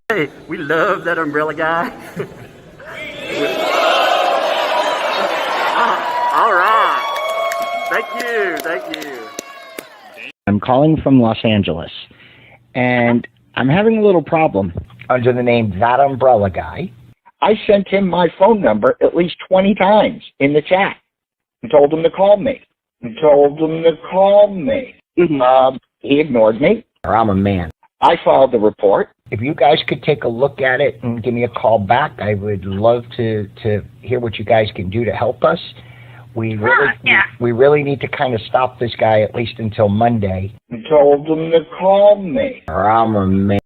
Hey, we love that umbrella guy. All right. Thank you. I'm calling from Los Angeles, and I'm having a little problem under the name ThatUmbrellaGuy. I sent him my phone number at least 20 times in the chat and told him to call me. He ignored me. I'm a man. I filed the report. If you guys could take a look at it and give me a call back, I would love to hear what you guys can do to help us. We really need to kind of stop this guy at least until Monday. I told him to call me. I'm a man.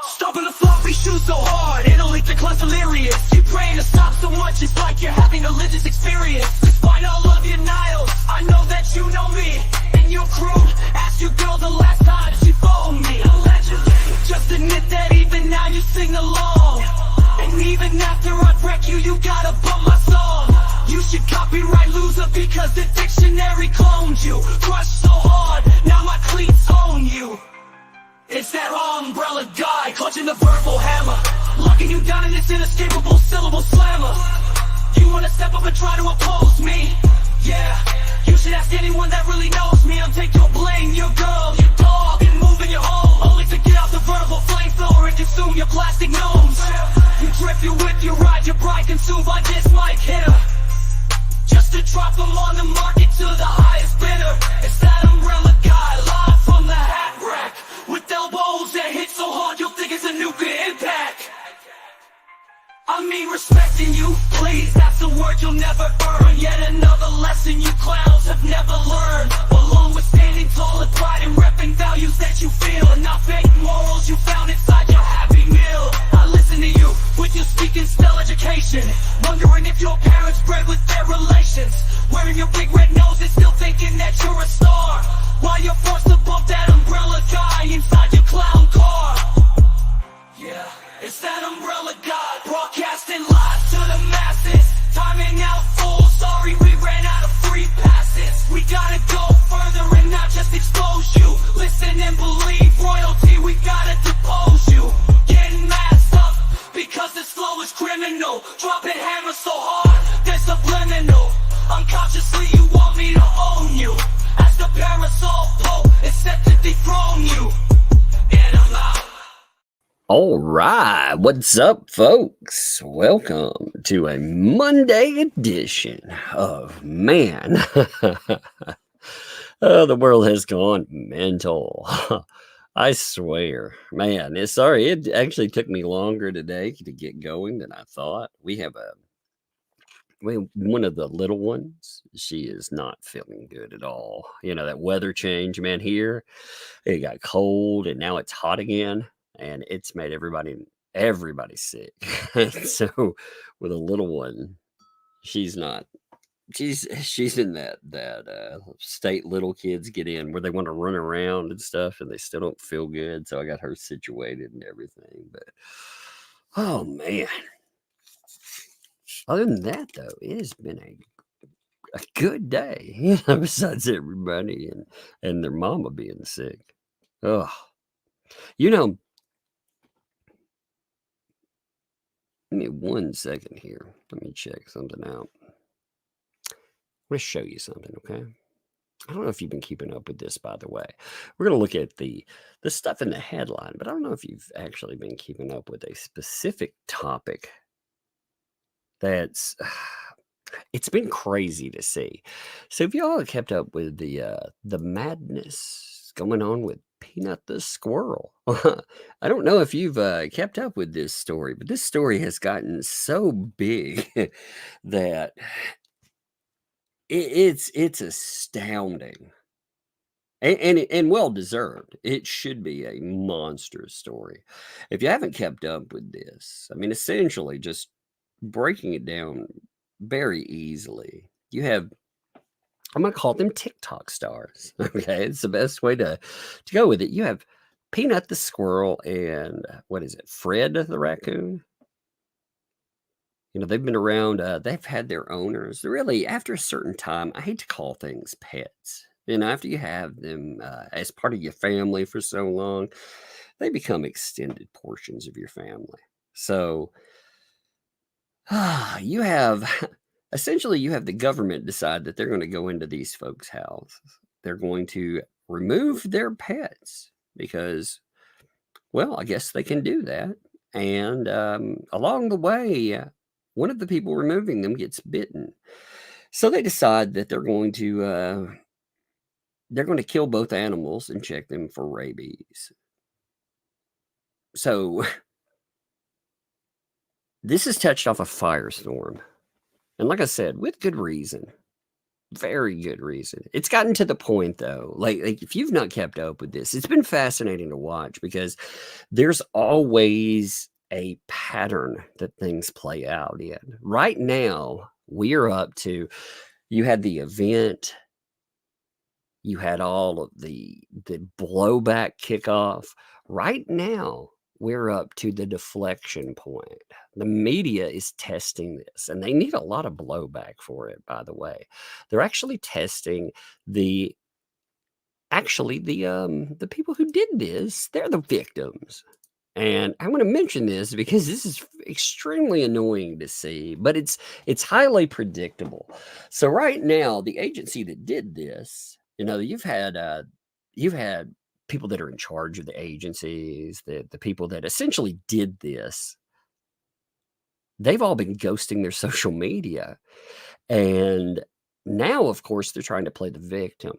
Stomping the floppy shoes so hard, it'll leave the class delirious. You praying to stop so much, it's like you're having a religious experience. Despite all of your denials, I know that you know me and your crew. Ask your girl the last time she phoned me. Allegedly, just admit that even now you sing along. And even after I wreck you, you gotta bump my song. You should copyright loser because the dictionary cloned you. Crushed so hard, now my cleats own you. It's that umbrella guy, clutching the verbal hammer, locking you down in this inescapable syllable slammer. You wanna step up and try to oppose me? Yeah, you should ask anyone that really knows me. I'll take your bling, your girl, your dog, and move in your home, only to get out the verbal flamethrower and consume your plastic gnomes. You drift, you whip, you ride, your bride consumed by this mic hitter, just to drop them on the market to the highest bidder. It's that umbrella guy, live from the hat rack, with elbows that hit so hard you'll think it's a nuclear impact. I mean respecting you, please, that's a word you'll never earn. Yet another lesson you clowns have never learned. Along with standing tall and pride and repping values that you feel, and not fake morals you found inside your happy meal. I listen to you with your speaking style education, wondering if your parents bred with their relations. Wearing your big red nose and still thinking that you're a star, while you're forced to bump that umbrella guy inside your clown car. Yeah, it's that umbrella guy, broadcasting live to the masses. Timing out full, sorry we ran out of free passes. We gotta go further and not just expose you. Listen and believe royalty, we gotta depose you. Getting masked up because the flow is criminal. Dropping hammers so hard, they're subliminal. Unconsciously you want me to own you, as the parasol pope is set to dethrone you. And I'm out. All right, what's up, folks? Welcome to a Monday edition of Man. Oh, the world has gone mental. I swear, man. Sorry, it actually took me longer today to get going than I thought. We have one of the little ones. She is not feeling good at all. You know, that weather change, man. Here, it got cold and now it's hot again. And it's made everybody sick. So with a little one, she's in that state little kids get in where they want to run around and stuff and they still don't feel good. So I got her situated and everything. But oh man. Other than that though, it has been a good day, you know, besides everybody and their mama being sick. Oh, you know. Give me 1 second here. Let me check something out. I'm going to show you something, okay? I don't know if you've been keeping up with this, by the way. We're going to look at the stuff in the headline, but I don't know if you've actually been keeping up with a specific topic that's... It's been crazy to see. So if y'all kept up with the madness going on with Peanut the squirrel. I don't know if you've kept up with this story, but this story has gotten so big that it's astounding and well deserved. It should be a monstrous story. If you haven't kept up with this, I mean, essentially just breaking it down very easily, you have, I'm going to call them TikTok stars. Okay. It's the best way to go with it. You have Peanut the squirrel and what is it? Fred the raccoon. You know, they've been around, they've had their owners. Really, after a certain time, I hate to call things pets. You know, after you have them as part of your family for so long, they become extended portions of your family. So you have essentially you have the government decide that they're going to go into these folks' houses. They're going to remove their pets because, well, I guess they can do that. And along the way, one of the people removing them gets bitten. So they decide that they're going to kill both animals and check them for rabies. So this has touched off a firestorm. And like I said, with good reason. Very good reason. It's gotten to the point though, like if you've not kept up with this, it's been fascinating to watch because there's always a pattern that things play out in. Right now, we're up to, you had the event, you had all of the blowback kickoff. Right now, we're up to the deflection point. The media is testing this, and they need a lot of blowback for it, by the way. They're actually testing the people who did this, they're the victims. And I want to mention this because this is extremely annoying to see, but it's highly predictable. So right now, the agency that did this, you know, you've had people that are in charge of the agencies, the people that essentially did this. They've all been ghosting their social media. And now, of course, they're trying to play the victim.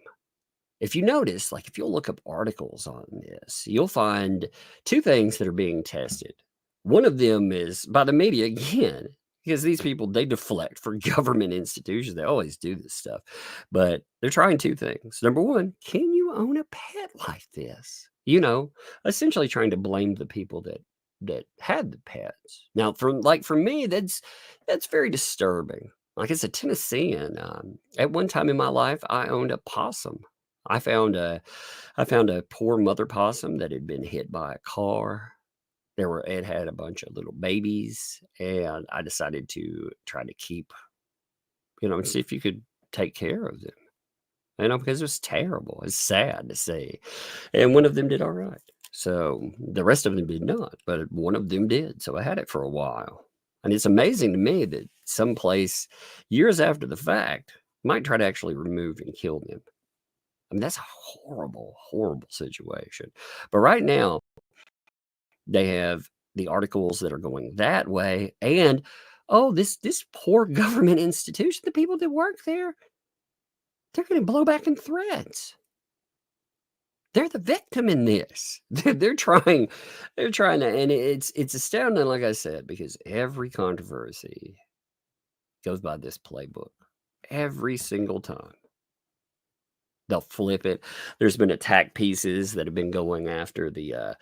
If you notice, like if you'll look up articles on this, you'll find two things that are being tested. One of them is by the media again, because these people, they deflect for government institutions. They always do this stuff. But they're trying two things. Number one, can you own a pet like this? You know, essentially trying to blame the people that had the pets. Now, for me, that's very disturbing. Like as a Tennessean, at one time in my life, I owned a possum. I found a poor mother possum that had been hit by a car. It had a bunch of little babies, and I decided to try to keep, and see if you could take care of them. Because it was terrible. It's sad to see. And one of them did all right. So the rest of them did not, but one of them did. So I had it for a while. And it's amazing to me that someplace years after the fact might try to actually remove and kill them. I mean, that's a horrible, horrible situation. But right now, they have the articles that are going that way. And, this poor government institution, the people that work there, they're going to blow back in threads. They're the victim in this. They're trying to, and it's astounding, like I said, because every controversy goes by this playbook every single time. They'll flip it. There's been attack pieces that have been going after the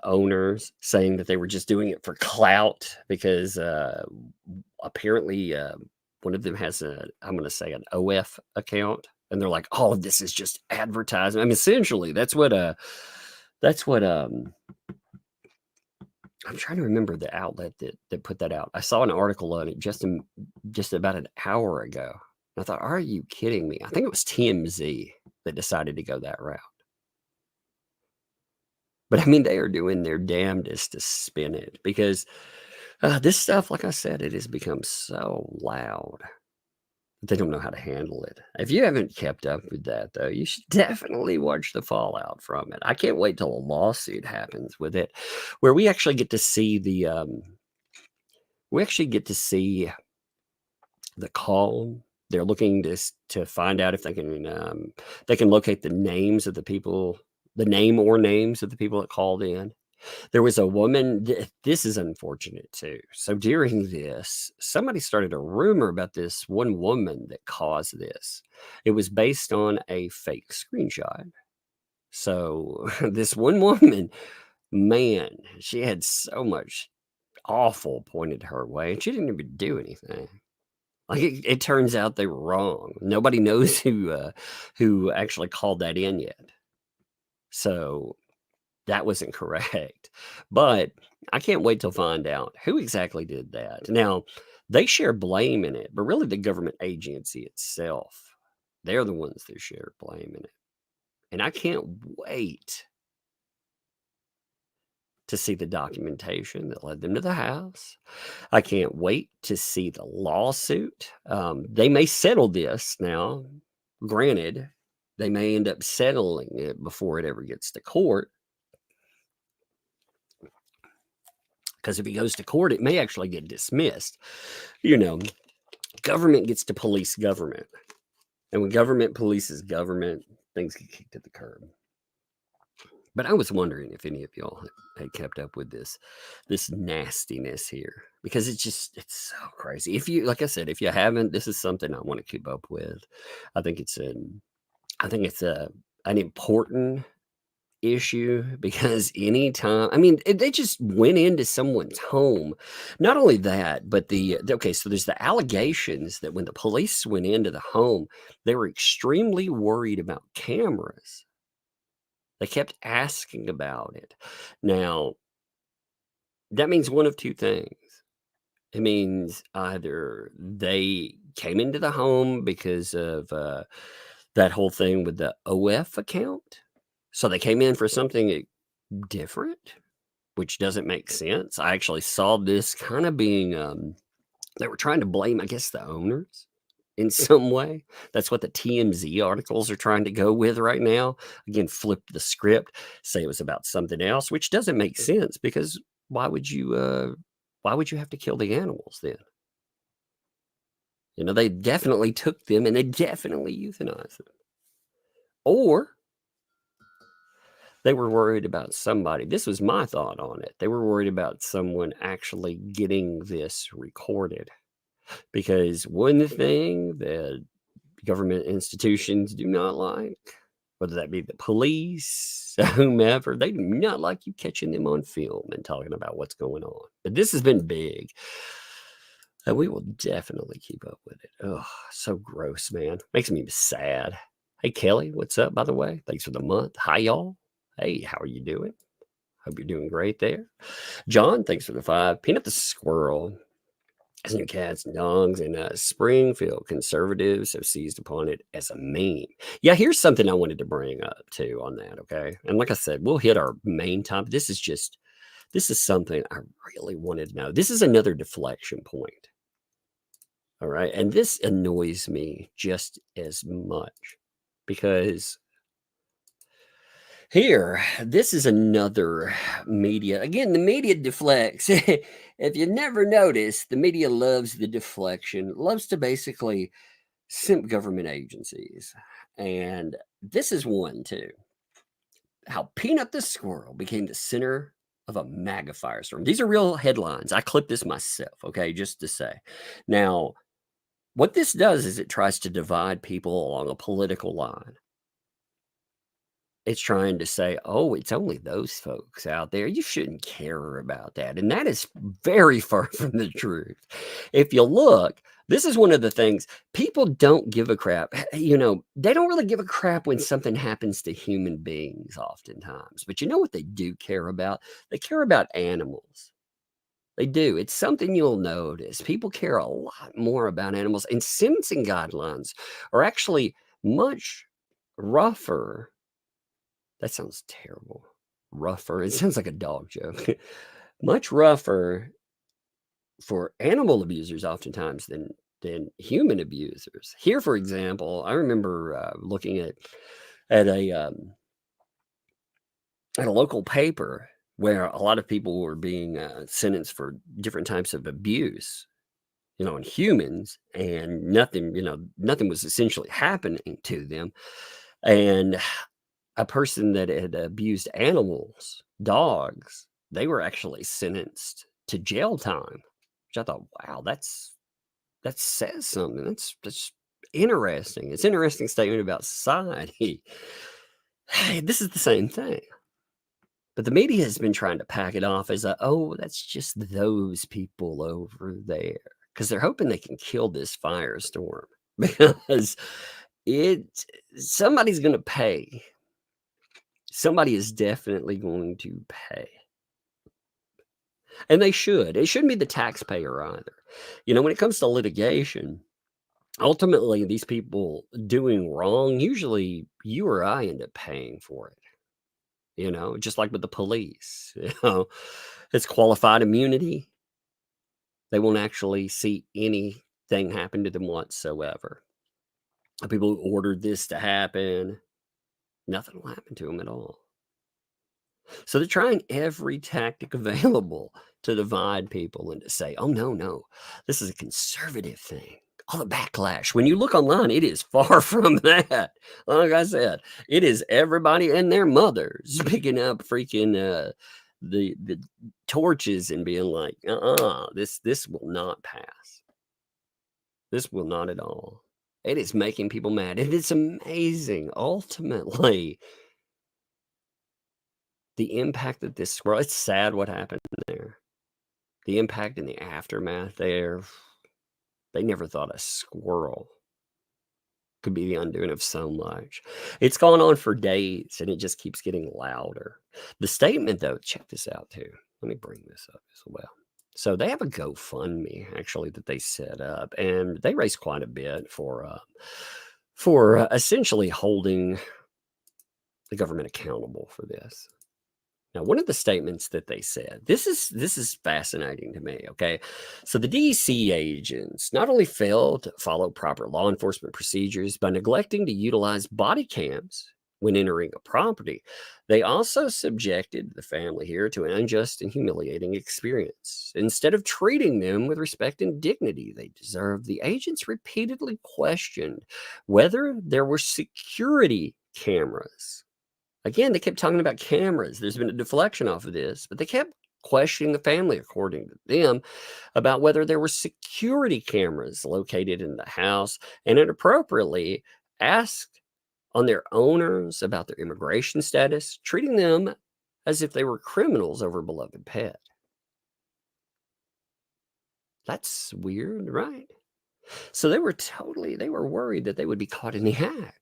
owners, saying that they were just doing it for clout because apparently one of them has I'm going to say an OF account, and they're like, all of this is just advertising. I mean, essentially, that's what I'm trying to remember the outlet that put that out. I saw an article on it just about an hour ago. I thought, are you kidding me? I think it was TMZ that decided to go that route. But I mean, they are doing their damnedest to spin it because this stuff, like I said, it has become so loud that they don't know how to handle it. If you haven't kept up with that, though, you should definitely watch the fallout from it. I can't wait till a lawsuit happens with it, where we actually get to see the call. They're looking to find out if they can locate the names of the people, the name or names of the people that called in. There was a woman. This is unfortunate too. So during this, somebody started a rumor about this one woman that caused this. It was based on a fake screenshot. So this one woman, man, she had so much awful pointed her way, and she didn't even do anything. Like it turns out they were wrong. Nobody knows who actually called that in yet. So that wasn't correct. But I can't wait to find out who exactly did that. Now, they share blame in it, but really the government agency itself, they're the ones that share blame in it. And I can't wait to see the documentation that led them to the house. I can't wait to see the lawsuit. They may settle this now. Granted, they may end up settling it before it ever gets to court. Because if it goes to court, it may actually get dismissed. You know, government gets to police government. And when government polices government, things get kicked to the curb. But I was wondering if any of y'all had kept up with this nastiness here, because it's so crazy. If you, like I said, if you haven't, this is something I want to keep up with. I think it's an important issue, because anytime, I mean, they just went into someone's home. Not only that, but so there's the allegations that when the police went into the home, they were extremely worried about cameras. They kept asking about it. Now, that means one of two things. It means either they came into the home because of that whole thing with the OF account. So they came in for something different, which doesn't make sense. I actually saw this kind of being, they were trying to blame, I guess, the owners in some way. That's what the TMZ articles are trying to go with right now. Again, flip the script, say it was about something else, which doesn't make sense, because why would you have to kill the animals then? You know, they definitely took them and they definitely euthanized them. Or they were worried about somebody. This was my thought on it. They were worried about someone actually getting this recorded. Because one thing that government institutions do not like, whether that be the police, whomever, they do not like you catching them on film and talking about what's going on. But this has been big. And we will definitely keep up with it. Oh, so gross, man. Makes me sad. Hey, Kelly, what's up, by the way? Thanks for the month. Hi, y'all. Hey, how are you doing? Hope you're doing great there. John, thanks for the 5. Peanut the squirrel. As new cats and dogs in Springfield, conservatives have seized upon it as a meme. Yeah, here's something I wanted to bring up too on that, okay? And like I said, we'll hit our main topic. This is something I really wanted to know. This is another deflection point. All right. And this annoys me just as much, because here, this is another media. Again, the media deflects. If you never noticed, the media loves the deflection, loves to basically simp government agencies. And this is one too. How Peanut the squirrel became the center of a MAGA firestorm. These are real headlines. I clipped this myself, okay, just to say. Now, what this does is it tries to divide people along a political line. It's trying to say, oh, it's only those folks out there. You shouldn't care about that. And that is very far from the truth. If you look, this is one of the things people don't give a crap. You know, they don't really give a crap when something happens to human beings oftentimes. But you know what they do care about? They care about animals. They do. It's something you'll notice. People care a lot more about animals. And sentencing guidelines are actually much rougher. That sounds terrible. Rougher. It sounds like a dog joke. Much rougher for animal abusers oftentimes than human abusers. Here, for example, I remember looking at a local paper where a lot of people were being sentenced for different types of abuse, you know, in humans, and nothing was essentially happening to them. And a person that had abused animals, dogs, they were actually sentenced to jail time, which I thought, wow, that says something. That's interesting. It's an interesting statement about society. Hey, this is the same thing. But the media has been trying to pack it off as oh, that's just those people over there, because they're hoping they can kill this firestorm because somebody's going to pay. Somebody is definitely going to pay. And they should. It shouldn't be the taxpayer either. When it comes to litigation, ultimately, these people doing wrong, usually you or I end up paying for it. Just like with the police, it's qualified immunity. They won't actually see anything happen to them whatsoever. The people who ordered this to happen, nothing will happen to them at all. So they're trying every tactic available to divide people and to say, oh, no, this is a conservative thing. All the backlash. When you look online, it is far from that. Like I said, it is everybody and their mothers picking up freaking the torches and being like, this will not pass. This will not at all. It is making people mad. And it's amazing, ultimately, the impact that this squirrel, it's sad what happened there. The impact and the aftermath there. They never thought a squirrel could be the undoing of so much. It's gone on for days, and it just keeps getting louder. The statement, though, check this out, too. Let me bring this up as well. So they have a GoFundMe, actually, that they set up, and they raised quite a bit for essentially holding the government accountable for this. Now, one of the statements that they said, this is fascinating to me, okay? So the DC agents not only failed to follow proper law enforcement procedures by neglecting to utilize body cams when entering a property, they also subjected the family here to an unjust and humiliating experience. Instead of treating them with respect and dignity they deserved, the agents repeatedly questioned whether there were security cameras. Again, they kept talking about cameras. There's been a deflection off of this, but they kept questioning the family, according to them, about whether there were security cameras located in the house, and inappropriately asked on their owners about their immigration status, treating them as if they were criminals over a beloved pet. That's weird, right? So they were worried that they would be caught in the act.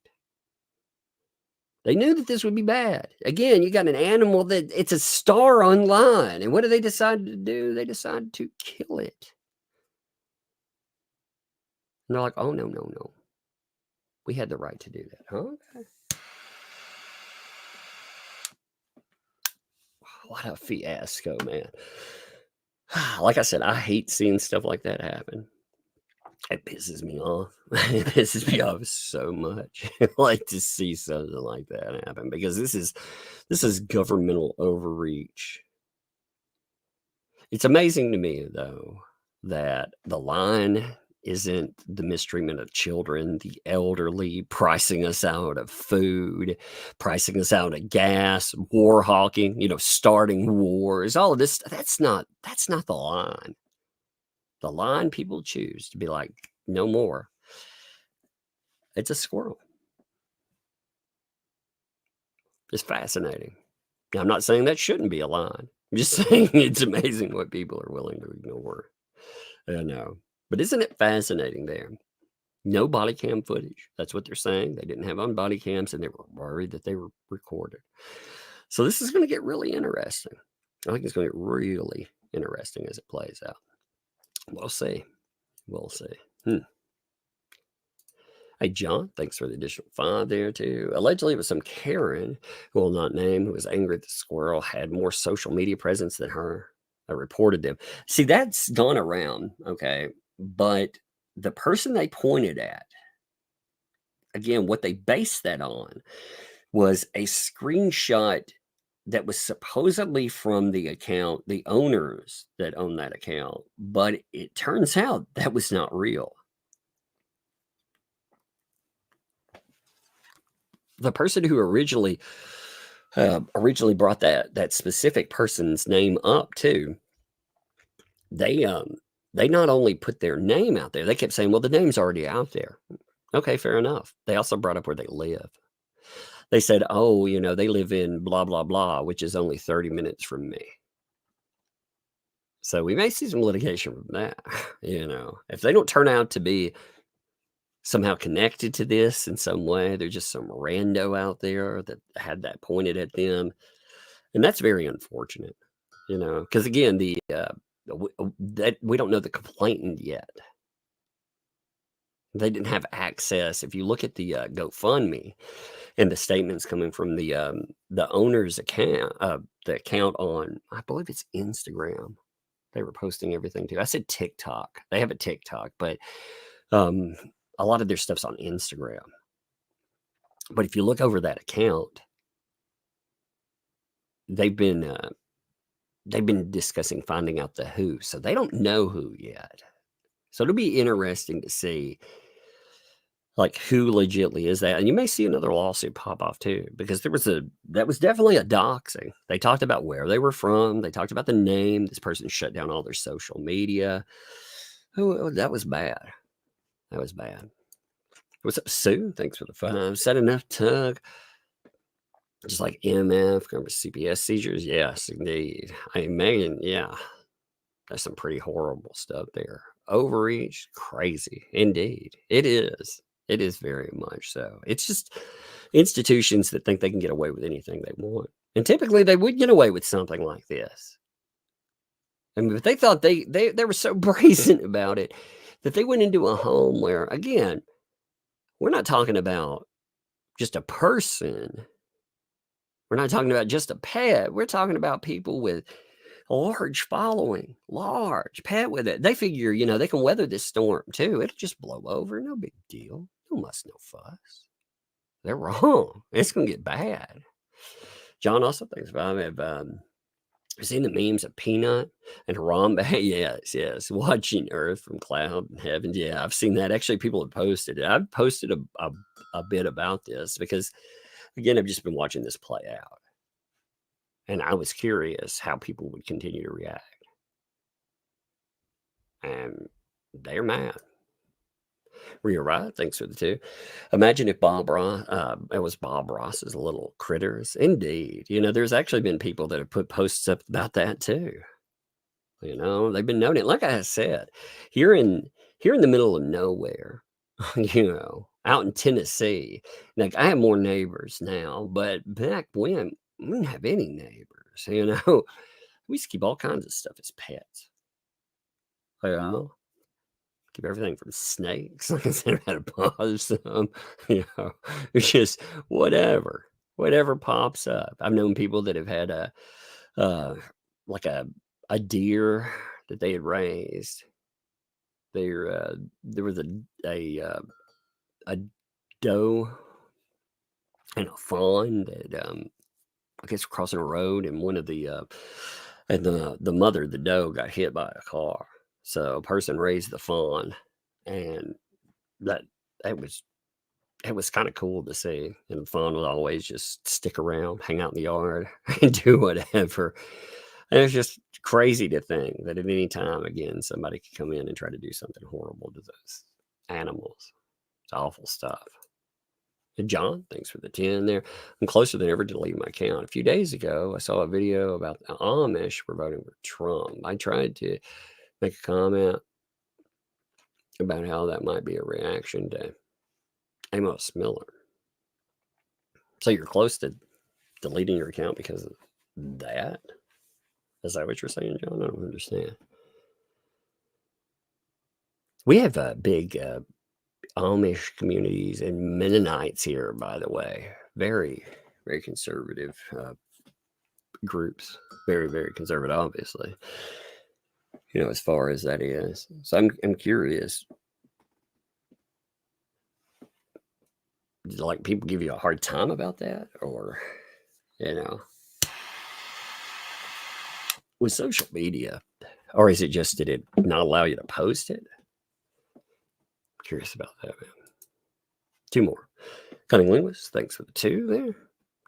They knew that this would be bad. Again, you got an animal that it's a star online. And what do they decide to do? They decide to kill it. And they're like, oh, no. We had the right to do that. Huh? Okay. What a fiasco, man. Like I said, I hate seeing stuff like that happen. It pisses me off. It pisses me off so much. I like to see something like that happen because this is governmental overreach. It's amazing to me, though, that the line isn't the mistreatment of children, the elderly, pricing us out of food, pricing us out of gas, war hawking, starting wars, all of this. That's not the line. The line people choose to be like, no more. It's a squirrel. It's fascinating. Now, I'm not saying that shouldn't be a line. I'm just saying it's amazing what people are willing to ignore. I know. But isn't it fascinating there? No body cam footage. That's what they're saying. They didn't have on body cams, and they were worried that they were recorded. So this is going to get really interesting. I think it's going to get really interesting as it plays out. We'll see. Hey, John, thanks for the additional 5 there, too. Allegedly, it was some Karen, who will not name, who was angry that the squirrel had more social media presence than her. I reported them. See, that's gone around, okay? But the person they pointed at, again, what they based that on was a screenshot that was supposedly from the account, the owners that own that account. But it turns out that was not real. The person who originally brought that specific person's name up too, they not only put their name out there, they kept saying, well, the name's already out there. Okay, fair enough. They also brought up where they live. They said, oh, they live in blah, blah, blah, which is only 30 minutes from me. So we may see some litigation from that, if they don't turn out to be somehow connected to this in some way. They're just some rando out there that had that pointed at them. And that's very unfortunate, because again, that we don't know the complainant yet. They didn't have access. If you look at the GoFundMe and the statements coming from the owner's account, the account on, I believe it's Instagram. They were posting everything too. I said TikTok. They have a TikTok, but a lot of their stuff's on Instagram. But if you look over that account, they've been discussing finding out the who. So they don't know who yet. So it'll be interesting to see like who legitly is that. And you may see another lawsuit pop off too, because that was definitely a doxing. They talked about where they were from. They talked about the name. This person shut down all their social media. Oh, that was bad. That was bad. What's up, Sue? Thanks for the 5. Said enough, Tug. Just like MF, cover CPS seizures. Yes, indeed. Hey, Megan, yeah. That's some pretty horrible stuff there. Overreach, crazy. Indeed. It is. It is very much so. It's just institutions that think they can get away with anything they want. And typically they would get away with something like this. I mean, but they thought they were so brazen about it that they went into a home where, again, we're not talking about just a person. We're not talking about just a pet. We're talking about people with a large following, large pet with it. They figure, they can weather this storm too. It'll just blow over. No big deal. No muss, no fuss. They're wrong. It's going to get bad. John also thinks about it. I've seen the memes of Peanut and Harambe. Yes. Watching Earth from cloud and heaven. Yeah, I've seen that. Actually, people have posted it. I've posted a bit about this because, again, I've just been watching this play out. And I was curious how people would continue to react. And they're mad. Rhea Wright, thanks for the 2. Imagine if Bob Ross, it was Bob Ross's little critters. Indeed. There's actually been people that have put posts up about that too. They've been noting, like I said, here in the middle of nowhere, out in Tennessee. Like I have more neighbors now, but back when we didn't have any neighbors, we used to keep all kinds of stuff as pets. Keep everything from snakes. Like I said, I had to pause some. It's just whatever pops up. I've known people that have had a deer that they had raised. There was a doe and a fawn that I guess crossing a road, and one of the and the mother, the doe, got hit by a car. So a person raised the fawn, and it was kind of cool to see. And the fawn would always just stick around, hang out in the yard, and do whatever. And it's just crazy to think that at any time, again, somebody could come in and try to do something horrible to those animals. It's awful stuff. And John, thanks for the 10 there. I'm closer than ever to deleting my account. A few days ago, I saw a video about the Amish were voting for Trump. I tried to make a comment about how that might be a reaction to Amos Miller. So you're close to deleting your account because of that? Is that what you're saying, John? I don't understand. We have a big Amish communities and Mennonites here, by the way. Very, very conservative groups. Very, very conservative, obviously. As far as that is. So I'm curious. Like people give you a hard time about that, or with social media, or is it just did it not allow you to post it? Curious about that, man. 2 more. Cunning Linguist, thanks for the 2 there.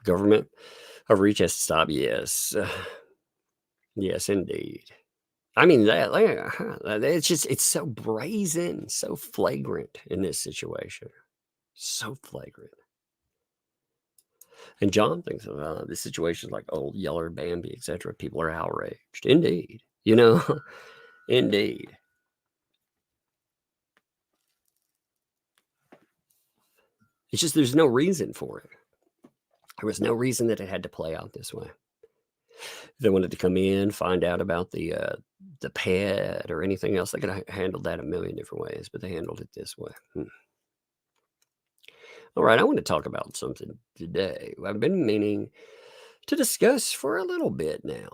Government overreach has to stop. Yes. Yes, indeed. I mean, it's so brazen, so flagrant in this situation. So flagrant. And John thinks the situation is like old Yeller, Bambi, etc. People are outraged. Indeed. Indeed. It's just there's no reason for it. There was no reason that it had to play out this way. If they wanted to come in, find out about the pet or anything else, they could have handled that a million different ways, but they handled it this way. All right, I want to talk about something today I've been meaning to discuss for a little bit now.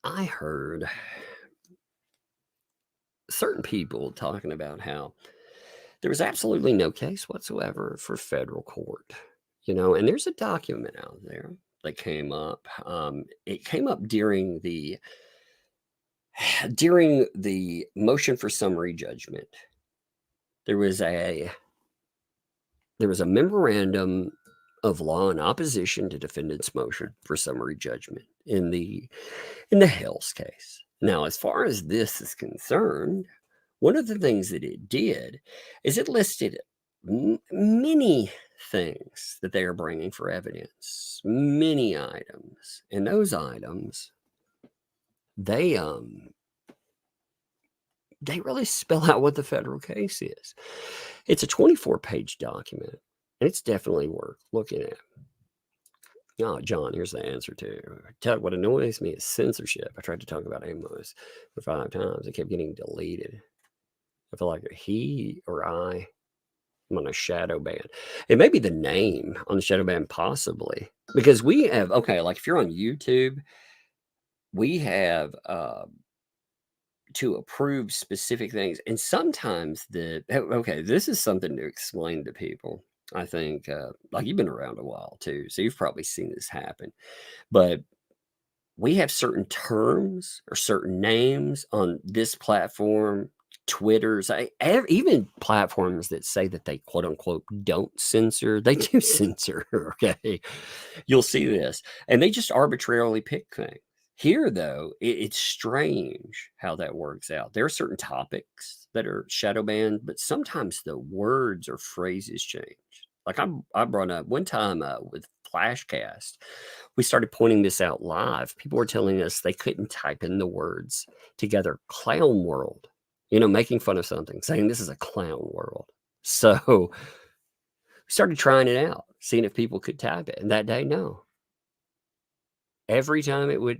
I heard certain people talking about how there was absolutely no case whatsoever for federal court, and there's a document out there that came up. It came up during the motion for summary judgment. There was a memorandum of law in opposition to defendant's motion for summary judgment in the Hale's case. Now, as far as this is concerned, one of the things that it did is it listed many things that they are bringing for evidence, many items, and those items, they really spell out what the federal case is. It's a 24-page document, and it's definitely worth looking at. Oh, John, here's the answer to what annoys me is censorship. I tried to talk about Amos for 5 times. It kept getting deleted. I feel like he or I am on a shadow ban. It may be the name on the shadow ban, possibly, because we have, like if you're on YouTube, we have to approve specific things. And sometimes this is something to explain to people. I think, like you've been around a while too, so you've probably seen this happen. But we have certain terms or certain names on this platform, Twitter's, even platforms that say that they quote unquote don't censor, they do censor. Okay, you'll see this, and they just arbitrarily pick things. Here, though, it's strange how that works out. There are certain topics that are shadow banned, but sometimes the words or phrases change. Like I brought up one time with Flashcast, we started pointing this out live. People were telling us they couldn't type in the words together, clown world, making fun of something, saying this is a clown world. So we started trying it out, seeing if people could type it. And that day, no. Every time it would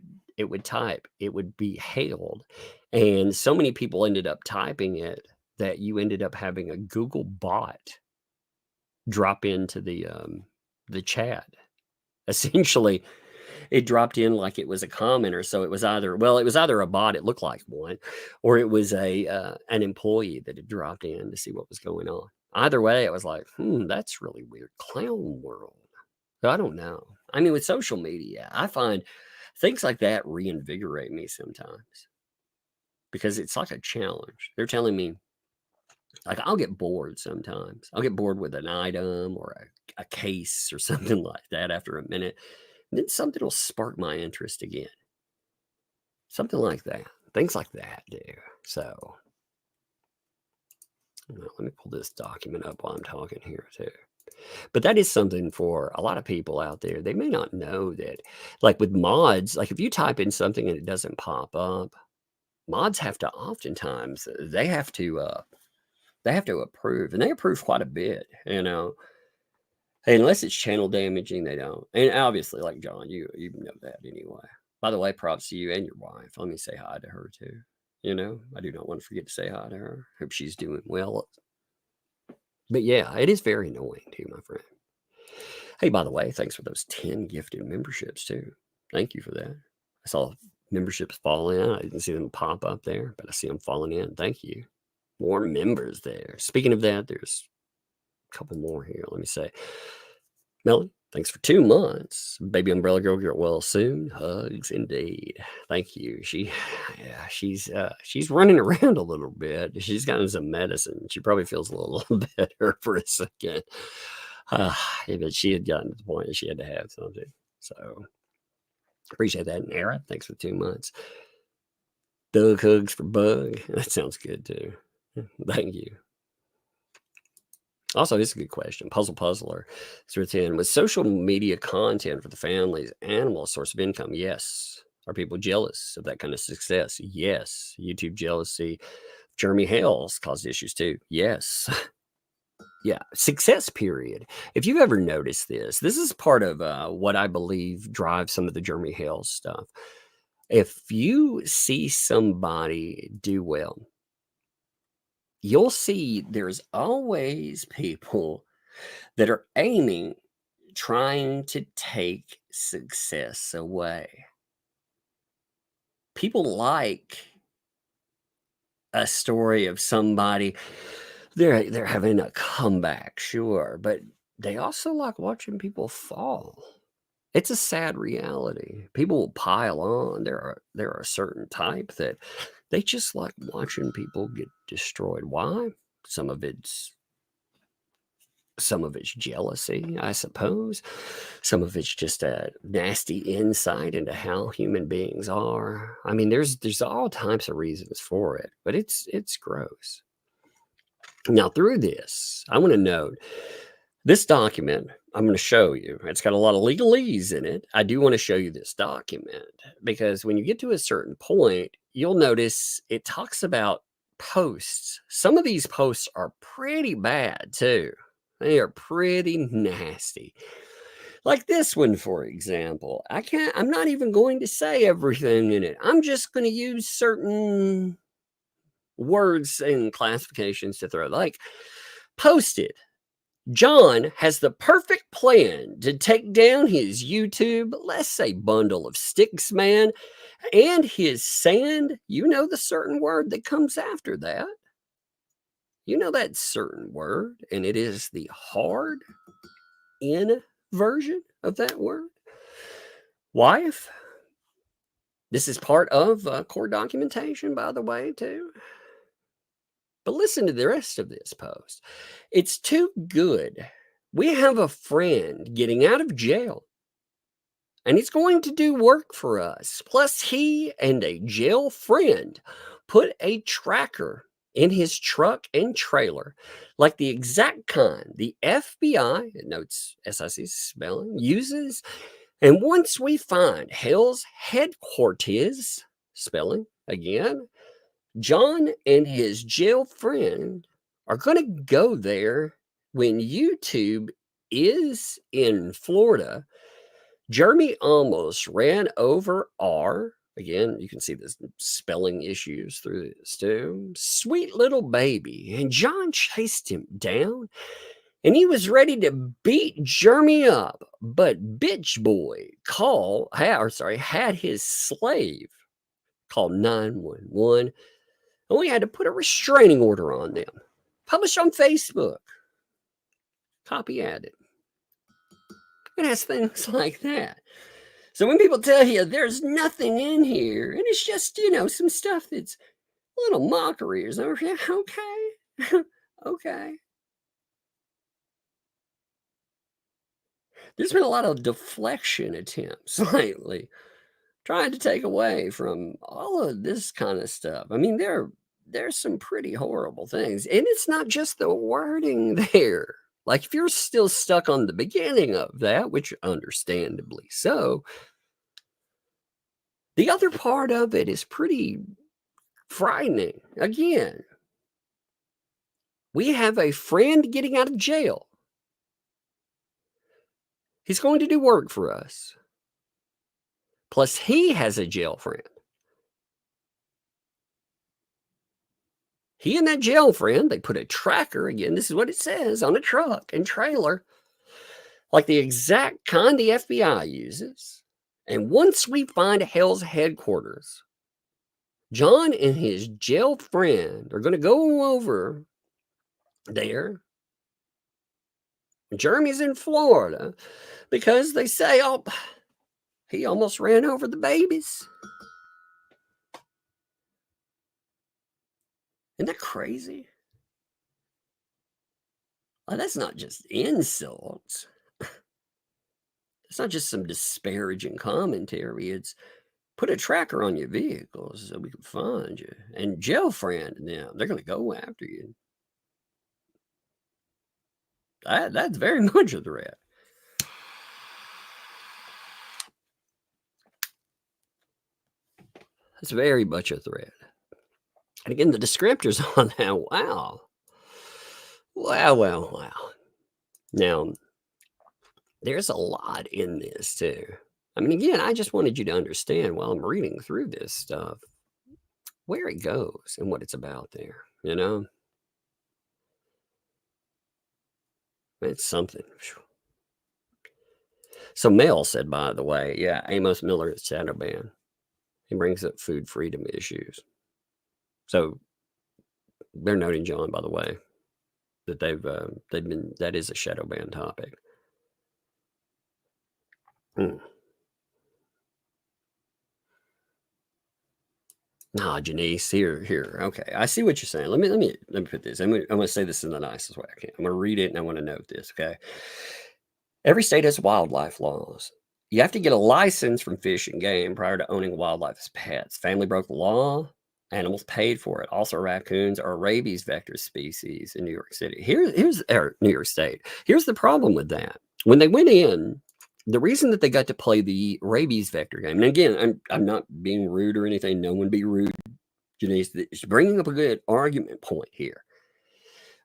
type, it would be hailed. And so many people ended up typing it that you ended up having a Google bot drop into the chat. Essentially, it dropped in like it was a commenter. So it was either a bot, it looked like one, or it was an employee that had dropped in to see what was going on. Either way, it was like, that's really weird. Clown world. I don't know. I mean, with social media, I find things like that reinvigorate me sometimes because it's like a challenge. They're telling me, like, I'll get bored sometimes. I'll get bored with an item or a case or something like that after a minute. And then something will spark my interest again. Something like that. Things like that do. So, let me pull this document up while I'm talking here too. But that is something for a lot of people out there. They may not know that, like with mods, like if you type in something and it doesn't pop up, mods have to oftentimes, they have to approve, and they approve quite a bit, unless it's channel damaging, they don't. And obviously, like John, you know that anyway. By the way, props to you and your wife. Let me say hi to her too. I do not want to forget to say hi to her. Hope she's doing well. But yeah, it is very annoying too, my friend. Hey, by the way, thanks for those 10 gifted memberships too. Thank you for that. I saw memberships fall in. I didn't see them pop up there, but I see them falling in. Thank you. More members there. Speaking of that, there's a couple more here. Let me say, Melanie, thanks for 2 months. Baby Umbrella Girl, get well soon. Hugs indeed. Thank you. She's running around a little bit. She's gotten some medicine. She probably feels a little better for a second. But she had gotten to the point that she had to have something. So appreciate that. And Era, thanks for 2 months. Doug hugs for Bug. That sounds good too. Thank you. Also, this is a good question. Puzzler is written, with social media content for the family's animal a source of income? Yes. Are people jealous of that kind of success? Yes. YouTube jealousy. Jeremy Hale's caused issues too. Yes. Yeah. Success period. If you've ever noticed this is part of what I believe drives some of the Jeremy Hale stuff. If you see somebody do well, you'll see there's always people that are trying to take success away. People like a story of somebody, they're having a comeback, sure, but they also like watching people fall. It's a sad reality. People will pile on. There are a certain type that they just like watching people get destroyed. Why? Some of it's jealousy, I suppose. Some of it's just a nasty insight into how human beings are. I mean, there's all types of reasons for it, but it's gross. Now, through this, I want to note this document I'm going to show you. It's got a lot of legalese in it. I do want to show you this document because when you get to a certain point, you'll notice it talks about posts. Some of these posts are pretty bad too. They are pretty nasty. Like this one, for example. I'm not even going to say everything in it. I'm just going to use certain words and classifications to throw. Like, posted. John has the perfect plan to take down his YouTube, let's say, bundle of sticks, man, and his sand. You know the certain word that comes after that. You know that certain word, and it is the hard in version of that word. Wife. This is part of court documentation, by the way, too. But listen to the rest of this post. It's too good. We have a friend getting out of jail, and he's going to do work for us. Plus, he and a jail friend put a tracker in his truck and trailer, like the exact kind the FBI, it notes SIC spelling, uses. And once we find Hale's headquarters, spelling again, John and his jail friend are going to go there when YouTube is in Florida. Jeremy almost ran over our, again, you can see the spelling issues through this too, sweet little baby. And John chased him down and he was ready to beat Jeremy up. But Bitch Boy had his slave call 911. And we had to put a restraining order on them. Published on Facebook. Copy added. It has things like that. So when people tell you there's nothing in here, and it's just, some stuff that's a little mockery or something, yeah, okay. Okay. There's been a lot of deflection attempts lately, trying to take away from all of this kind of stuff. I mean, there's some pretty horrible things. And it's not just the wording there. Like, if you're still stuck on the beginning of that, which understandably so, the other part of it is pretty frightening. Again, we have a friend getting out of jail. He's going to do work for us. Plus, he has a jail friend. He and that jail friend, they put a tracker, again, this is what it says, on a truck and trailer, like the exact kind the FBI uses. And once we find Hale's headquarters, John and his jail friend are going to go over there. Jeremy's in Florida because they say, oh, he almost ran over the babies. Isn't that crazy? Well, that's not just insults. It's not just some disparaging commentary. It's put a tracker on your vehicles so we can find you. And jail friend and them, they're going to go after you. That's very much a threat. It's very much a threat. And again, the descriptors on that, wow. Wow. Now, there's a lot in this too. I mean, again, I just wanted you to understand while I'm reading through this stuff where it goes and what it's about there, you know? It's something. So Mel said, by the way, yeah, Amos Miller is shadow banned. He brings up food freedom issues. So they're noting, John, by the way, that they've been, that is a shadow ban topic. Nah, Janice, here. Okay, I see what you're saying. Let me put this. I'm gonna say this in the nicest way I can. I'm gonna read it and I want to note this. Okay, every state has wildlife laws. You have to get a license from Fish and Game prior to owning wildlife as pets. Family broke the law. Animals paid for it. Also, raccoons are a rabies vector species in New York City. Here's New York State. Here's the problem with that. When they went in, the reason that they got to play the rabies vector game, and again, I'm not being rude or anything. No one be rude. Janice, it's bringing up a good argument point here.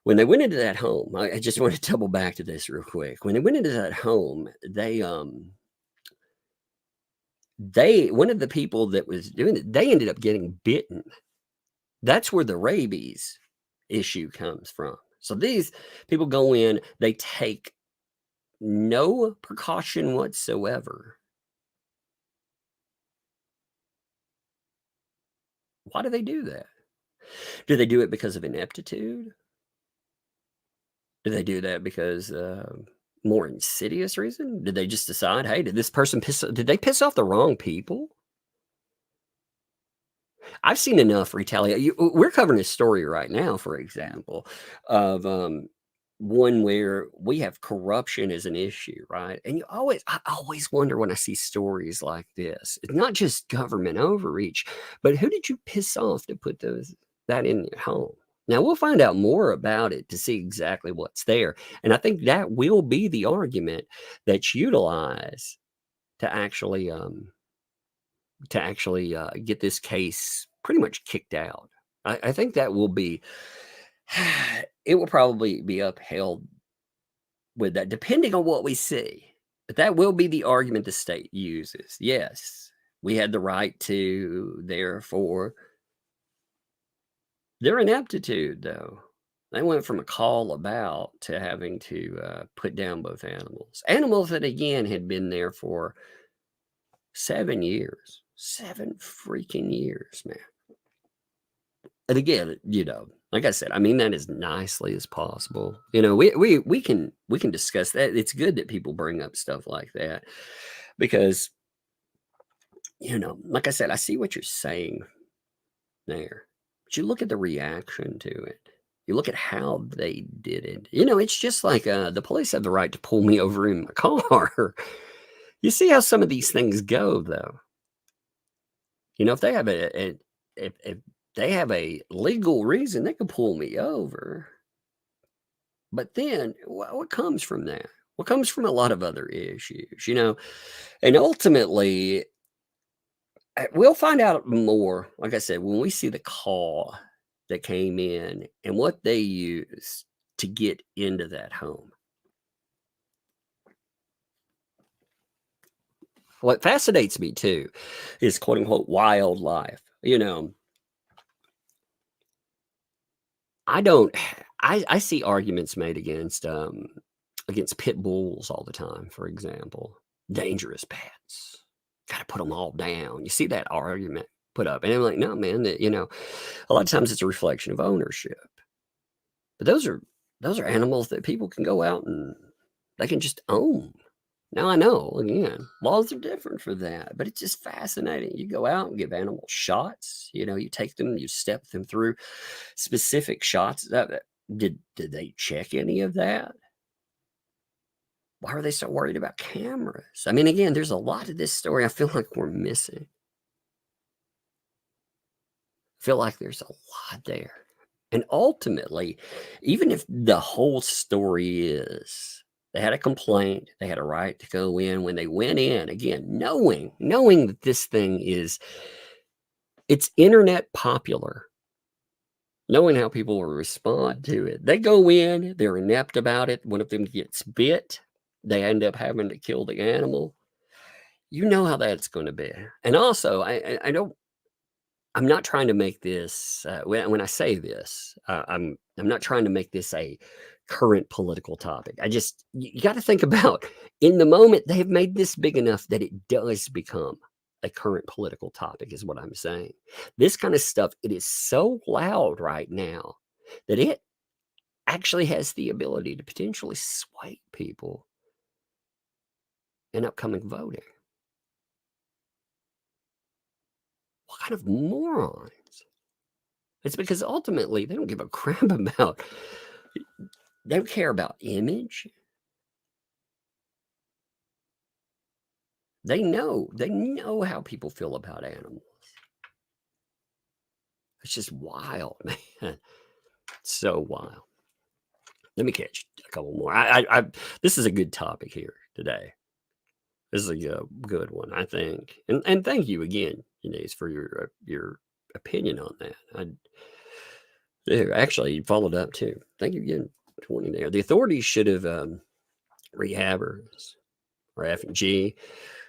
When they went into that home, I just want to double back to this real quick. When they went into that home, they one of the people that was doing it, they ended up getting bitten. That's where the rabies issue comes from. So these people go in, they take no precaution whatsoever. Why do they do that? Do they do it because of ineptitude? Do they do that because more insidious reason? Did they just decide, hey, did they piss off the wrong people? I've seen enough retaliation. We're covering a story right now, for example, of one where we have corruption as an issue, right? And I always wonder when I see stories like this. It's not just government overreach, but who did you piss off to put that in your home? Now we'll find out more about it to see exactly what's there, and I think that will be the argument that's utilized to actually get this case pretty much kicked out. I think that will be. It will probably be upheld with that, depending on what we see. But that will be the argument the state uses. Yes, we had the right to, therefore, their ineptitude, though. They went from a call about to having to put down both animals. Animals that, again, had been there for 7 years. 7 freaking years, man. And again, like I said, I mean that as nicely as possible. We can discuss that. It's good that people bring up stuff like that because, like I said, I see what you're saying there. But you look at the reaction to it. You look at how they did it. It's just like the police have the right to pull me over in my car. You see how some of these things go, though. If they have if they have a legal reason, they can pull me over. But then what comes from that? What comes from a lot of other issues, And ultimately, we'll find out more, like I said, when we see the call that came in and what they used to get into that home. What fascinates me, too, is quote-unquote wildlife. I see arguments made against pit bulls all the time, for example. Dangerous pets. Got to put them all down. You see that argument put up. And I'm like, no, man, a lot of times it's a reflection of ownership. But those are animals that people can go out and they can just own. Now I know, again, laws are different for that, but it's just fascinating. You go out and give animals shots. You take them, you step them through specific shots. Did they check any of that? Why are they so worried about cameras? I mean, again, there's a lot of this story I feel like we're missing. I feel like there's a lot there. And ultimately, even if the whole story is they had a complaint, they had a right to go in, when they went in, again, knowing that this thing is, it's internet popular, knowing how people will respond to it. They go in, they're inept about it. One of them gets bit, they end up having to kill the animal. You know how that's going to be. And also, I don't, I'm not trying to make this, when I say this, I'm not trying to make this a current political topic. You got to think about, in the moment, they've made this big enough that it does become a current political topic, is what I'm saying. This kind of stuff, it is so loud right now that it actually has the ability to potentially sway people in upcoming voting. What kind of morons? It's because ultimately they don't give a crap about, they don't care about image. They know how people feel about animals. It's just wild, man. So wild. Let me catch a couple more. This is a good topic here today. This is a good one, I think. And thank you again, Denise, for your opinion on that. Actually, you followed up too. Thank you again, 20 there. The authorities should have rehabbers or F&G.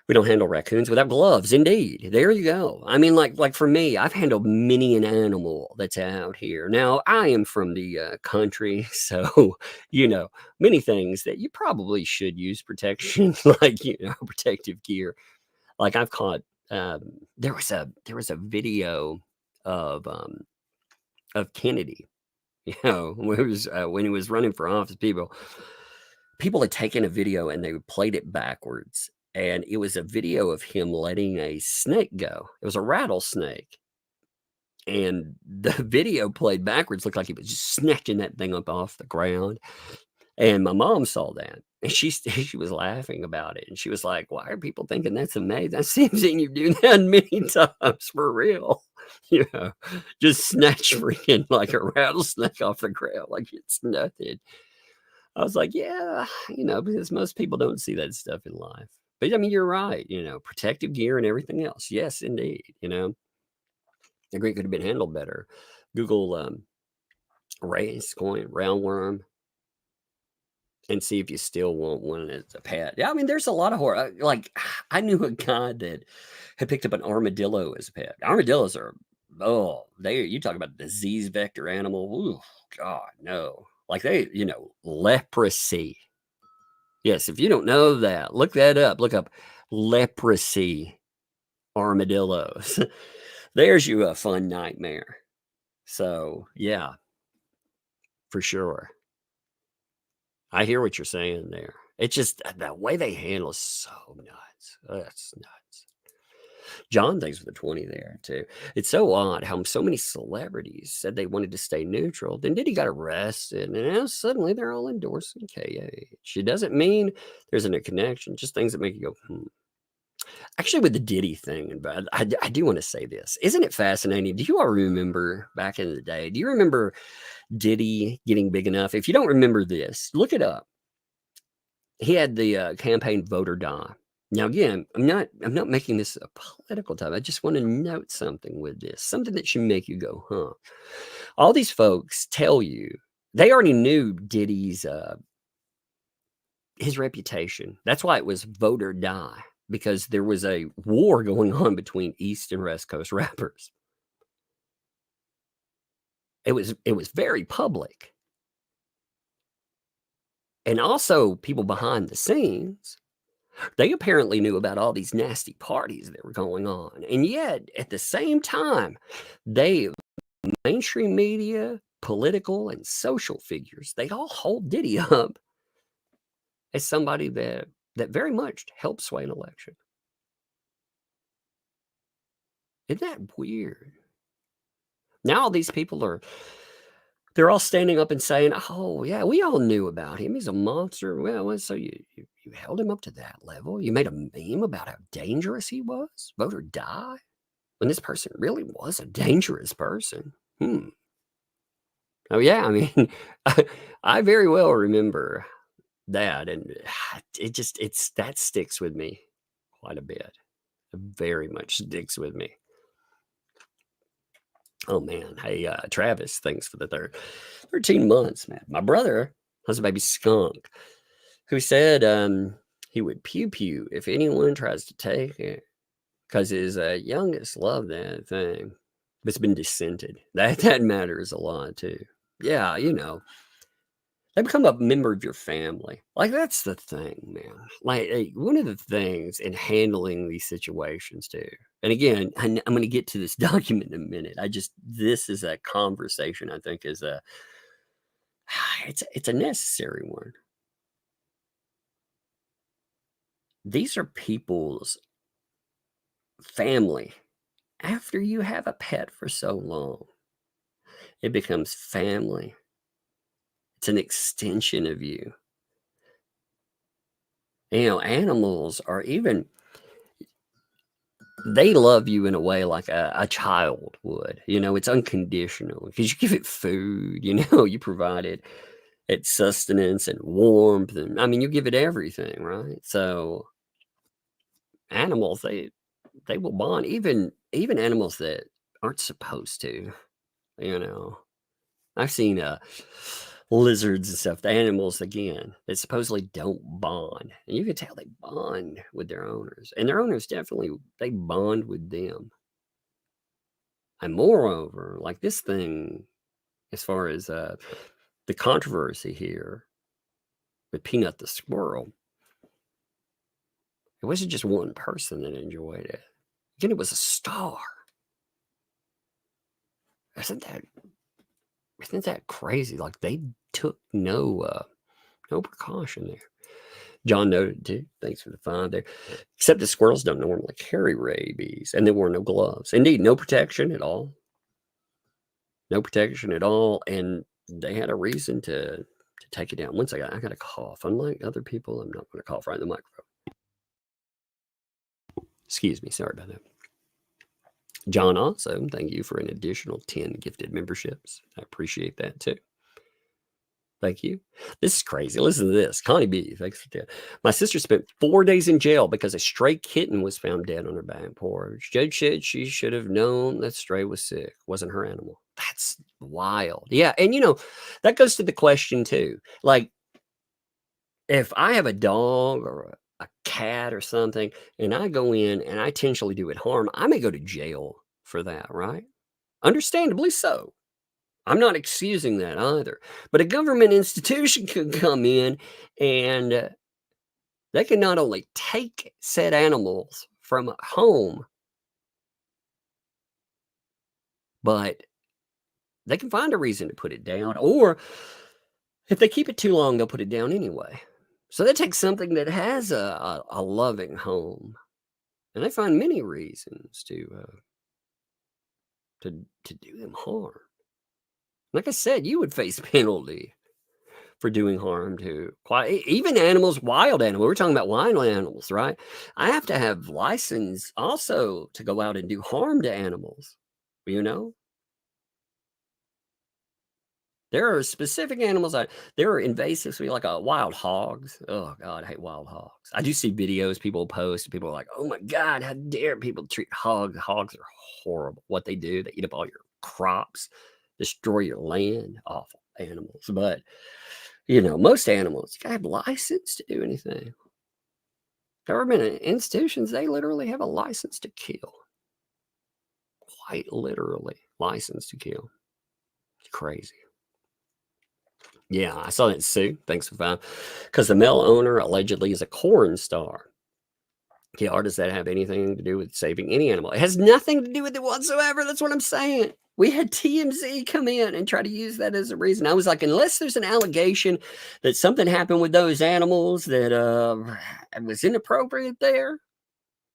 We don't handle raccoons without gloves. Indeed. There you go. I mean, like for me, I've handled many an animal that's out here. Now, I am from the country, so, many things that you probably should use protection, like, protective gear. Like I've caught, there was a video of Kennedy, when he was running for office. People had taken a video and they played it backwards. And it was a video of him letting a snake go. It was a rattlesnake. And the video played backwards, looked like he was just snatching that thing up off the ground. And my mom saw that. And she was laughing about it. And she was like, why are people thinking that's amazing? I've seen you do that many times, for real. Just snatch freaking like a rattlesnake off the ground like it's nothing. I was like, yeah, because most people don't see that stuff in life. But I mean, you're right, protective gear and everything else. Yes, indeed. I agree, it could have been handled better. Google race coin, roundworm, and see if you still want one as a pet. Yeah, I mean, there's a lot of horror. Like, I knew a guy that had picked up an armadillo as a pet. Armadillos are, you talk about disease vector animal. Ooh, God, no. Like leprosy. Yes, if you don't know that, look that up. Look up leprosy armadillos. There's you a fun nightmare. So, yeah, for sure. I hear what you're saying there. It's just the way they handle is so nuts. That's nuts. John, thanks for the 20 there, too. It's so odd how so many celebrities said they wanted to stay neutral. Then Diddy got arrested, and now suddenly they're all endorsing KH. It doesn't mean there's a connection, just things that make you go, Actually, with the Diddy thing, but I do want to say this. Isn't it fascinating? Do you all remember back in the day? Do you remember Diddy getting big enough? If you don't remember this, look it up. He had the campaign Vote or Die. Now, again, I'm not making this a political time. I just want to note something with this, something that should make you go, huh? All these folks tell you they already knew Diddy's his reputation. That's why it was Vote or Die, because there was a war going on between East and West Coast rappers. It was very public. And also people behind the scenes, they apparently knew about all these nasty parties that were going on. And yet, at the same time, mainstream media, political and social figures, they all hold Diddy up as somebody that very much helped sway an election. Isn't that weird? Now all these people they're all standing up and saying, oh, yeah, we all knew about him. He's a monster. Well, so you held him up to that level. You made a meme about how dangerous he was. Vote or die. When this person really was a dangerous person. Oh yeah, I mean, I very well remember that, and it's that sticks with me quite a bit. It very much sticks with me. Oh man, hey Travis, thanks for the 13 months, man. My brother has a baby skunk who said he would pew pew if anyone tries to take it because his youngest loved that thing. But it's been dissented. That matters a lot too. Yeah, they become a member of your family. Like, that's the thing, man. Like, one of the things in handling these situations, too. And again, I'm going to get to this document in a minute. This is a conversation I think is it's a necessary one. These are people's family. After you have a pet for so long, it becomes family. It's an extension of you. Animals are they love you in a way like a child would. It's unconditional because you give it food, you provide it sustenance and warmth. And I mean, you give it everything, right? So animals, they will bond, even animals that aren't supposed to, I've seen lizards and stuff, the animals, again, that supposedly don't bond. And you can tell they bond with their owners. And their owners definitely, they bond with them. And moreover, like this thing, as far as the controversy here with Peanut the squirrel, it wasn't just one person that enjoyed it. Again, it was a star. Isn't that crazy? Like, they took no precaution there. John noted too. Thanks for the find there. Except the squirrels don't normally carry rabies, and there were no gloves. Indeed, no protection at all. No protection at all, and they had a reason to take it down. Once I got a cough. Unlike other people, I'm not going to cough right in the microphone. Excuse me. Sorry about that. John also, thank you for an additional 10 gifted memberships. I appreciate that too. Thank you. This is crazy. Listen to this. Connie B, thanks for that. My sister spent 4 days in jail because a stray kitten was found dead on her back porch. Judge said she should have known that stray was sick. Wasn't her animal. That's wild. Yeah. And that goes to the question too. Like, if I have a dog or a cat or something, and I go in and I intentionally do it harm, I may go to jail for that, right? Understandably so. I'm not excusing that either. But a government institution could come in and they can not only take said animals from home, but they can find a reason to put it down. Or if they keep it too long, they'll put it down anyway. So they take something that has a loving home, and they find many reasons to do them harm. Like I said, you would face penalty for doing harm to even animals, wild animals. We're talking about wild animals, right? I have to have license also to go out and do harm to animals, There are specific animals. There are invasives, like wild hogs. Oh, God, I hate wild hogs. I do see videos people post. People are like, oh, my God, how dare people treat hogs. Hogs are horrible. What they do, they eat up all your crops, destroy your land. Awful animals. But, most animals, you got to have license to do anything. Government institutions, they literally have a license to kill. Quite literally, license to kill. It's crazy. Yeah, I saw that, Sue. Thanks for finding. Because the male owner allegedly is a corn star. Yeah, or does that have anything to do with saving any animal? It has nothing to do with it whatsoever. That's what I'm saying. We had TMZ come in and try to use that as a reason. I was like, unless there's an allegation that something happened with those animals that was inappropriate there,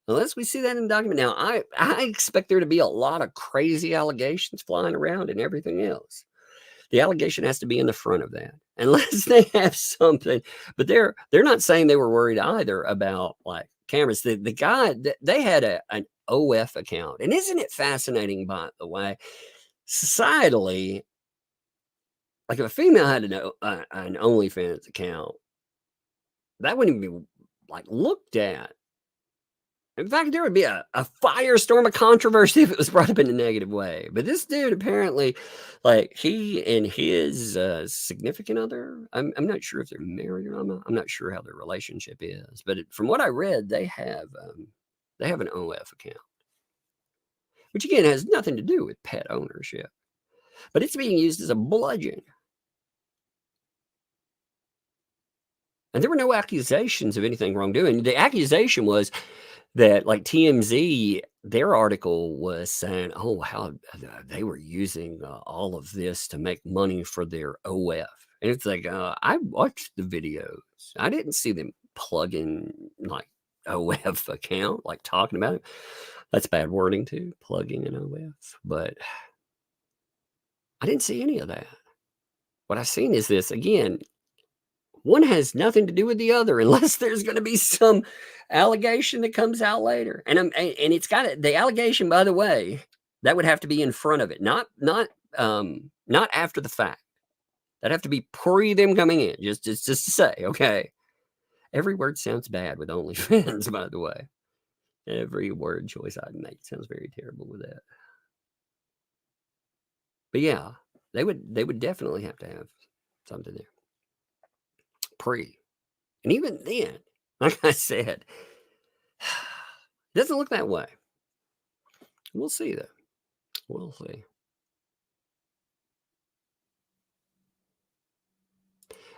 unless we see that in the document. Now, I expect there to be a lot of crazy allegations flying around and everything else. The allegation has to be in the front of that, unless they have something. But they're not saying they were worried either about like cameras. The guy, they had an OF account, and isn't it fascinating? By the way, societally, Like if a female had an OnlyFans account, that wouldn't even be like looked at. In fact, there would be a firestorm of controversy if it was brought up in a negative way. But this dude apparently, like he and his significant other, I'm not sure if they're married or not. I'm not sure how their relationship is. But from what I read, they have an OF account, which again has nothing to do with pet ownership. But it's being used as a bludgeon. And there were no accusations of anything wrongdoing. The accusation was that, like TMZ, their article was saying, oh, how they were using all of this to make money for their OF. And it's like, I watched the videos. I didn't see them plugging like OF account, like talking about it. That's bad wording too, plugging an OF. But I didn't see any of that. What I've seen is this, again, one has nothing to do with the other unless there's going to be some allegation that comes out later. And it's got the allegation, by the way, that would have to be in front of it, not after the fact. That'd have to be pre them coming in, just to say, okay. Every word sounds bad with OnlyFans, by the way. Every word choice I make sounds very terrible with that. But yeah, they would definitely have to have something there. Pre. And even then, like I said, it doesn't look that way. We'll see, though. We'll see.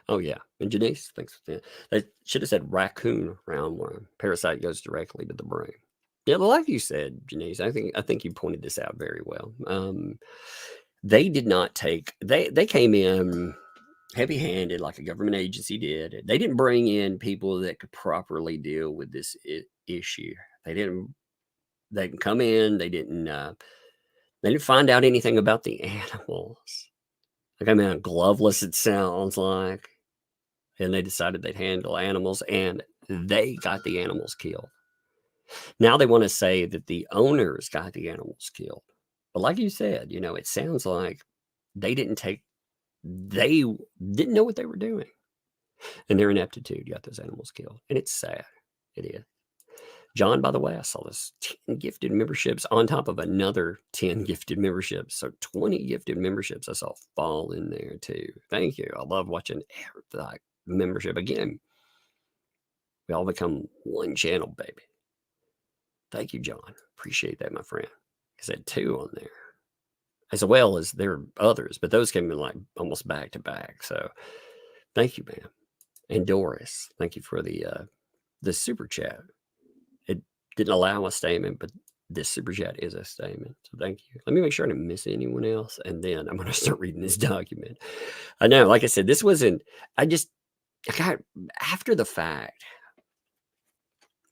Oh, yeah. And Janice, thanks for that. They should have said raccoon roundworm. Parasite goes directly to the brain. Yeah, like you said, Janice, I think you pointed this out very well. They did not take, they came in heavy-handed like a government agency did. They didn't bring in people that could properly deal with this issue. They didn't come in. They didn't find out anything about the animals. Like, I mean, gloveless it sounds like. And they decided they'd handle animals, and they got the animals killed. Now they want to say that the owners got the animals killed. But like you said, it sounds like they didn't know what they were doing. And their ineptitude got those animals killed. And it's sad. It is. John, by the way, I saw this 10 gifted memberships on top of another 10 gifted memberships. So 20 gifted memberships I saw fall in there too. Thank you. I love watching like membership. Again, we all become one channel, baby. Thank you, John. Appreciate that, my friend. I said 2 on there. As well as there are others, but those came in like almost back to back. So thank you, man. And Doris, thank you for the super chat. It didn't allow a statement, but this super chat is a statement. So thank you. Let me make sure I didn't miss anyone else. And then I'm going to start reading this document. I know, like I said, this wasn't, I got, after the fact,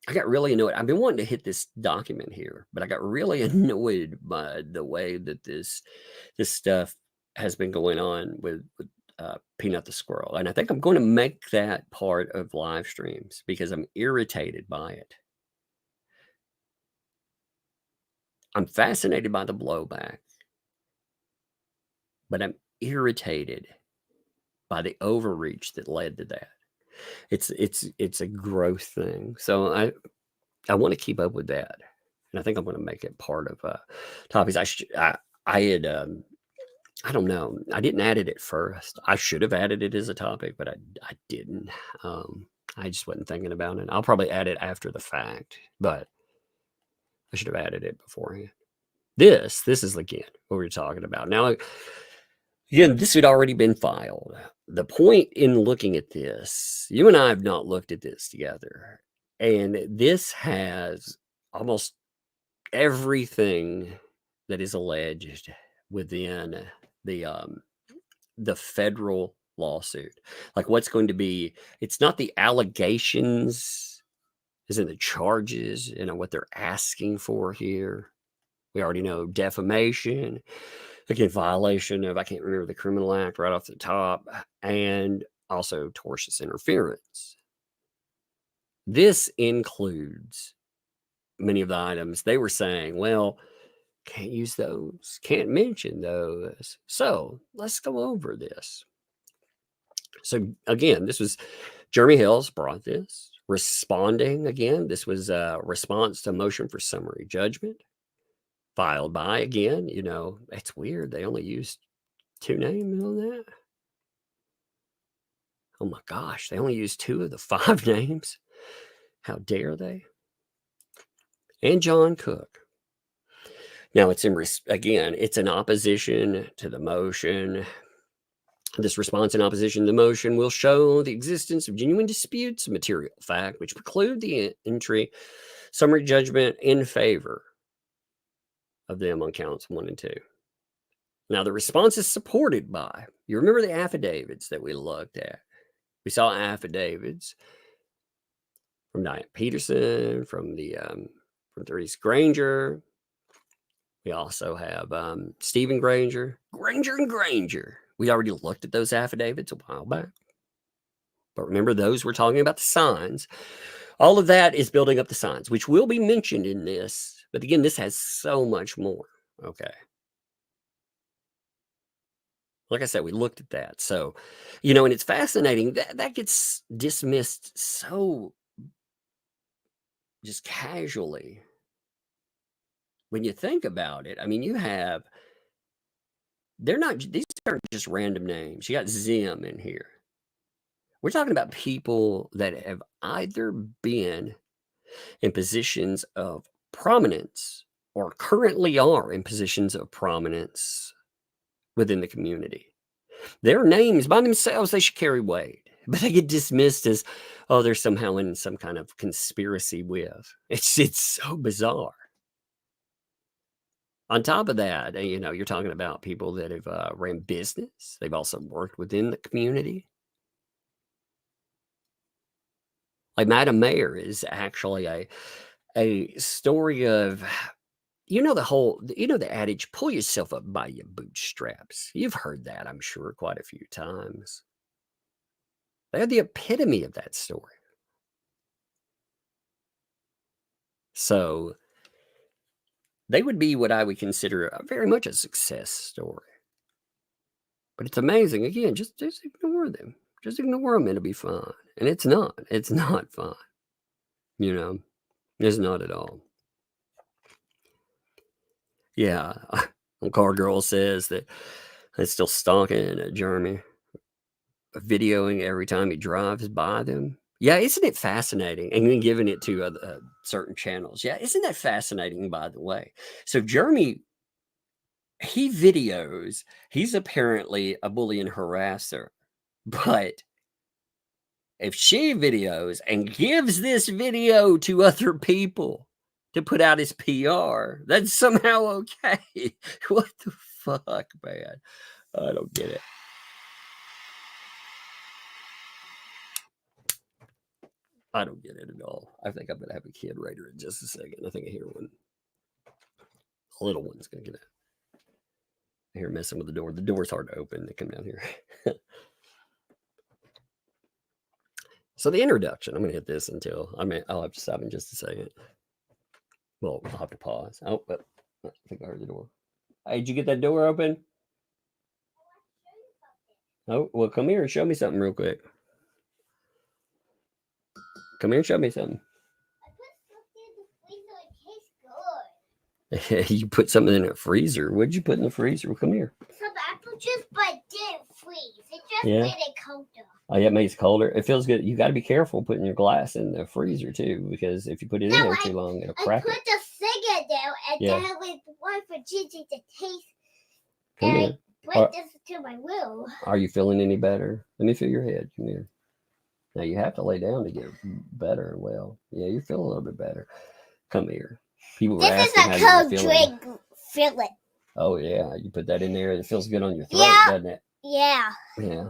I got really annoyed. I've been wanting to hit this document here, but I got really annoyed by the way that this stuff has been going on with Peanut the Squirrel. And I think I'm going to make that part of live streams because I'm irritated by it. I'm fascinated by the blowback, but I'm irritated by the overreach that led to that. It's a growth thing. So I want to keep up with that. And I think I'm going to make it part of topics. I had, I don't know. I didn't add it at first. I should have added it as a topic, but I didn't. I just wasn't thinking about it. I'll probably add it after the fact, but I should have added it beforehand. This is again what we're talking about. Now, again, this had already been filed. The point in looking at this, you and I have not looked at this together. And this has almost everything that is alleged within the federal lawsuit. Like what's going to be, it's not the allegations, it's in the charges, what they're asking for here. We already know defamation, again, violation of, I can't remember the criminal act right off the top, and also tortious interference. This includes many of the items. They were saying, well, Can't use those. Can't mention those. So let's go over this. So again, this was Jeremy Hales brought this. Responding again, this was a response to motion for summary judgment filed by, again, you know, it's weird. They only used 2 names on that. Oh my gosh, they only used 2 of the 5 names. How dare they? And John Cook. Now it's again, it's in opposition to the motion. This response in opposition to the motion will show the existence of genuine disputes of material fact, which preclude the entry summary judgment in favor of them on counts 1 and 2. Now the response is supported by, you remember the affidavits that we looked at. We saw affidavits from Diane Peterson, from Therese Granger. We also have Stephen Granger and Granger. We already looked at those affidavits a while back. But remember, those we're talking about the signs. All of that is building up the signs, which will be mentioned in this. But again, this has so much more. Okay. Like I said, we looked at that. So, you know, and it's fascinating. That gets dismissed so just casually. When you think about it, I mean, these aren't just random names. You got Zim in here. We're talking about people that have either been in positions of prominence or currently are in positions of prominence within the community. Their names by themselves, they should carry weight, but they get dismissed as, oh, they're somehow in some kind of conspiracy with. It's so bizarre. On top of that, you know, you're talking about people that have ran business. They've also worked within the community. Like Madam Mayor is actually a story of, you know, the adage, pull yourself up by your bootstraps. You've heard that, I'm sure, quite a few times. They're the epitome of that story. So they would be what I would consider very much a success story. But it's amazing. Again, just ignore them. Just ignore them. It'll be fine. And it's not. It's not fine. You know, it's not at all. Yeah. Car Girl says that it's still stalking Jeremy, videoing every time he drives by them. Yeah, isn't it fascinating? And then giving it to certain channels. Yeah, isn't that fascinating, by the way? So Jeremy, he videos, he's apparently a bully and harasser. But if she videos and gives this video to other people to put out his PR, that's somehow okay. What the fuck, man? I don't get it. I don't get it at all. I think I'm going to have a kid right here in just a second. I think I hear one. A little one's going to get out. I hear messing with the door. The door's hard to open. They come down here. So the introduction, I'm going to hit this I'll have to stop in just a second. Well, I'll have to pause. Oh, but I think I heard the door. Hey, did you get that door open? Oh, well, come here and show me something real quick. Come here and show me something. You put something in a freezer. What did you put in the freezer? Well, come here. Some apple juice, but it didn't freeze. It just made it colder. Oh, yeah, it makes it colder. It feels good. You got to be careful putting your glass in the freezer, too, because if you put it in there too long, it'll crack it. I put the cigarette there, and then I was one for Gigi to taste. Come and here. I brought this to my room. Are you feeling any better? Let me feel your head. Come here. Now, you have to lay down to get better and well. Yeah, you're feeling a little bit better. Come here. People were asking how you were feeling. This is a cold drink. Feel it. Oh, yeah. You put that in there. It feels good on your throat, doesn't it? Yeah. Yeah.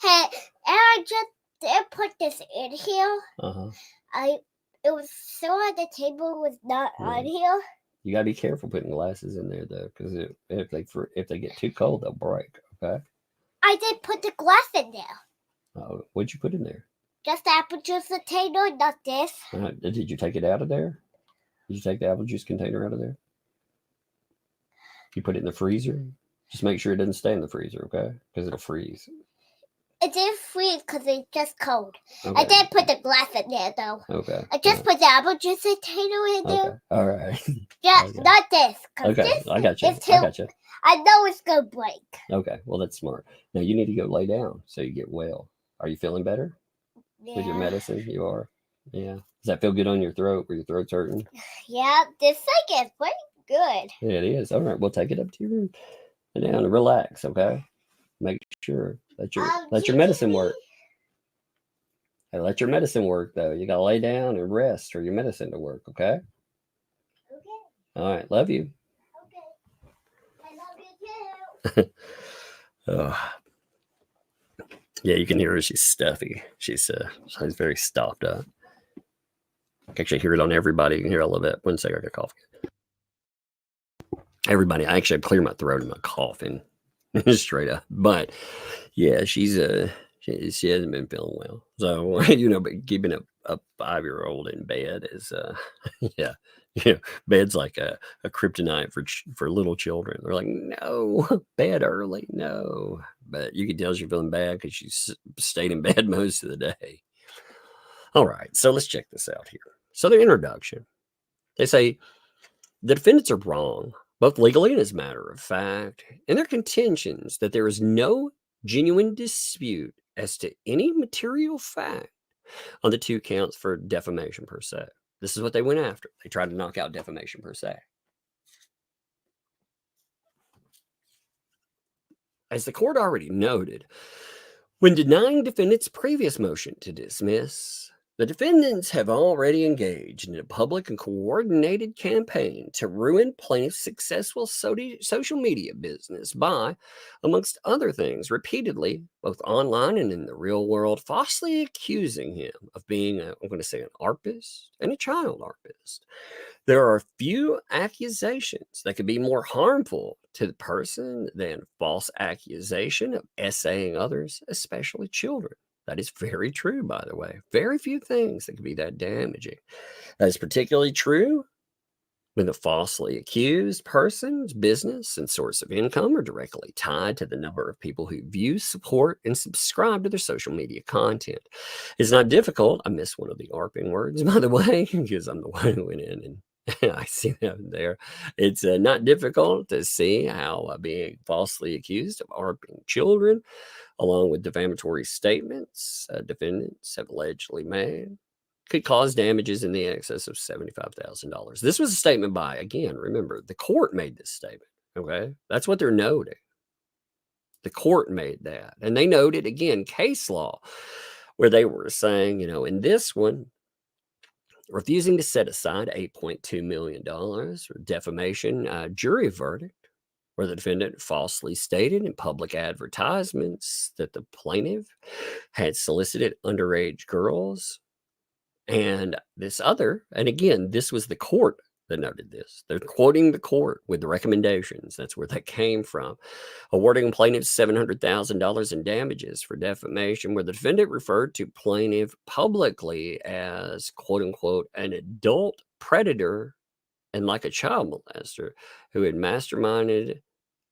Hey, and I just did put this in here. It was so on the table, was not on here. You gotta be careful putting glasses in there though, because if they get too cold, they'll break. Okay. I did put the glass in there. Oh, what'd you put in there? Just the apple juice container, not this. Did you take it out of there? Did you take the apple juice container out of there? You put it in the freezer. Just make sure it doesn't stay in the freezer, okay? Because it'll freeze. It didn't freeze because it's just cold. Okay. I didn't put the glass in there, though. Okay. I just put the apple juice and tomato in there. Okay. All right. Yeah, Okay. not this. Okay. This I got you. is I got you. I know it's going to break. Okay. Well, that's smart. Now, you need to go lay down so you get well. Are you feeling better with your medicine? You are? Yeah. Does that feel good on your throat where your throat's hurting? Yeah, this thing is pretty good. Yeah, it is. All right. We'll take it up to your room. Lay down and relax, okay? Make sure that your medicine work. Hey, let your medicine work, though. You got to lay down and rest for your medicine to work, okay? Okay. All right. Love you. Okay. I love you too. Yeah, you can hear her. She's stuffy. She's very stopped up. I can actually hear it on everybody. You can hear a little bit. One second, I got cough. Everybody, I actually clear my throat and my coughing straight up. But yeah, she hasn't been feeling well. So but keeping a 5-year-old in bed is bed's like a kryptonite for little children. They're like, no, bed early, no. But you can tell she's feeling bad because she's stayed in bed most of the day. All right, so let's check this out here. So the introduction, they say the defendants are wrong, both legally and as a matter of fact, in their contentions that there is no genuine dispute as to any material fact on the 2 counts for defamation per se. This is what they went after. They tried to knock out defamation per se. As the court already noted, when denying defendants' previous motion to dismiss, the defendants have already engaged in a public and coordinated campaign to ruin plaintiff's successful social media business by, amongst other things, repeatedly, both online and in the real world, falsely accusing him of being, an ARPist and a child ARPist. There are few accusations that could be more harmful to the person than false accusation of essaying others, especially children. That is very true, by the way. Very few things that could be that damaging. That is particularly true when the falsely accused person's business and source of income are directly tied to the number of people who view, support, and subscribe to their social media content. It's not difficult. I missed one of the ARPing words, by the way, because I'm the one who went in and I see that there. It's not difficult to see how being falsely accused of ARPing children, along with defamatory statements defendants have allegedly made, could cause damages in the excess of $75,000. This was a statement by, again, remember, the court made this statement, okay? That's what they're noting. The court made that. And they noted, again, case law, where they were saying, in this one, refusing to set aside $8.2 million for defamation jury verdict, where the defendant falsely stated in public advertisements that the plaintiff had solicited underage girls. And this other, and again, this was the court that noted this. They're quoting the court with the recommendations. That's where that came from. Awarding plaintiffs $700,000 in damages for defamation, where the defendant referred to plaintiff publicly as, quote unquote, an adult predator and like a child molester who had masterminded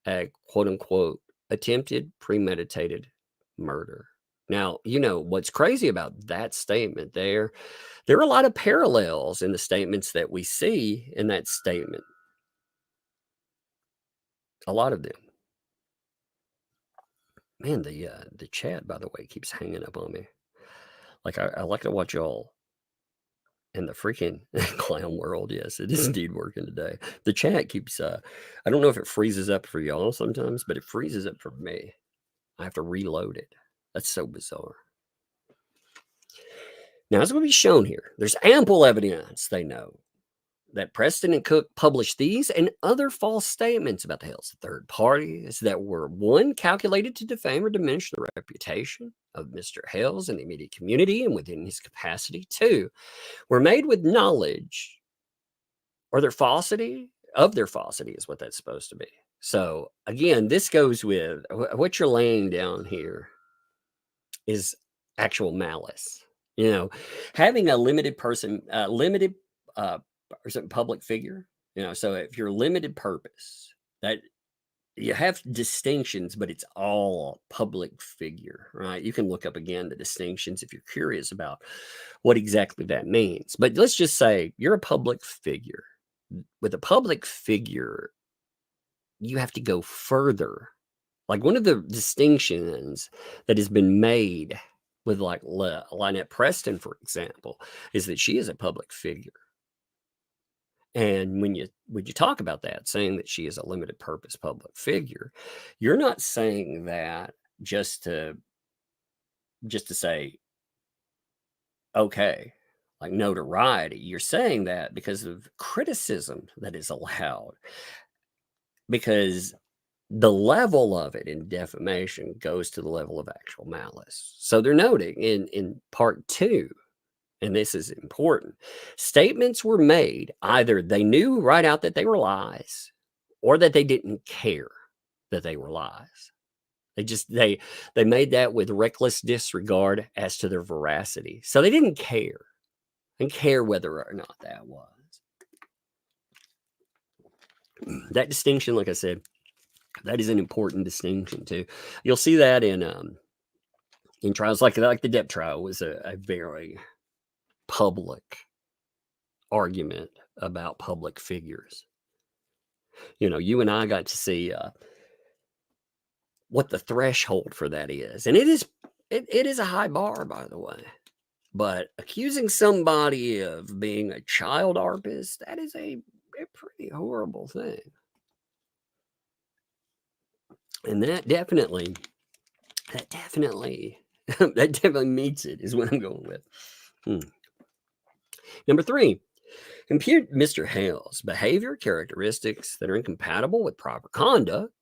a, quote unquote, attempted premeditated murder. Now, what's crazy about that statement there are a lot of parallels in the statements that we see in that statement. A lot of them. Man, the chat, by the way, keeps hanging up on me. Like, I like to watch y'all in the freaking clown world. Yes, it is indeed working today. The chat keeps, I don't know if it freezes up for y'all sometimes, but it freezes up for me. I have to reload it. That's so bizarre. Now, as will be shown here, there's ample evidence, they know, that Preston and Cook published these and other false statements about the Hales third parties that were, one, calculated to defame or diminish the reputation of Mr. Hales in the immediate community and within his capacity. Two, were made with knowledge or their falsity is what that's supposed to be. So again, this goes with what you're laying down here is actual malice. Having a limited public figure, so if you're limited purpose, that you have distinctions, but it's all public figure, right? You can look up again the distinctions if you're curious about what exactly that means. But let's just say you're a public figure. With a public figure, you have to go further. Like one of the distinctions that has been made with like Lynette Preston, for example, is that she is a public figure. And when you talk about that, saying that she is a limited purpose public figure, you're not saying that just to say, okay, like notoriety. You're saying that because of criticism that is allowed, because the level of it in defamation goes to the level of actual malice. So they're noting in part 2, and this is important, statements were made, either they knew right out that they were lies or that they didn't care that they were lies. They made that with reckless disregard as to their veracity. So they didn't care. They didn't care whether or not that was. That distinction, like I said, that is an important distinction too. You'll see that in trials like the Depp trial was a very public argument about public figures. You know, you and I got to see what the threshold for that is, and it is a high bar, by the way. But accusing somebody of being a child artist, that is a pretty horrible thing. And that definitely meets it, is what I'm going with. Number 3, impute Mr. Hale's behavior characteristics that are incompatible with proper conduct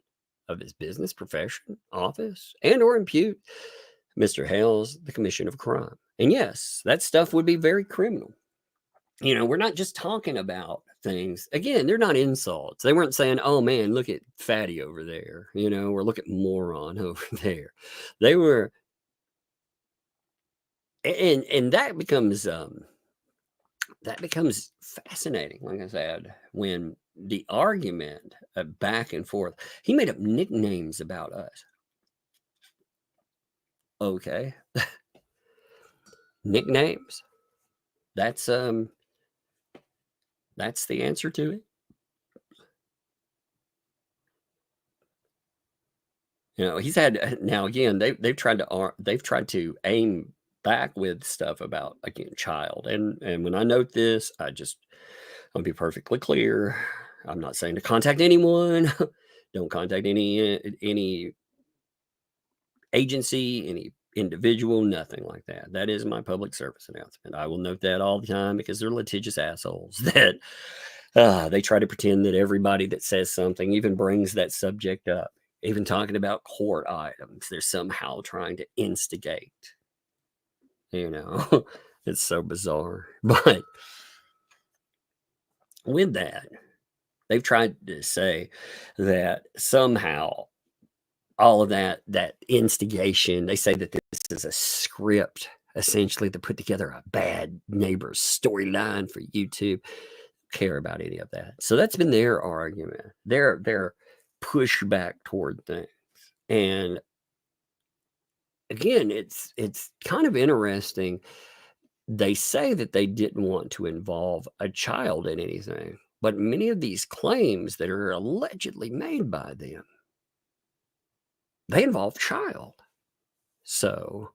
of his business, profession, office, and or impute Mr. Hale's the commission of crime. And yes, that stuff would be very criminal. You know, we're not just talking about things. Again, they're not insults. They weren't saying, oh man, look at fatty over there, you know, or look at moron over there. They were, and that becomes fascinating, like I said, when the argument back and forth, he made up nicknames about us. Okay. Nicknames. That's the answer to it. You know, he's had, now again, they've tried to aim back with stuff about, again, child. And when I note this, I'll be perfectly clear. I'm not saying to contact anyone. Don't contact any agency, any individual, nothing like that. That is my public service announcement. I will note that all the time because they're litigious assholes that they try to pretend that everybody that says something, even brings that subject up, even talking about court items, they're somehow trying to instigate. You know, it's so bizarre. But with that, they've tried to say that somehow all of that instigation, they say that this is a script, essentially, to put together a bad neighbor's storyline for YouTube. Care about any of that. So that's been their argument, their pushback toward things. And again, it's kind of interesting. They say that they didn't want to involve a child in anything, but many of these claims that are allegedly made by them, they involve child. So,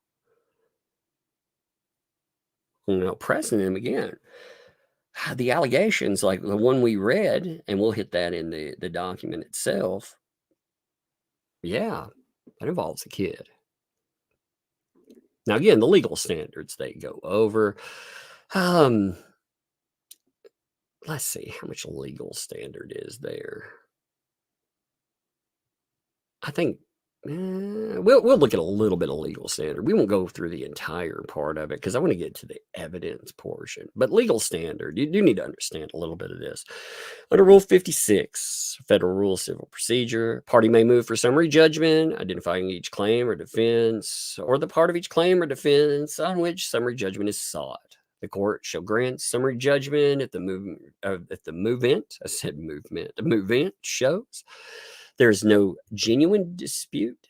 you know, pressing them again. The allegations, like the one we read, and we'll hit that in the document itself. Yeah, that involves a kid. Now, again, the legal standards they go over. Let's see how much legal standard is there. I think we'll look at a little bit of legal standard. We won't go through the entire part of it because I want to get to the evidence portion. But legal standard, you do need to understand a little bit of this. Under Rule 56, Federal Rule of Civil Procedure, party may move for summary judgment, identifying each claim or defense, or the part of each claim or defense on which summary judgment is sought. The court shall grant summary judgment if the movement shows There is no genuine dispute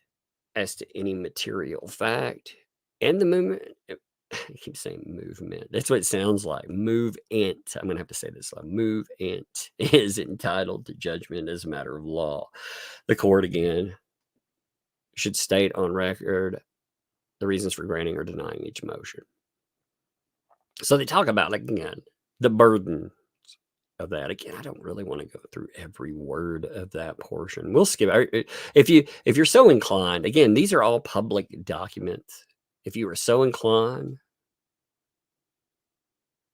as to any material fact, and the movement. I keep saying movement. That's what it sounds like. Movement. I'm going to have to say this. Movement is entitled to judgment as a matter of law. The court, again, should state on record the reasons for granting or denying each motion. So they talk about, again, the burden of that. Again, I don't really want to go through every word of that portion. We'll skip. If you're so inclined, again, these are all public documents. If you are so inclined,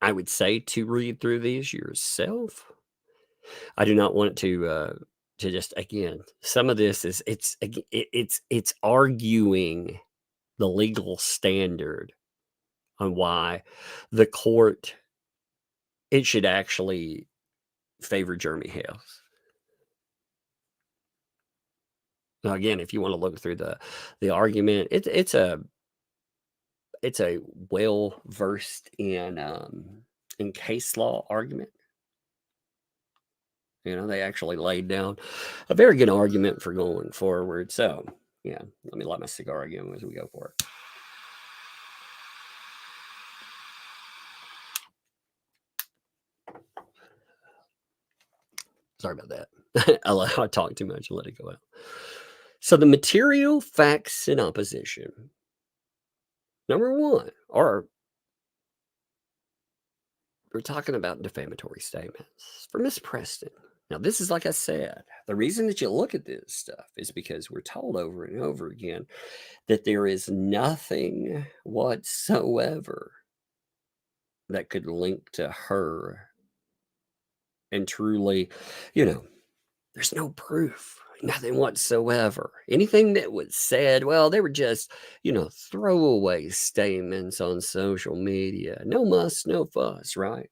I would say to read through these yourself. I do not want to just, again, some of this is it's arguing the legal standard on why the court, it should actually favor Jeremy Hales. Now, again, if you want to look through the argument, it's a well versed in case law argument. You know, they actually laid down a very good argument for going forward. So, yeah, let me light my cigar again as we go for it. Sorry about that. I talk too much. Let it go out. So the material facts in opposition. Number one, we're talking about defamatory statements for Miss Preston. Now, this is, like I said, the reason that you look at this stuff is because we're told over and over again that there is nothing whatsoever that could link to her. And truly, there's no proof, nothing whatsoever. Anything that was said, well, they were just, throwaway statements on social media. No muss, no fuss, right?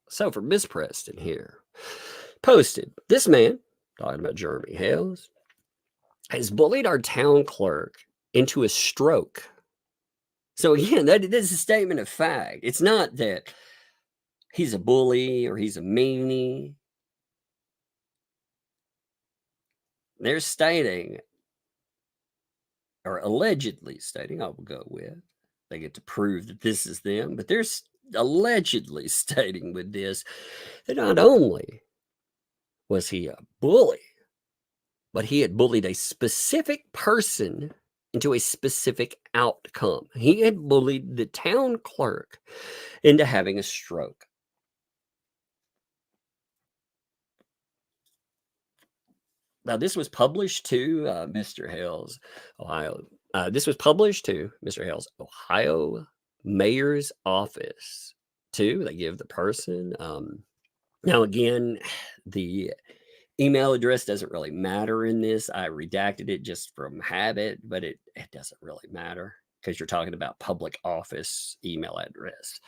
So for Miss Preston here, posted, this man, talking about Jeremy Hales, has bullied our town clerk into a stroke. So again, that is a statement of fact. It's not that he's a bully or he's a meanie. They're stating, or allegedly stating, I will go with, they get to prove that this is them, but they're allegedly stating with this that not only was he a bully, but he had bullied a specific person into a specific outcome. He had bullied the town clerk into having a stroke. Now, this was published to Mr. Hale's, Ohio. This was published to Mr. Hale's Ohio mayor's office, too. They give the person. Now, again, the email address doesn't really matter in this. I redacted it just from habit, but it doesn't really matter because you're talking about public office email address.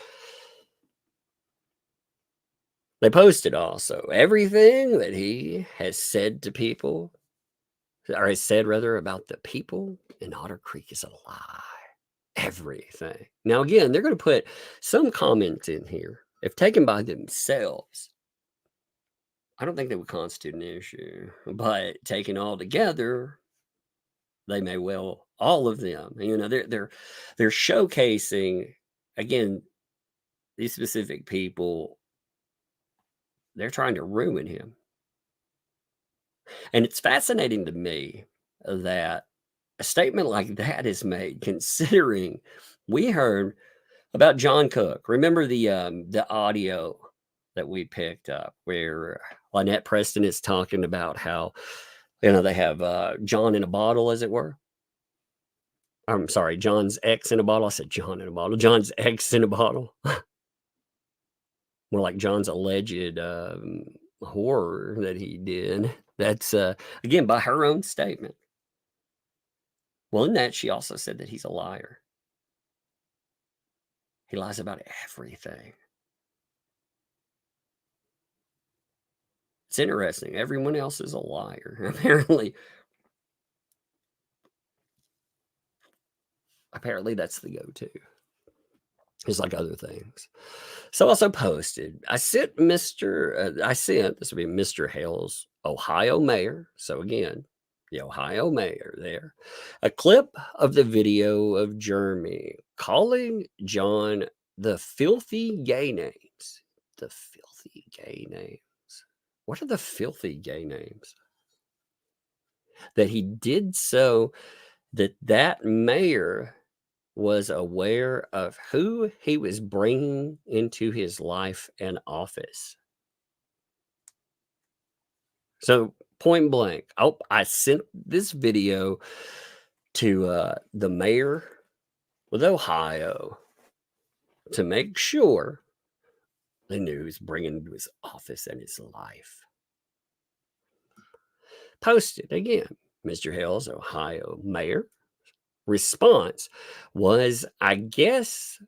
They posted also everything that he has said to people, or has said rather, about the people in Otter Creek is a lie. Everything. Now, again, they're going to put some comments in here. If taken by themselves, I don't think they would constitute an issue, but taken all together, they may well, all of them, they're showcasing, again, these specific people. They're trying to ruin him. And it's fascinating to me that a statement like that is made, considering we heard about John Cook. Remember the audio that we picked up where Lynette Preston is talking about how, they have John in a bottle, as it were. I'm sorry, John's ex in a bottle. I said John in a bottle. John's ex in a bottle. More like John's alleged horror that he did. That's, again, by her own statement. Well, in that, she also said that he's a liar. He lies about everything. It's interesting. Everyone else is a liar. Apparently that's the go-to. It's like other things. So I also posted, I sent this would be Mr. Hale's Ohio mayor. So again, the Ohio mayor there, a clip of the video of Jeremy calling John the filthy gay names. The filthy gay names. What are the filthy gay names? That he did so that mayor was aware of who he was bringing into his life and office. So point blank, I sent this video to the mayor with Ohio to make sure they knew who was bringing into his office and his life. Posted again, Mr. Hale's Ohio mayor. Response was, I guess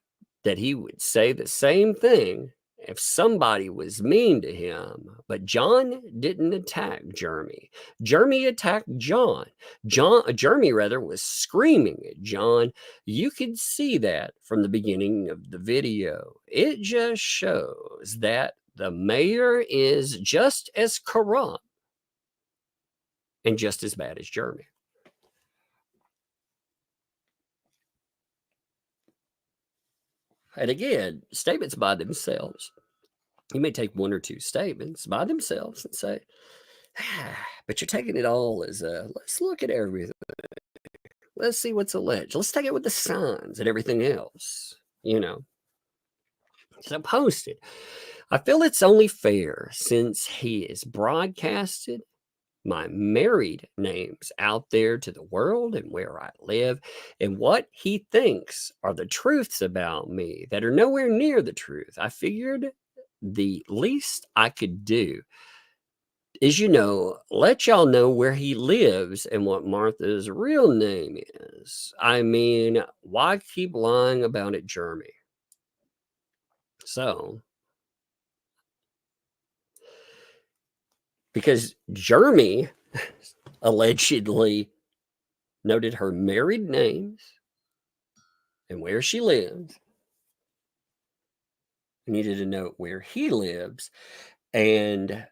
that he would say the same thing if somebody was mean to him, but John didn't attack Jeremy. Jeremy attacked John. Jeremy rather was screaming at John. You could see that from the beginning of the video. It just shows that the mayor is just as corrupt and just as bad as Jeremy. And again, statements by themselves. You may take one or two statements by themselves and say, but you're taking it all as let's look at everything. Let's see what's alleged. Let's take it with the signs and everything else, So posted. I feel it's only fair since he is broadcasted my married names out there to the world and where I live and what he thinks are the truths about me that are nowhere near the truth. I figured the least I could do is, let y'all know where he lives and what Martha's real name is. I mean, why keep lying about it, Jeremy? So, because Jeremy allegedly noted her married names and where she lives. I needed to note where he lives and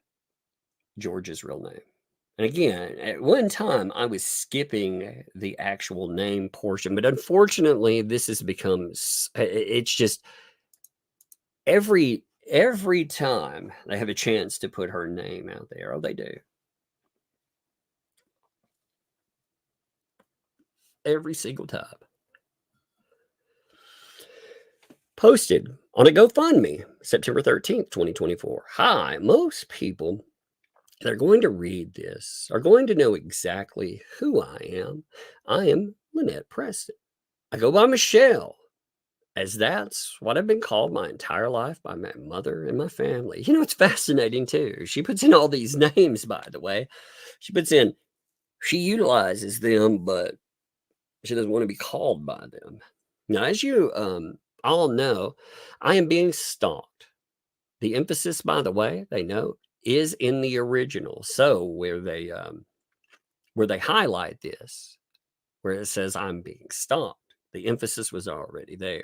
George's real name. And again, at one time, I was skipping the actual name portion, but unfortunately, this has become, it's just every time they have a chance to put her name out there, they do. Every single time. Posted on a GoFundMe, September 13th, 2024. Hi, most people that are going to read this are going to know exactly who I am. I am Lynette Preston. I go by Michelle, as that's what I've been called my entire life by my mother and my family. It's fascinating too. She puts in all these names, by the way. She utilizes them, but she doesn't want to be called by them. Now, as you all know, I am being stalked. The emphasis, by the way, they note, is in the original. So where they highlight this, where it says I'm being stalked, the emphasis was already there.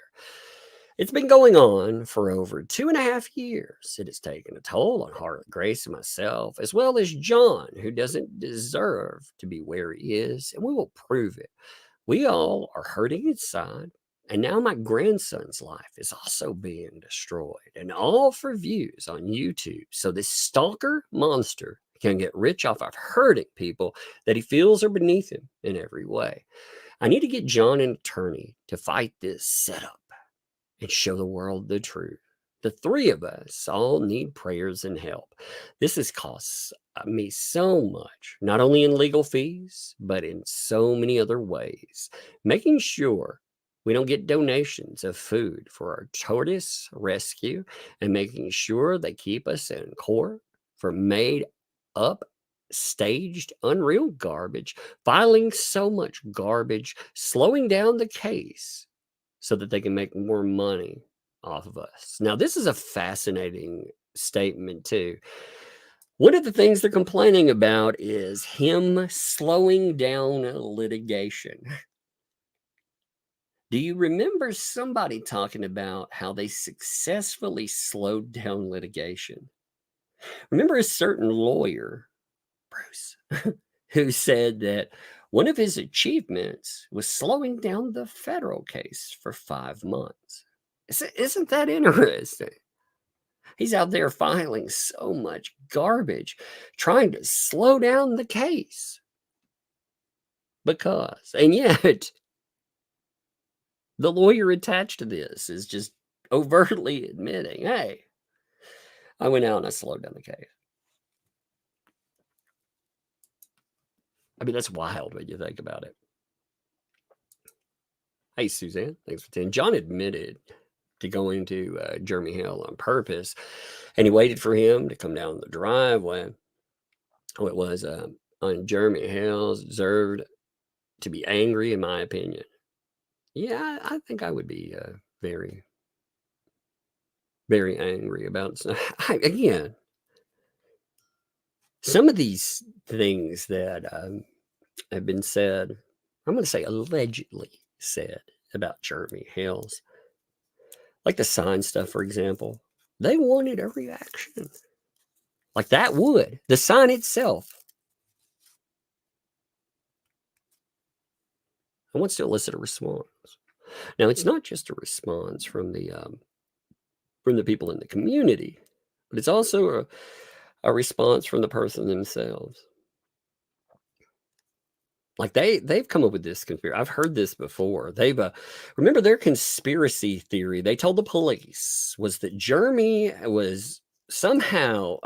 It's been going on for over 2.5 years. It has taken a toll on Harlot Grace and myself, as well as John, who doesn't deserve to be where he is, and we will prove it. We all are hurting inside, and now my grandson's life is also being destroyed, and all for views on YouTube. So this stalker monster can get rich off of hurting people that he feels are beneath him in every way. I need to get John an attorney to fight this setup and show the world the truth. The three of us all need prayers and help. This has cost me so much, not only in legal fees, but in so many other ways. Making sure we don't get donations of food for our tortoise rescue and making sure they keep us in court for made up, staged, unreal garbage, filing so much garbage, slowing down the case so that they can make more money off of us. Now, this is a fascinating statement too. One of the things they're complaining about is him slowing down litigation. Do you remember somebody talking about how they successfully slowed down litigation? Remember a certain lawyer, Bruce, who said that one of his achievements was slowing down the federal case for 5 months. Isn't that interesting? He's out there filing so much garbage, trying to slow down the case. And yet, the lawyer attached to this is just overtly admitting, hey, I went out and I slowed down the case. I mean, that's wild when you think about it. Hey, Suzanne, thanks for 10. John admitted to going to Jeremy Hale on purpose, and he waited for him to come down the driveway. It was on Jeremy Hale's deserved to be angry, in my opinion. Yeah, I think I would be very, very angry about again. Some of these things that have been said, I'm going to say allegedly said about Jeremy Hales, like the sign stuff, for example, they wanted a reaction. Like that would. The sign itself. I want to elicit a response. Now, it's not just a response from the people in the community, but it's also a response from the person themselves. Like they've come up with this conspiracy. I've heard this before. They've remember their conspiracy theory. They told the police was that Jeremy was somehow.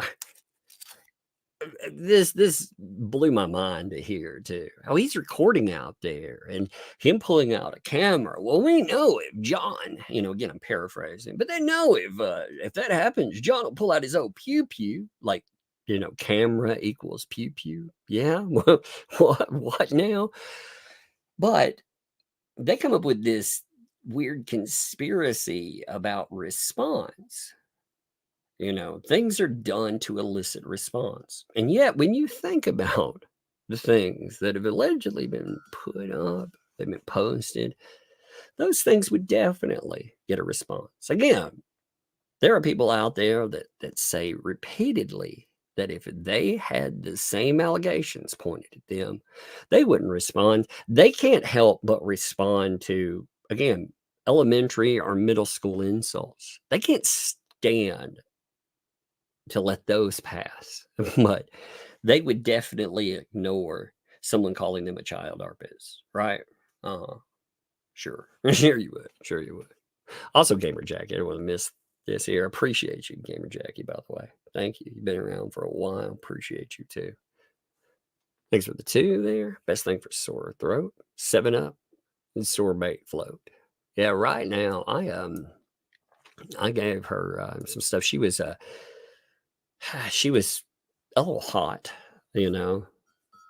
This blew my mind to hear too. How he's recording out there and him pulling out a camera. Well, we know if John, again, I'm paraphrasing, but they know if that happens, John will pull out his old pew pew, like, camera equals pew pew. Yeah, what now? But they come up with this weird conspiracy about response. Things are done to elicit response. And yet, when you think about the things that have allegedly been put up, they've been posted, those things would definitely get a response. Again, there are people out there that say repeatedly that if they had the same allegations pointed at them, they wouldn't respond. They can't help but respond to, again, elementary or middle school insults. They can't stand to let those pass, but they would definitely ignore someone calling them a child arpist, right? Sure. Sure you would. Also, Gamer Jackie, I don't want to miss this here. Appreciate you, Gamer Jackie, by the way. Thank you. You've been around for a while. Appreciate you too. Thanks for the 2 there. Best thing for sore throat, 7-Up, and sore bait float. Yeah, right now I gave her some stuff. She was a little hot, You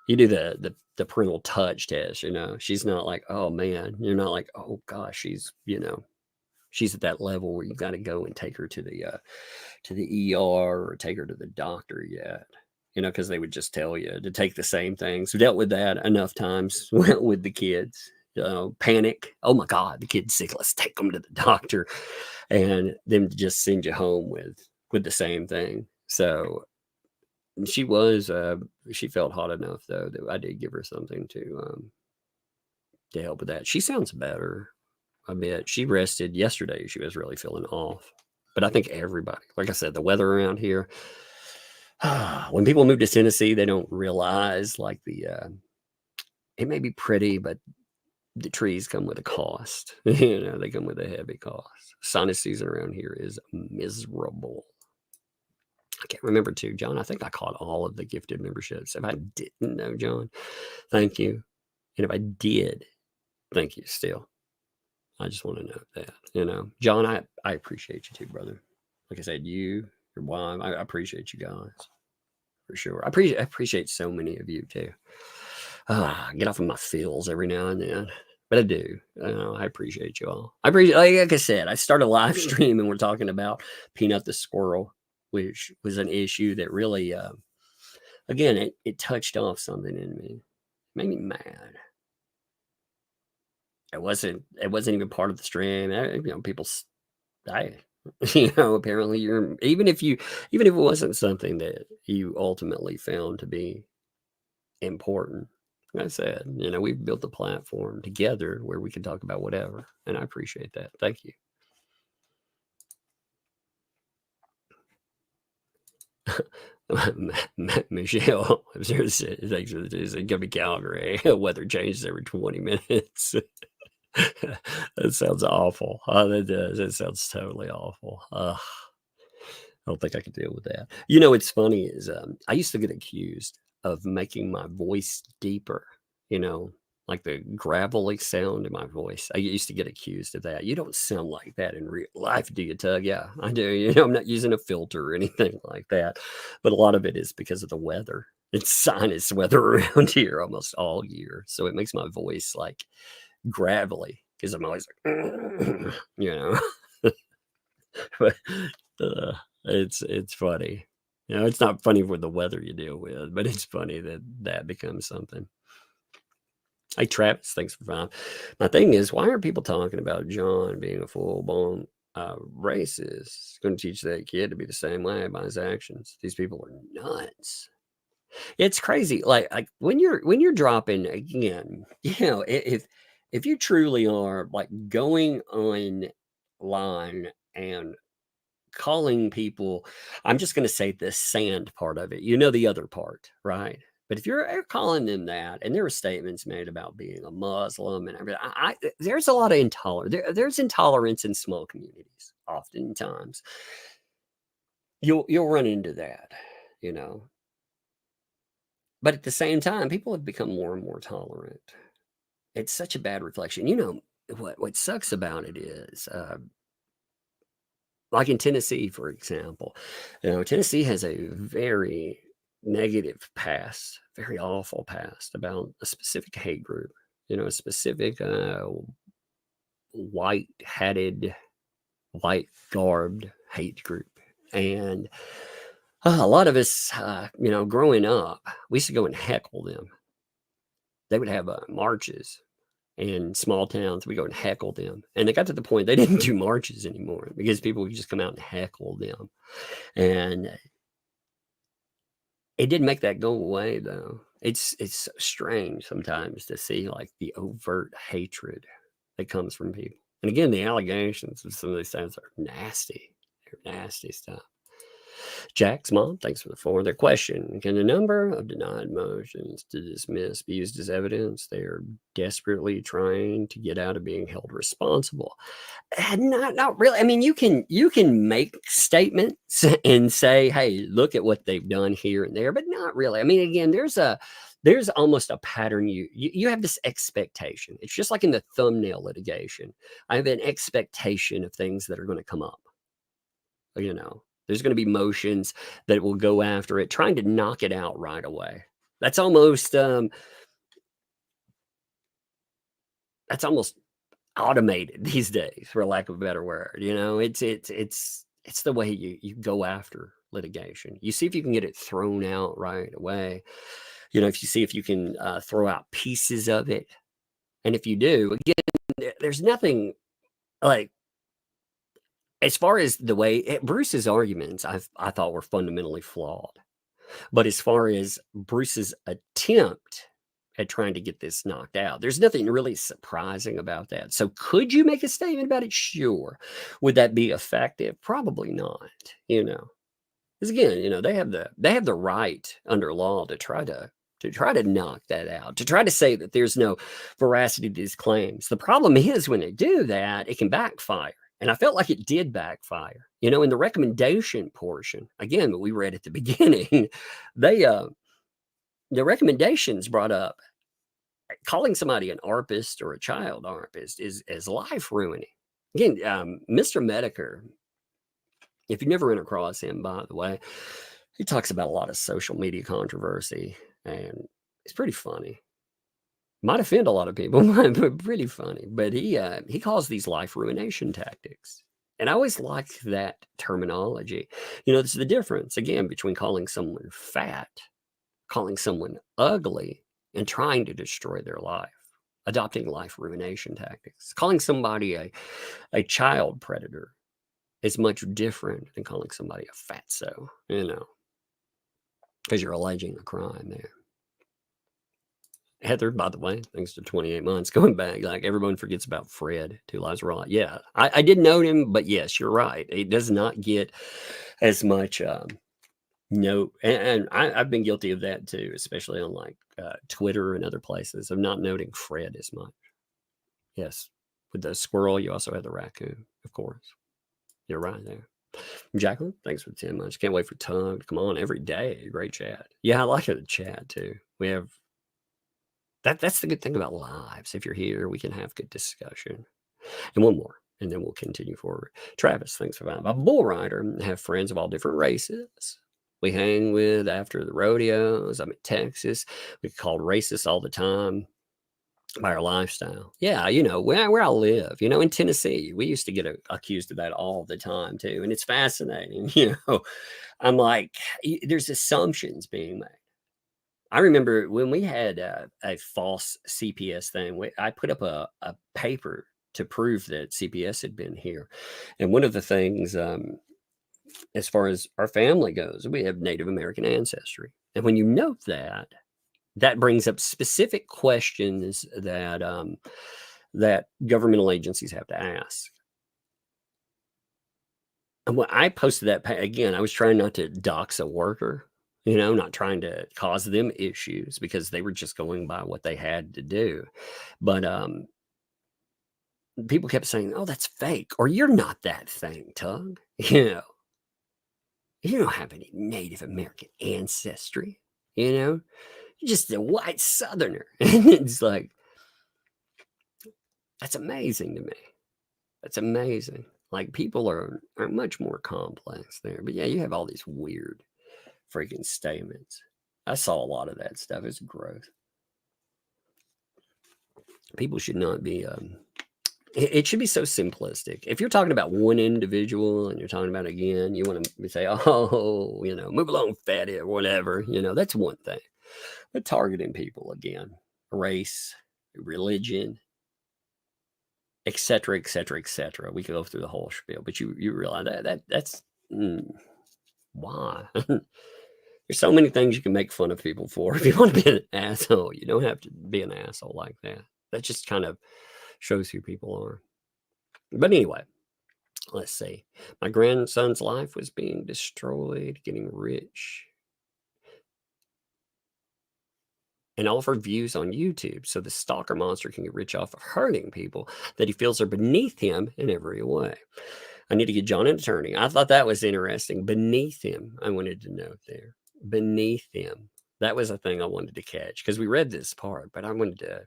do the parental touch test. She's not like, oh man, you're not like, oh gosh, she's at that level where you got to go and take her to the ER or take her to the doctor yet. Because they would just tell you to take the same things. We dealt with that enough times with the kids. Panic. Oh my God, the kid's sick. Let's take them to the doctor, and them to just send you home with the same thing. So she felt hot enough though that I did give her something to help with that. She sounds better a bit. She rested yesterday. She was really feeling off, but I think everybody, like I said, the weather around here. When people move to Tennessee, they don't realize like it may be pretty, but the trees come with a cost. They come with a heavy cost. Sinus season around here is miserable. I can't remember too, John. I think I caught all of the gifted memberships. If I didn't know, John, thank you. And if I did, thank you still. I just want to know that, John, I appreciate you too, brother. Like I said, your wife, I appreciate you guys for sure. I appreciate so many of you too. I get off of my feels every now and then, but I do. I appreciate you all. I appreciate, like I said, I started a live stream and we're talking about Peanut the squirrel, which was an issue that really, again, it touched off something in me. It made me mad. it wasn't even part of the stream. People, apparently even if it wasn't something that you ultimately found to be important. Like I said, we've built a platform together where we can talk about whatever, and I appreciate that. Thank you. Michelle, thanks for the news. It's gonna be Calgary. Weather changes every 20 minutes. That sounds awful. That does. That sounds totally awful. I don't think I can deal with that. What's funny is I used to get accused of making my voice deeper, like the gravelly sound in my voice. I used to get accused of that. You don't sound like that in real life, do you, Tug? Yeah, I do. I'm not using a filter or anything like that. But a lot of it is because of the weather. It's sinus weather around here almost all year. So it makes my voice like gravelly because I'm always like, but it's funny. It's not funny with the weather you deal with, but it's funny that becomes something. Hey, Travis, thanks for finding. My thing is, why are people talking about John being a full-blown racist? Going to teach that kid to be the same way by his actions. These people are nuts. It's crazy. Like when you're dropping again, if you truly are like going online and calling people, I'm just going to say the sand part of it, the other part, right? But if you're calling them that, and there were statements made about being a Muslim and everything, there's a lot of intolerance. There's intolerance in small communities. Oftentimes, you'll run into that, But at the same time, people have become more and more tolerant. It's such a bad reflection. What sucks about it is, like in Tennessee, for example, Tennessee has a very negative past, very awful past about a specific hate group, a specific white-hatted, white-garbed hate group. And a lot of us, growing up, we used to go and heckle them. They would have marches in small towns. We go and heckle them. And it got to the point they didn't do marches anymore because people would just come out and heckle them. And it didn't make that go away, though. It's strange sometimes to see like the overt hatred that comes from people. And again, the allegations of some of these things are nasty. They're nasty stuff. Jack's mom, thanks for the forward. Their question: can the number of denied motions to dismiss be used as evidence they are desperately trying to get out of being held responsible? Not really. I mean, you can make statements and say, hey, look at what they've done here and there, but not really. I mean, again, there's almost a pattern. You have this expectation. It's just like in the thumbnail litigation. I have an expectation of things that are going to come up. There's going to be motions that will go after it, trying to knock it out right away. That's almost automated these days, for lack of a better word. It's the way you go after litigation. You see if you can get it thrown out right away. If you see if you can throw out pieces of it, and if you do, again, there's nothing like. As far as the way Bruce's arguments, I thought were fundamentally flawed. But as far as Bruce's attempt at trying to get this knocked out, there's nothing really surprising about that. So could you make a statement about it? Sure. Would that be effective? Probably not. Because again, they have the right under law to try to knock that out, to try to say that there's no veracity to these claims. The problem is when they do that, it can backfire. And I felt like it did backfire, in the recommendation portion. Again, what we read at the beginning, the recommendations brought up calling somebody an ARPist or a child ARPist is life ruining. Again, Mr. Medicare, if you've never run across him, by the way, he talks about a lot of social media controversy, and it's pretty funny. Might offend a lot of people, but pretty funny. But he calls these life ruination tactics. And I always like that terminology. This is the difference, again, between calling someone fat, calling someone ugly, and trying to destroy their life. adopting life ruination tactics. Calling somebody a child predator is much different than calling somebody a fatso, because you're alleging a crime there. Heather, by the way, thanks to 28 months going back, like everyone forgets about Fred, 2 Lives Raw. Yeah, I did note him, but yes, you're right. It does not get as much and I've been guilty of that too, especially on like Twitter and other places, of not noting Fred as much. Yes, with the squirrel, you also have the raccoon, of course. You're right there. Jacqueline, thanks for 10 months. Can't wait for Tug to come on every day. Great chat. Yeah, I like it to chat too. We have that's the good thing about lives. If you're here, we can have good discussion. And one more, and then we'll continue forward. Travis, thanks for that. I'm a bull rider. I have friends of all different races. We hang with after the rodeos. I'm in Texas. We get called racist all the time by our lifestyle. Yeah, where I live, in Tennessee, we used to get accused of that all the time too. And it's fascinating, I'm like, there's assumptions being made. I remember when we had a false CPS thing, I put up a paper to prove that CPS had been here. And one of the things, as far as our family goes, we have Native American ancestry. And when you note that brings up specific questions that that governmental agencies have to ask. And when I posted that, again, I was trying not to dox a worker, not trying to cause them issues because they were just going by what they had to do. But people kept saying, "Oh, that's fake," or "You're not that thing, Tug." You don't have any Native American ancestry. You're just a white Southerner. And it's like, that's amazing to me. That's amazing. Like, people are much more complex there. But yeah, you have all these weird freaking statements. I saw a lot of that stuff. It's gross. People should not be it should be so simplistic. If you're talking about one individual and you're talking about, again, you want to say, "Oh, move along, fatty," or whatever, that's one thing. But targeting people, again, race, religion, etc., etc., etc. We could go through the whole spiel, but you realize that's why. There's so many things you can make fun of people for. If you want to be an asshole, you don't have to be an asshole like that. That just kind of shows who people are. But anyway, let's see. My grandson's life was being destroyed, getting rich, and offered views on YouTube so the stalker monster can get rich off of hurting people that he feels are beneath him in every way. I need to get John an attorney. I thought that was interesting. Beneath him, I wanted to note there. Beneath him. That was a thing I wanted to catch because we read this part, but I wanted to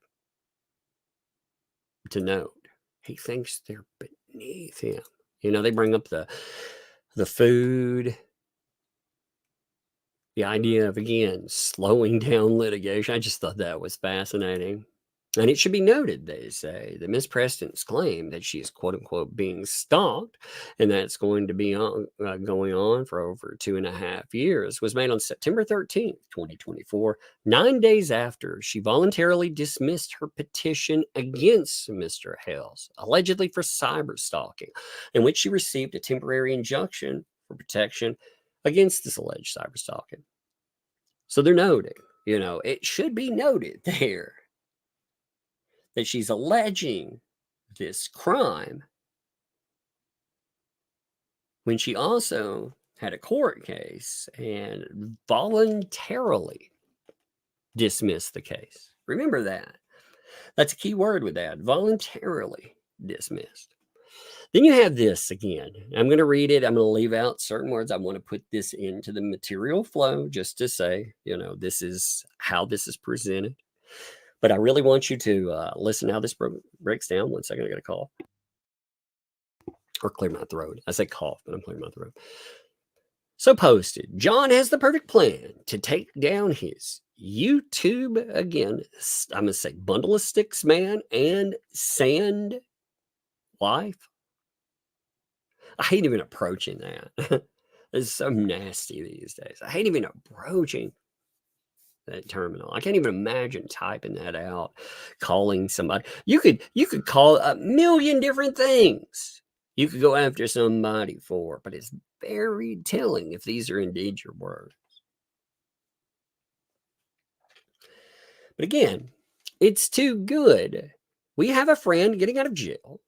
note. He thinks they're beneath him. They bring up the food, the idea of, again, slowing down litigation. I just thought that was fascinating. And it should be noted, they say, that Ms. Preston's claim that she is, quote unquote, being stalked, and that's going to be going on for over 2.5 years, was made on September 13th, 2024, 9 days after she voluntarily dismissed her petition against Mr. Hales, allegedly for cyber stalking, in which she received a temporary injunction for protection against this alleged cyber stalking. So they're noting, it should be noted there that she's alleging this crime when she also had a court case and voluntarily dismissed the case. Remember that. That's a key word with that. Voluntarily dismissed. Then you have this again. I'm going to read it. I'm going to leave out certain words. I want to put this into the material flow just to say, this is how this is presented. But I really want you to listen how this breaks down. 1 second, I got a cough. Or clear my throat. I say cough, but I'm clearing my throat. So posted, John has the perfect plan to take down his YouTube, again, I'm going to say bundle of sticks man and sand wife. I hate even approaching that. It's so nasty these days. I hate even approaching that terminal. I can't even imagine typing that out, calling somebody. You could call a million different things you could go after somebody for, but it's very telling if these are indeed your words. But again, it's too good. We have a friend getting out of jail,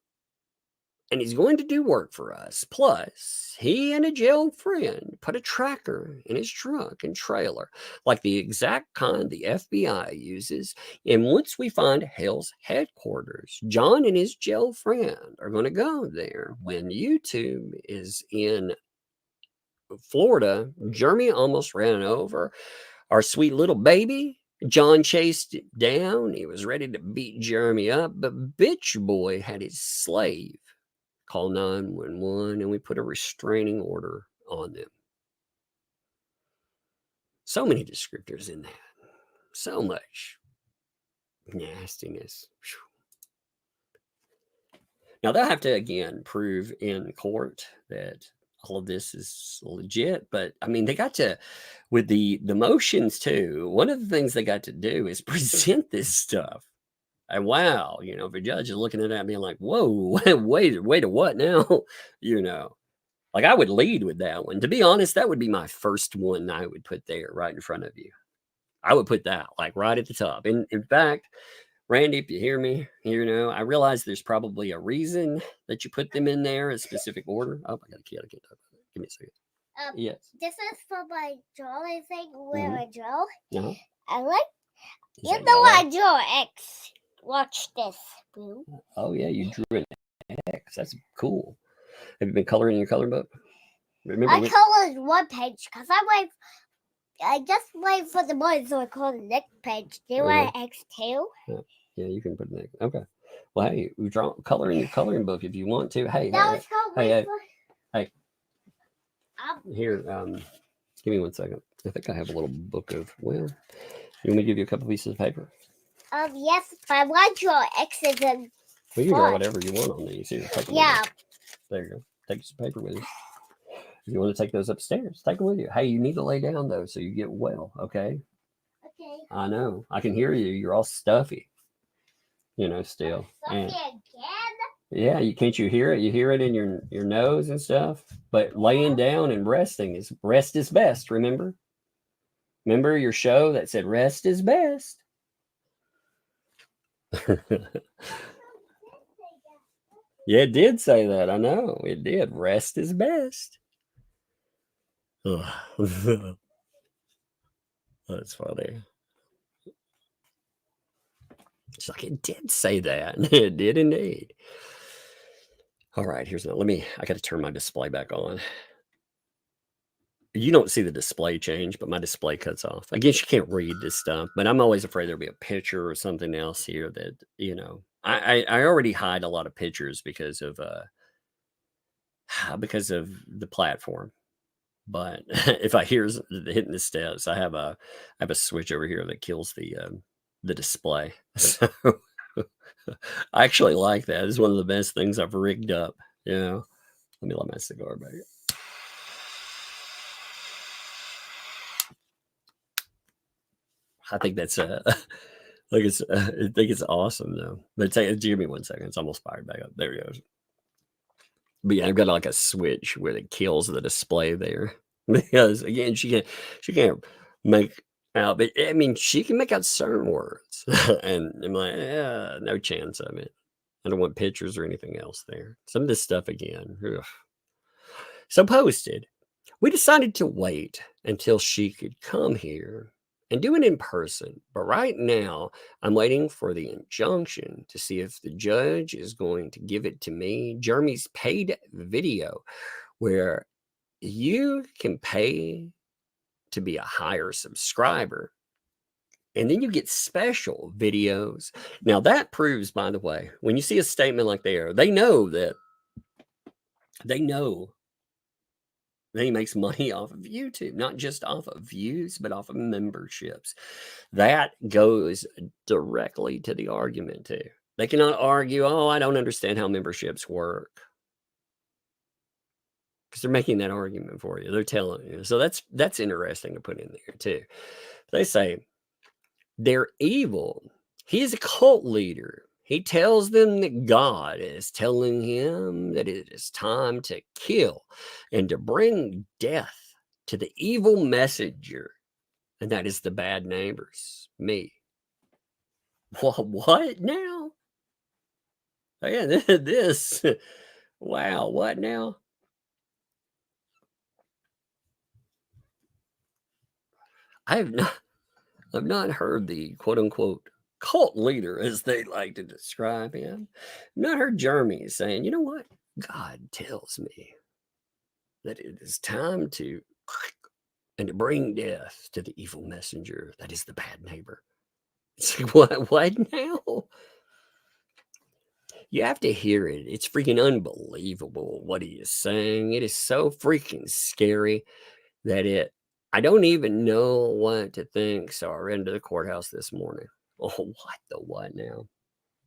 and he's going to do work for us. Plus, he and a jail friend put a tracker in his truck and trailer, like the exact kind the FBI uses. And once we find Hale's headquarters, John and his jail friend are going to go there. When YouTube is in Florida, Jeremy almost ran over our sweet little baby. John chased it down. He was ready to beat Jeremy up, but Bitch Boy had his slave call 911, and we put a restraining order on them. So many descriptors in that. So much nastiness. Now, they'll have to, again, prove in court that all of this is legit. But, I mean, they got to, with the motions, too, one of the things they got to do is present this stuff. And wow, you know, if a judge is looking at that being like, whoa, wait a what now? You know, like I would lead with that one. To be honest, that would be my first one I would put there right in front of you. I would put that like right at the top. And in fact, Randy, if you hear me, you know, I realize there's probably a reason that you put them in there, a specific order. Oh, I got a kid. I can't talk about that. Give me a second. Yes. This is for my drawing thing where I draw. Uh-huh. I like, Is you that know, yellow? I draw X. Watch this, Boo. Oh, yeah, you drew an X. That's cool. Have you been coloring your color book? Remember, I colored one page because I just wait for the boys so I call the next page. Do I X too? Yeah, you can put it. Okay. Well, hey, we draw color in your coloring book if you want to. Hey, Now it's called hey. Here, give me 1 second. I think I have a little book of. Well, you want me to give you a couple pieces of paper? Yes, but I want to draw X's and. Well, you can draw whatever you want on these. Here, yeah. There you go. Take some paper with you. If you want to take those upstairs, take them with you. Hey, you need to lay down though, so you get well. Okay. Okay. I know. I can hear you. You're all stuffy. You know, still. Stuffy again. Yeah, can't you hear it? You hear it in your nose and stuff. But laying down and resting is best. Remember your show that said rest is best. Yeah, it did say that. I know it did. Rest is best. That's funny. It's like it did say that. It did indeed. All right, here's another. I got to turn my display back on. You don't see the display change, but my display cuts off. I guess you can't read this stuff, but I'm always afraid there'll be a picture or something else here that, you know, I already hide a lot of pictures because of the platform. But if I hear hitting the steps, I have a switch over here that kills the display. So I actually like that. It's one of the best things I've rigged up. You know, let me light my cigar back. I think that's I think it's awesome though. But give me 1 second. It's almost fired back up. There it goes. But yeah, I've got like a switch where it kills the display there because again, she can't make out. But I mean, she can make out certain words, and I'm like, yeah, no chance of it. I don't want pictures or anything else there. Some of this stuff again. Ugh. So posted, we decided to wait until she could come here and do it in person. But right now, I'm waiting for the injunction to see if the judge is going to give it to me. Jeremy's paid video, where you can pay to be a higher subscriber, and then you get special videos. Now, that proves, by the way, when you see a statement like there, they know that he makes money off of YouTube, not just off of views, but off of memberships. That goes directly to the argument too. They cannot argue, oh, I don't understand how memberships work. Because they're making that argument for you. They're telling you. So that's interesting to put in there too. They say, They're evil. He's a cult leader. He tells them that God is telling him that it is time to kill and to bring death to the evil messenger. And that is the bad neighbors, me. What now? Yeah, this. Wow, what now? I've not heard the quote unquote cult leader, as they like to describe him. I've not heard Jeremy saying, you know what? God tells me that it is time to and to bring death to the evil messenger. That is the bad neighbor. It's like, what now? You have to hear it. It's freaking unbelievable what he is saying. It is so freaking scary that I don't even know what to think. So I ran to the courthouse this morning. Oh, what now?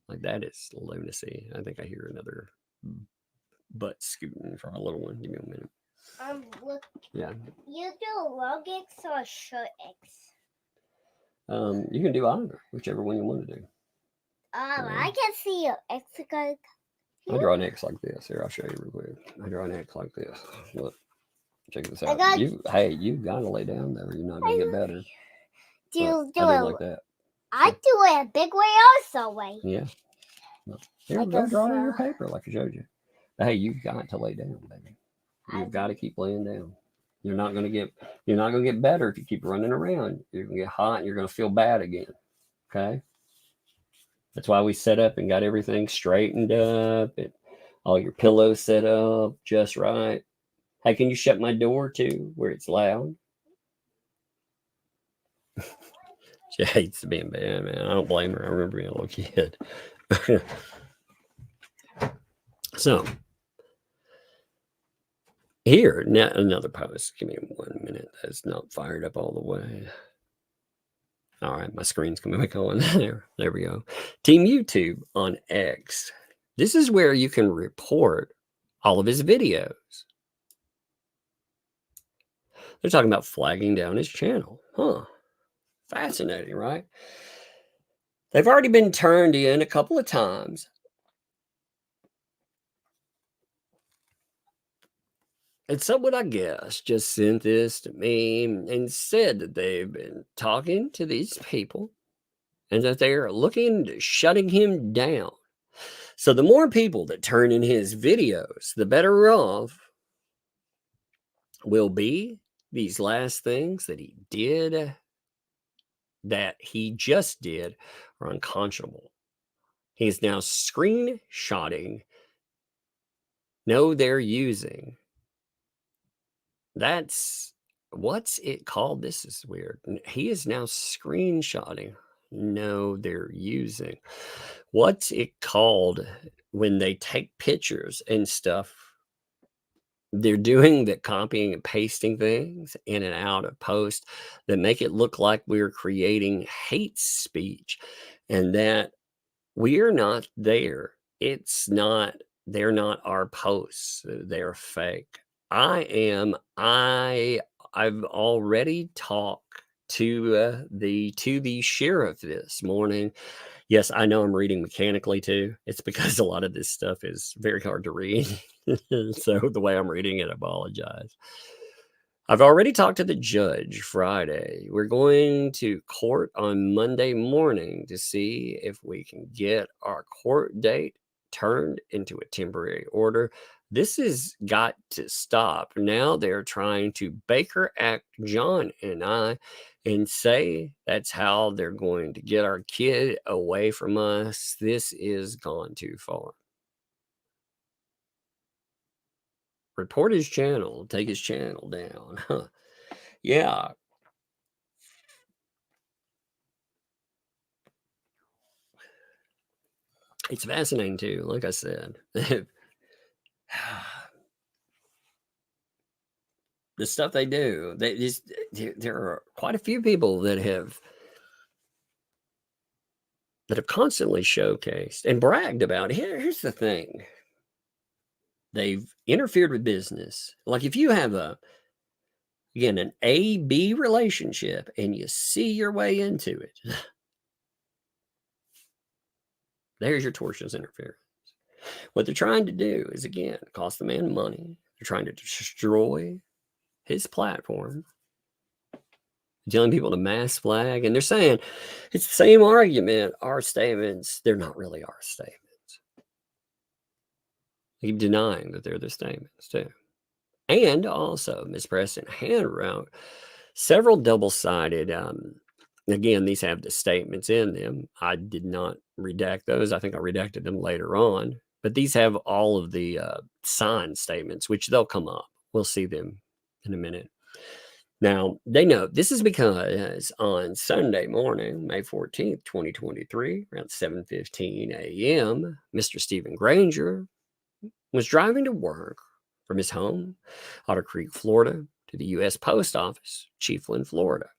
Like, that is lunacy. I think I hear another butt scooting from a little one. Give me a minute. Look. Yeah. You do long X or short X? You can do either, whichever one you want to do. I can see your X. I draw an X like this. Here, I'll show you real quick. I draw an X like this. Look. Check this out. You gotta lay down there. You're not gonna get better. Do you do I it do like that? I do it a big way, also way. Yeah. Here, go draw it on your paper like I showed you. But hey, you've got to lay down, baby. You've got to keep laying down. You're not gonna get better if you keep running around. You're gonna get hot and you're gonna feel bad again. Okay. That's why we set up and got everything straightened up and all your pillows set up just right. Hey, can you shut my door too, where it's loud? She hates being bad, man. I don't blame her. I remember being a little kid. So, here, now another post. Give me 1 minute. That's not fired up all the way. All right, my screen's coming back on there. There we go. Team YouTube on X. This is where you can report all of his videos. They're talking about flagging down his channel. Huh. Fascinating, right? They've already been turned in a couple of times. And someone, I guess, just sent this to me and said that they've been talking to these people and that they're looking to shutting him down. So the more people that turn in his videos, the better off will be these last things that he did, that he just did, are unconscionable. He's now screenshotting. No, they're using. That's, what's it called? This is weird. He is now screenshotting. No, they're using. What's it called when they take pictures and stuff? They're doing the copying and pasting things in and out of post that make it look like we're creating hate speech and that we're not there. It's not, they're not our posts. They're fake. I've already talked to the sheriff this morning. Yes, I know I'm reading mechanically too. It's because a lot of this stuff is very hard to read. So the way I'm reading it, I apologize. I've already talked to the judge Friday. We're going to court on Monday morning to see if we can get our court date turned into a temporary order. This has got to stop. Now they're trying to Baker Act John and I and say that's how they're going to get our kid away from us. This is gone too far. Report his channel. Take his channel down. Huh. Yeah. It's fascinating too. Like I said, the stuff they do, there are quite a few people that have constantly showcased and bragged about it. Here's the thing. They've interfered with business. Like if you have an A-B relationship and you see your way into it, There's your tortious interference. What they're trying to do is, again, cost the man money. They're trying to destroy his platform, telling people to mass flag. And they're saying it's the same argument. Our statements, they're not really our statements. They keep denying that they're the statements, too. And also, Ms. Preston handwrote several double-sided, again, these have the statements in them. I did not redact those. I think I redacted them later on. But these have all of the signed statements, which they'll come up. We'll see them in a minute. Now, they note this is because on Sunday morning, May 14th, 2023, around 7:15 a.m., Mr. Stephen Granger was driving to work from his home, Otter Creek, Florida, to the U.S. Post Office, Chiefland, Florida.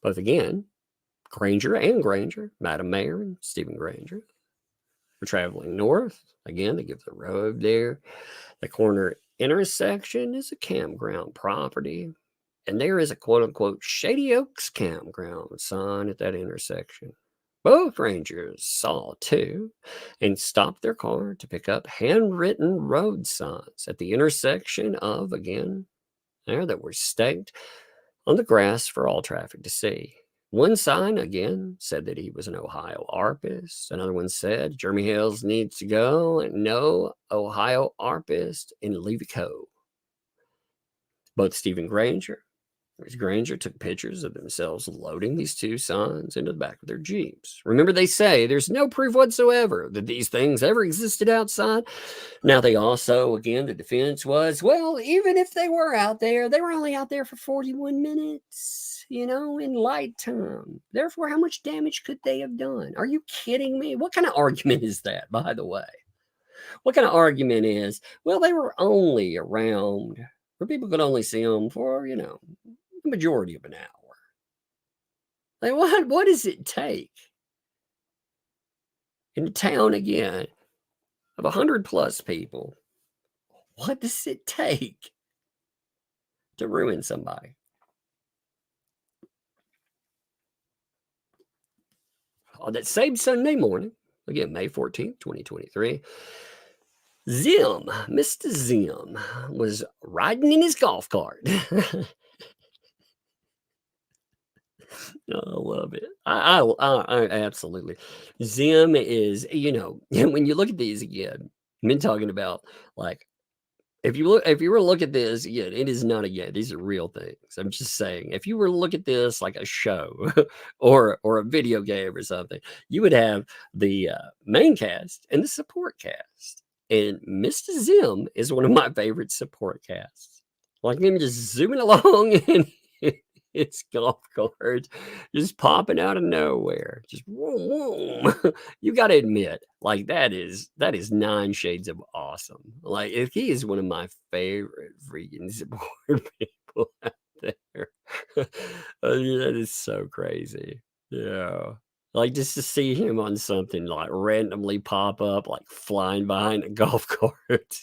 Both again, Granger, Madam Mayor and Stephen Granger, were traveling north. Again, they give the road there. The corner intersection is a campground property, and there is a quote-unquote Shady Oaks campground sign at that intersection. Both rangers saw, too, and stopped their car to pick up handwritten road signs at the intersection of, again, there that were staked on the grass for all traffic to see. One sign, again, said that he was an Ohio ARPist. Another one said, Jeremy Hales needs to go, and no Ohio ARPist in Levico. Both Stephen Granger took pictures of themselves loading these two signs into the back of their Jeeps. Remember, they say there's no proof whatsoever that these things ever existed outside. Now, they also, again, the defense was, well, even if they were out there, they were only out there for 41 minutes, in light time. Therefore, how much damage could they have done? Are you kidding me? What kind of argument is that, by the way? What kind of argument is, well, they were only around where people could only see them for, the majority of an hour. Like, what does it take in a town, again, of 100+ people? What does it take to ruin somebody? On that same Sunday morning, again, May 14th, 2023, Mr. Zim, was riding in his golf cart. I love it. I absolutely. Zim is, when you look at these again, I've been talking about, like, if you were to look at this, again, it is not these are real things. I'm just saying, if you were to look at this like a show or a video game or something, you would have the main cast and the support cast. And Mr. Zim is one of my favorite support casts. Like him just zooming along in his golf cart, just popping out of nowhere. Just whoom, whoom. You got to admit, like that is 9 shades of awesome. Like if he is one of my favorite freaking support people out there. That is so crazy. Yeah. Like just to see him on something like randomly pop up, like flying behind a golf cart.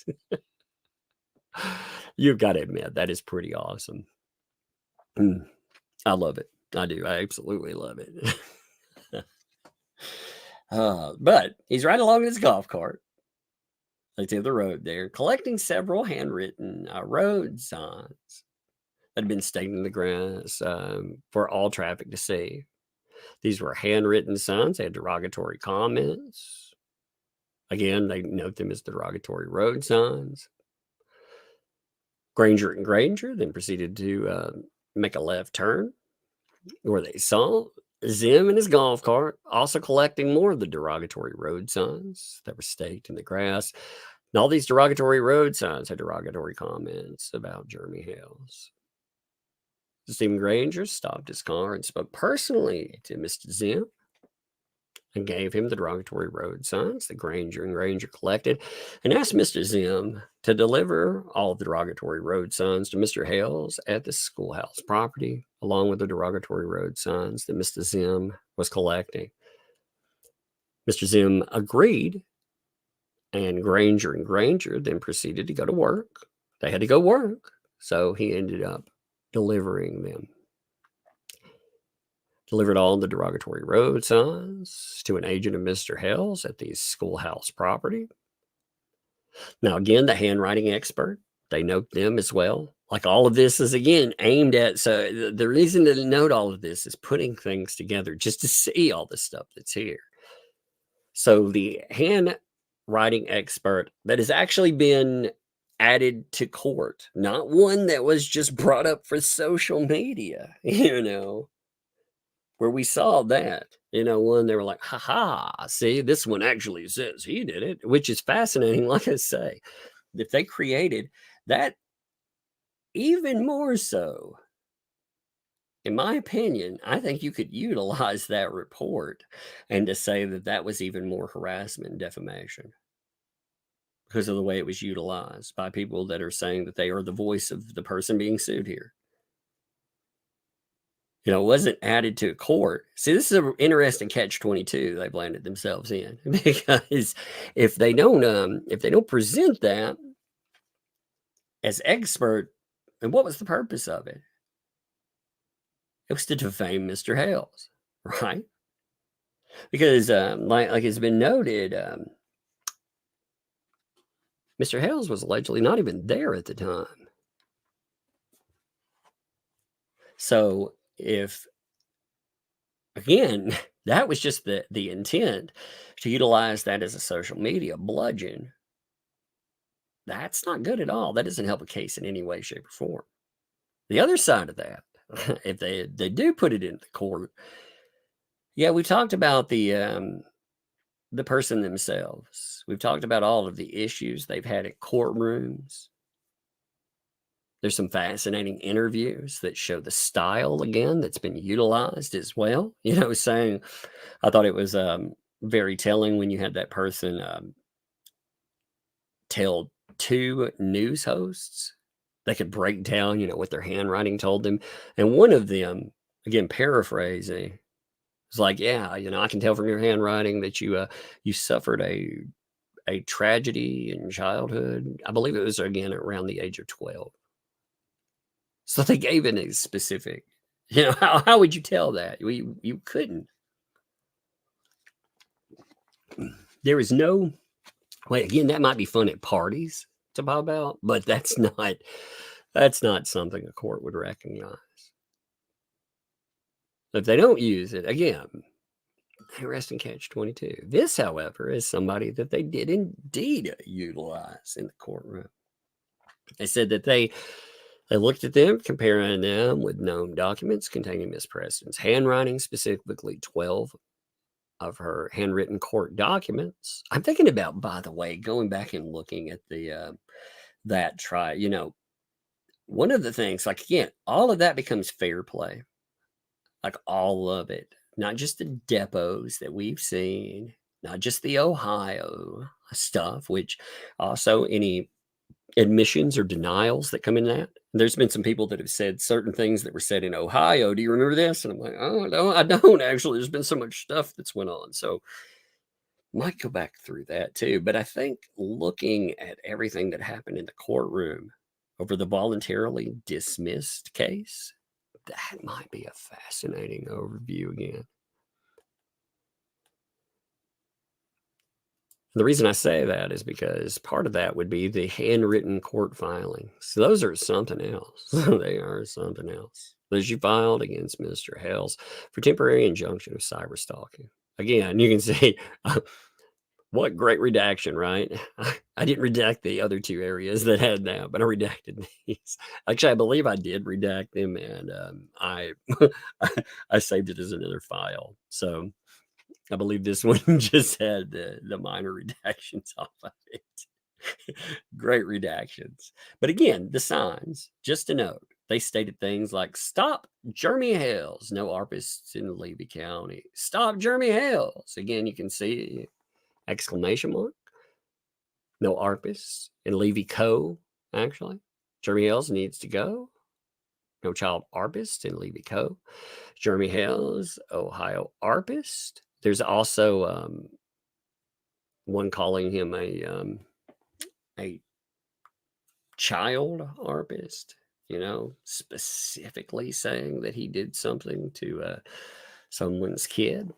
You've got to admit, that is pretty awesome. I love it. I do. I absolutely love it. But he's riding along in his golf cart. Like to the road there, collecting several handwritten road signs that had been staked in the grass for all traffic to see. These were handwritten signs. They had derogatory comments. Again, they note them as derogatory road signs. Granger then proceeded to make a left turn where they saw Zim in his golf cart, also collecting more of the derogatory road signs that were staked in the grass. And all these derogatory road signs had derogatory comments about Jeremy Hales. Stephen Granger stopped his car and spoke personally to Mr. Zim and gave him the derogatory road signs that Granger collected and asked Mr. Zim to deliver all of the derogatory road signs to Mr. Hales at the schoolhouse property, along with the derogatory road signs that Mr. Zim was collecting. Mr. Zim agreed, and Granger then proceeded to go to work. They had to go work, so he ended up delivering them. delivered all the derogatory road signs to an agent of Mr. Hale's at the schoolhouse property. Now, again, the handwriting expert, they note them as well. Like all of this is, again, aimed at, so the reason to note all of this is putting things together just to see all the stuff that's here. So the handwriting expert that has actually been added to court, not one that was just brought up for social media, where we saw that, one, they were like, ha, see, this one actually says he did it, which is fascinating. Like I say, if they created that, even more so, in my opinion, I think you could utilize that report and to say that that was even more harassment and defamation because of the way it was utilized by people that are saying that they are the voice of the person being sued here. It wasn't added to a court. See, this is an interesting catch-22 they've landed themselves in, because if they don't present that as expert, and what was the purpose of it? It was to defame Mr. Hales, right? Because like it's been noted, Mr. Hales was allegedly not even there at the time. So if, again, that was just the intent to utilize that as a social media bludgeon, that's not good at all. That doesn't help a case in any way, shape, or form. The other side of that, if they do put it in the court, yeah, we talked about the person themselves. We've talked about all of the issues they've had at courtrooms. There's some fascinating interviews that show the style, again, that's been utilized as well. Saying, I thought it was very telling when you had that person tell two news hosts. They could break down, what their handwriting told them. And one of them, again, paraphrasing, was like, yeah, I can tell from your handwriting that you suffered a tragedy in childhood. I believe it was, again, around the age of 12. So they gave it a specific, how would you tell that? You couldn't. There is no way. Again, that might be fun at parties to pop out, but that's not something a court would recognize. If they don't use it, again, interesting catch-22. This, however, is somebody that they did indeed utilize in the courtroom. They said that they looked at them, comparing them with known documents containing Miss Preston's handwriting, specifically 12 of her handwritten court documents. I'm thinking about, by the way, going back and looking at that trial. One of the things, like, again, all of that becomes fair play. Like all of it, not just the depots that we've seen, not just the Ohio stuff, which also any admissions or denials that come in that. There's been some people that have said certain things that were said in Ohio. Do you remember this? And I'm like, oh, no, I don't actually. There's been so much stuff that's went on. So might go back through that too. But I think looking at everything that happened in the courtroom over the voluntarily dismissed case, that might be a fascinating overview again. The reason I say that is because part of that would be the handwritten court filings. So those are something else. They are something else. Those you filed against Mr. Hales for temporary injunction of cyber stalking. Again, you can see what great redaction, right? I didn't redact the other two areas that had that, but I redacted these. Actually, I believe I did redact them, and I saved it as another file. So I believe this one just had the minor redactions off of it. Great redactions. But again, the signs, just to note, they stated things like, stop Jeremy Hales, no ARPists in Levy County. Stop Jeremy Hales. Again, you can see exclamation mark. No ARPists in Levy Co. Actually, Jeremy Hales needs to go. No child ARPist in Levy Co. Jeremy Hales, Ohio ARPist. There's also one calling him a child ARPist, specifically saying that he did something to someone's kid.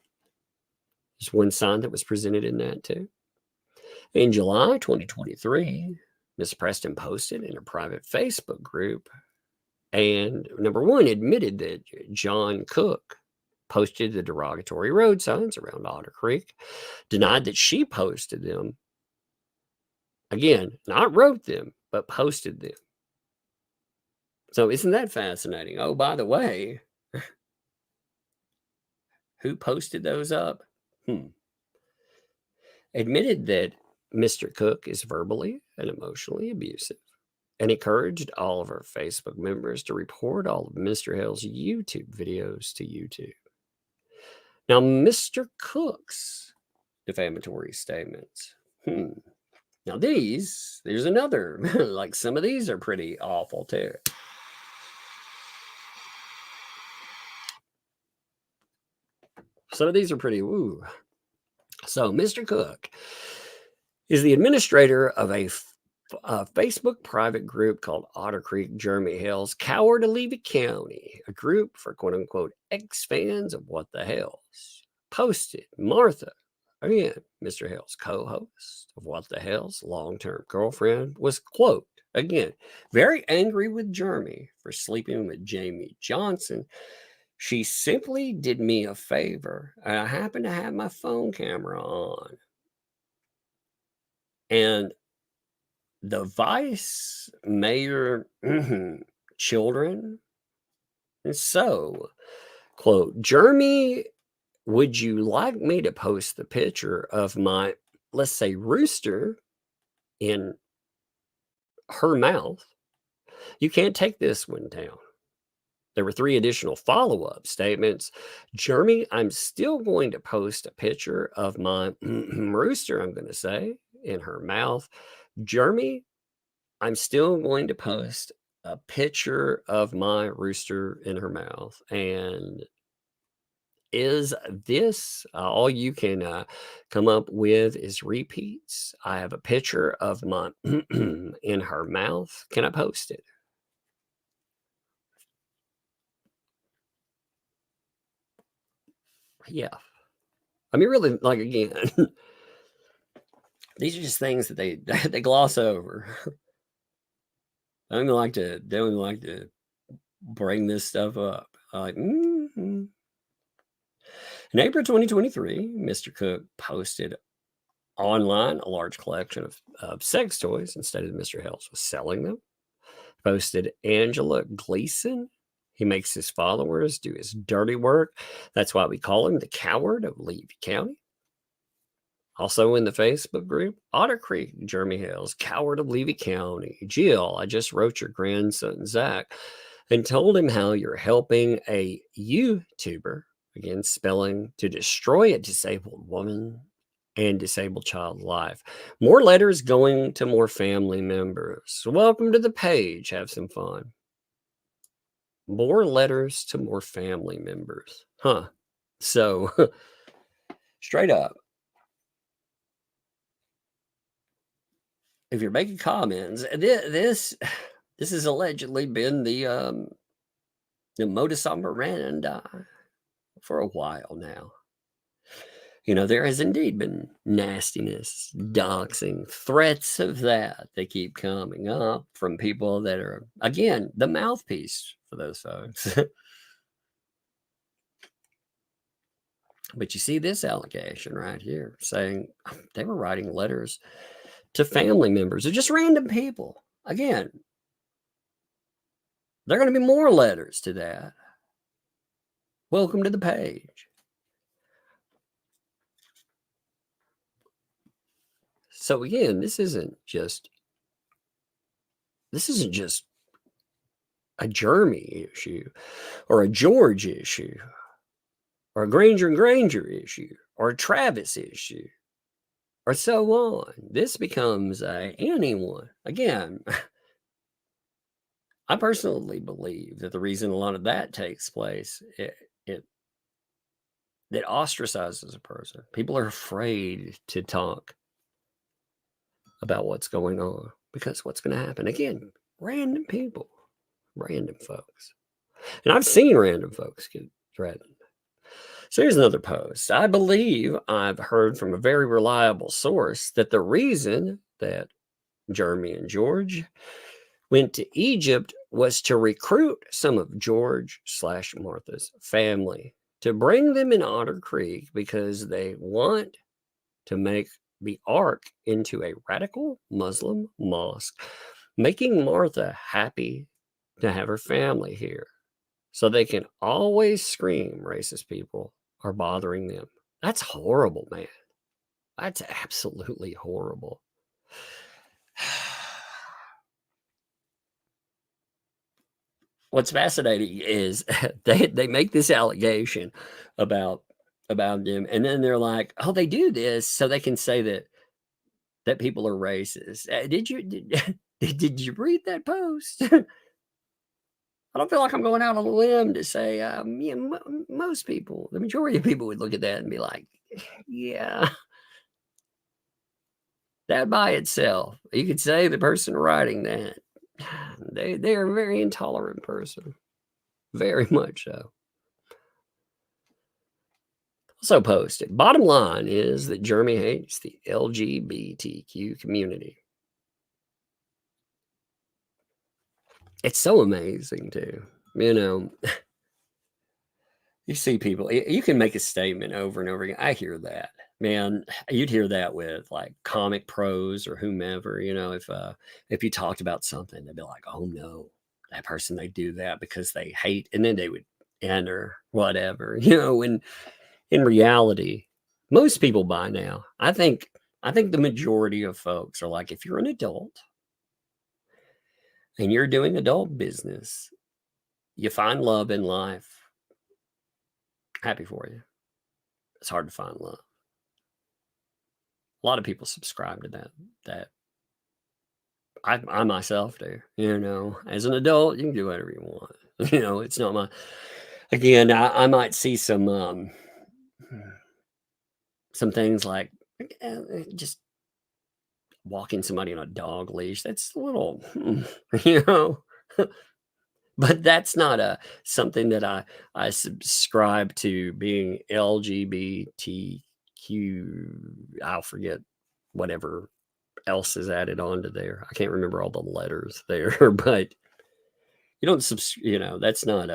There's one sign that was presented in that too. In July 2023, Miss Preston posted in a private Facebook group and, number one, admitted that John Cook posted the derogatory road signs around Otter Creek, denied that she posted them. Again, not wrote them, but posted them. So isn't that fascinating? Oh, by the way, who posted those up? Admitted that Mr. Cook is verbally and emotionally abusive, and encouraged all of our Facebook members to report all of Mr. Hale's YouTube videos to YouTube. Now, Mr. Cook's defamatory statements. Now there's another, like some of these are pretty awful too. Some of these are pretty woo. So Mr. Cook is the administrator of a Facebook private group called Otter Creek Jeremy Hale's Coward of Levy County, a group for quote unquote ex-fans of What the Hales. Posted Martha, again, Mr. Hale's co-host of What the Hales, long-term girlfriend, was quote, again, very angry with Jeremy for sleeping with Jamie Johnson. She simply did me a favor, and I happened to have my phone camera on. And the vice mayor children. And so, quote, Jeremy, would you like me to post the picture of my, let's say, rooster in her mouth? You can't take this one down. There were 3 additional follow-up statements. Jeremy, I'm still going to post a picture of my rooster, I'm going to say, in her mouth. Jeremy, I'm still going to post a picture of my rooster in her mouth. And is this all you can come up with is repeats? I have a picture of my in her mouth. Can I post it? Yeah. I mean, really, like, again, these are just things that they gloss over. They don't like to bring this stuff up. Like, In April 2023, Mr. Cook posted online a large collection of sex toys and stated that Mr. Hales was selling them. Posted Angela Gleason. He makes his followers do his dirty work. That's why we call him the Coward of Levy County. Also in the Facebook group, Otter Creek, Jeremy Hale's Coward of Levy County. Jill, I just wrote your grandson, Zach, and told him how you're helping a YouTuber, again, spelling, to destroy a disabled woman and disabled child life. More letters going to more family members. Welcome to the page. Have some fun. More letters to more family members. So, straight up, if you're making comments, this has allegedly been the modus operandi for a while now. You know, there has indeed been nastiness, doxing, threats of that. They keep coming up from people that are, again, the mouthpiece for those folks. But you see this allegation right here saying they were writing letters to family members or just random people. Again, there are going to be more letters to that. Welcome to the page. So again, this isn't just a Jeremy issue or a George issue or a Granger and Granger issue or a Travis issue or so on. This becomes anyone. Again, I personally believe that the reason a lot of that takes place, that ostracizes a person. People are afraid to talk about what's going on because what's going to happen? Again, random people, random folks. And I've seen random folks get threatened. So here's another post. I believe I've heard from a very reliable source that the reason that Jeremy and George went to Egypt was to recruit some of George/Martha's family to bring them in Otter Creek because they want to make the Ark into a radical Muslim mosque, making Martha happy to have her family here so they can always scream racist people are bothering them. That's horrible, man. That's absolutely horrible. What's fascinating is they make this allegation about them, and then they're like, oh, they do this so they can say that people are racist. Did you read that post? I don't feel like I'm going out on a limb to say, most people, the majority of people would look at that and be like, yeah, that by itself, you could say the person writing that, they are a very intolerant person, very much so. Also posted, bottom line is that Jeremy hates the LGBTQ community. It's so amazing too. You know, you see people, you can make a statement over and over again. I hear that, man. You'd hear that with like comic pros or whomever, you know, if you talked about something, they'd be like, oh no, that person, they do that because they hate, and then they would end or whatever, you know, when in reality, most people by now, I think the majority of folks are like, if you're an adult and you're doing adult business, you find love in life, happy for you. It's hard to find love. A lot of people subscribe to that I myself do, you know. As an adult, you can do whatever you want. You know, it's not my, again, I might see some things like just walking somebody on a dog leash. That's a little, you know, but that's not something that I subscribe to being LGBTQ. I'll forget whatever else is added onto there. I can't remember all the letters there, but you don't you know, that's not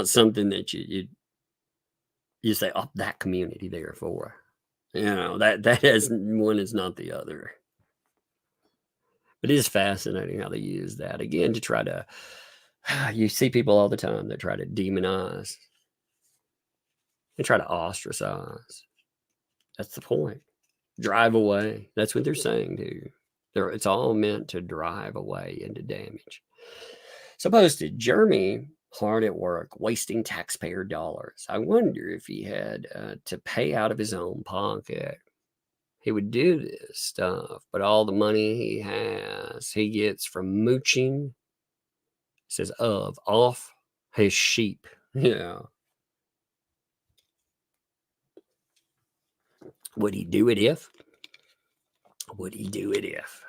something that you say, oh, that community therefore, you know, that is one is not the other. But it is fascinating how they use that again to try to, you see people all the time that try to demonize and try to ostracize. That's the point. Drive away. That's what they're saying, dude. It's all meant to drive away into damage. So posted, Jeremy hard at work, wasting taxpayer dollars. I wonder if he had to pay out of his own pocket, he would do this stuff, but all the money he gets from mooching, says off his sheep. Yeah. Would he do it if? Would he do it if?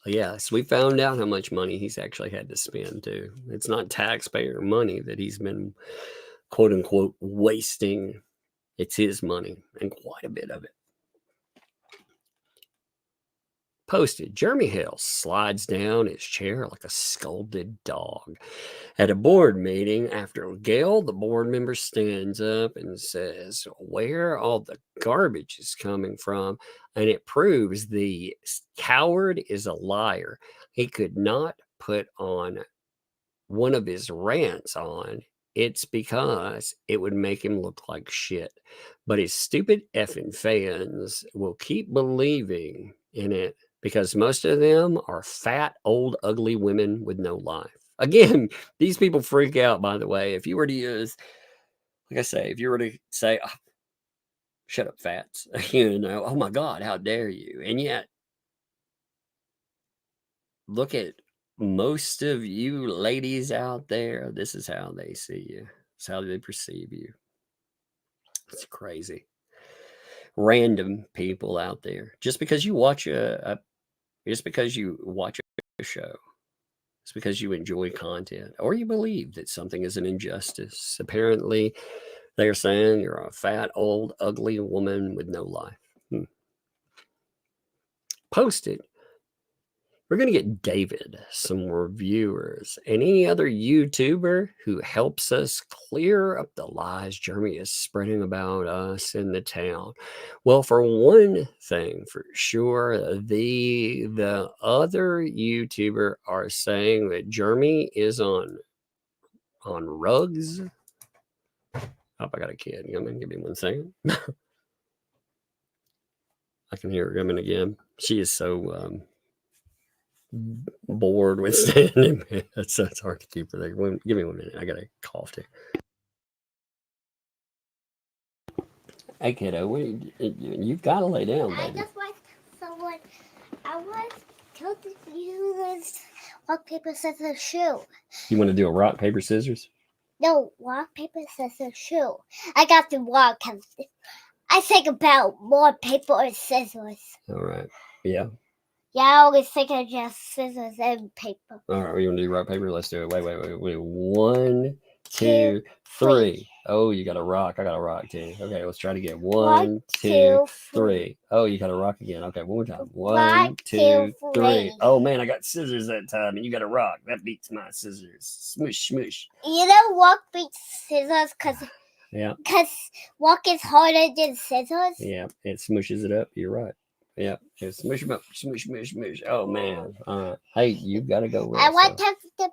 Yes, we found out how much money he's actually had to spend too. It's not taxpayer money that he's been, quote unquote, wasting. It's his money, and quite a bit of it. Posted, Jeremy Hale slides down his chair like a scolded dog. At a board meeting, after Gail, the board member, stands up and says where all the garbage is coming from, and it proves the coward is a liar. He could not put on one of his rants on. It's because it would make him look like shit. But his stupid effing fans will keep believing in it because most of them are fat, old, ugly women with no life. Again, these people freak out, by the way. If you were to use, like I say, if you were to say, oh, shut up, fats, you know, oh my God, how dare you? And yet, look at most of you ladies out there. This is how they see you. It's how they perceive you. It's crazy. Random people out there. Just because you watch just because you watch a show, it's because you enjoy content or you believe that something is an injustice. Apparently, They're saying you're a fat, old, ugly woman with no life. Post it. We're going to get David some more viewers and any other YouTuber who helps us clear up the lies Jeremy is spreading about us in the town. Well, for one thing for sure, the other YouTuber are saying that Jeremy is on rugs. Oh, I got a kid. Give me 1 second. I can hear her coming again. She is so bored with standing. It's hard to keep her there. Give me 1 minute. I got a cough too. Hey kiddo, you've got to lay down, baby. I just want someone. I want to use rock paper scissors shoe. You want to do a rock paper scissors? No, rock paper scissors shoe. I got the rock. I think about more paper or scissors. All right. Yeah. Yeah, I always think of just scissors and paper. All right, we want to do rock paper? Let's do it. Wait. 1, 2, 3. Oh, you got a rock. I got a rock too. Okay, let's try to get 1, 2, 3. Oh, you got a rock again. Okay, one more time. 1, 2, 3. Oh man, I got scissors that time, and you got a rock. That beats my scissors. Smoosh, smoosh. You know, rock beats scissors because rock is harder than scissors. Yeah, it smooshes it up. You're right. Yeah, it's smush, smush, smush, smush. Oh man, hey, you gotta go. I want to build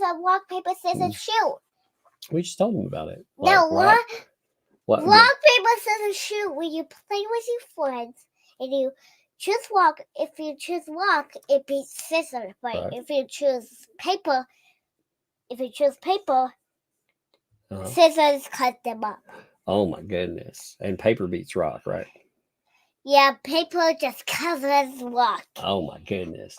a rock paper scissors shoe. We just told them about it. No, what? Rock paper scissors shoe where you play with your friends and you choose rock. If you choose rock, it beats scissors. But Right. if you choose paper, scissors cut them up. Oh my goodness! And paper beats rock, right? Yeah, paper just covers rock. Oh my goodness!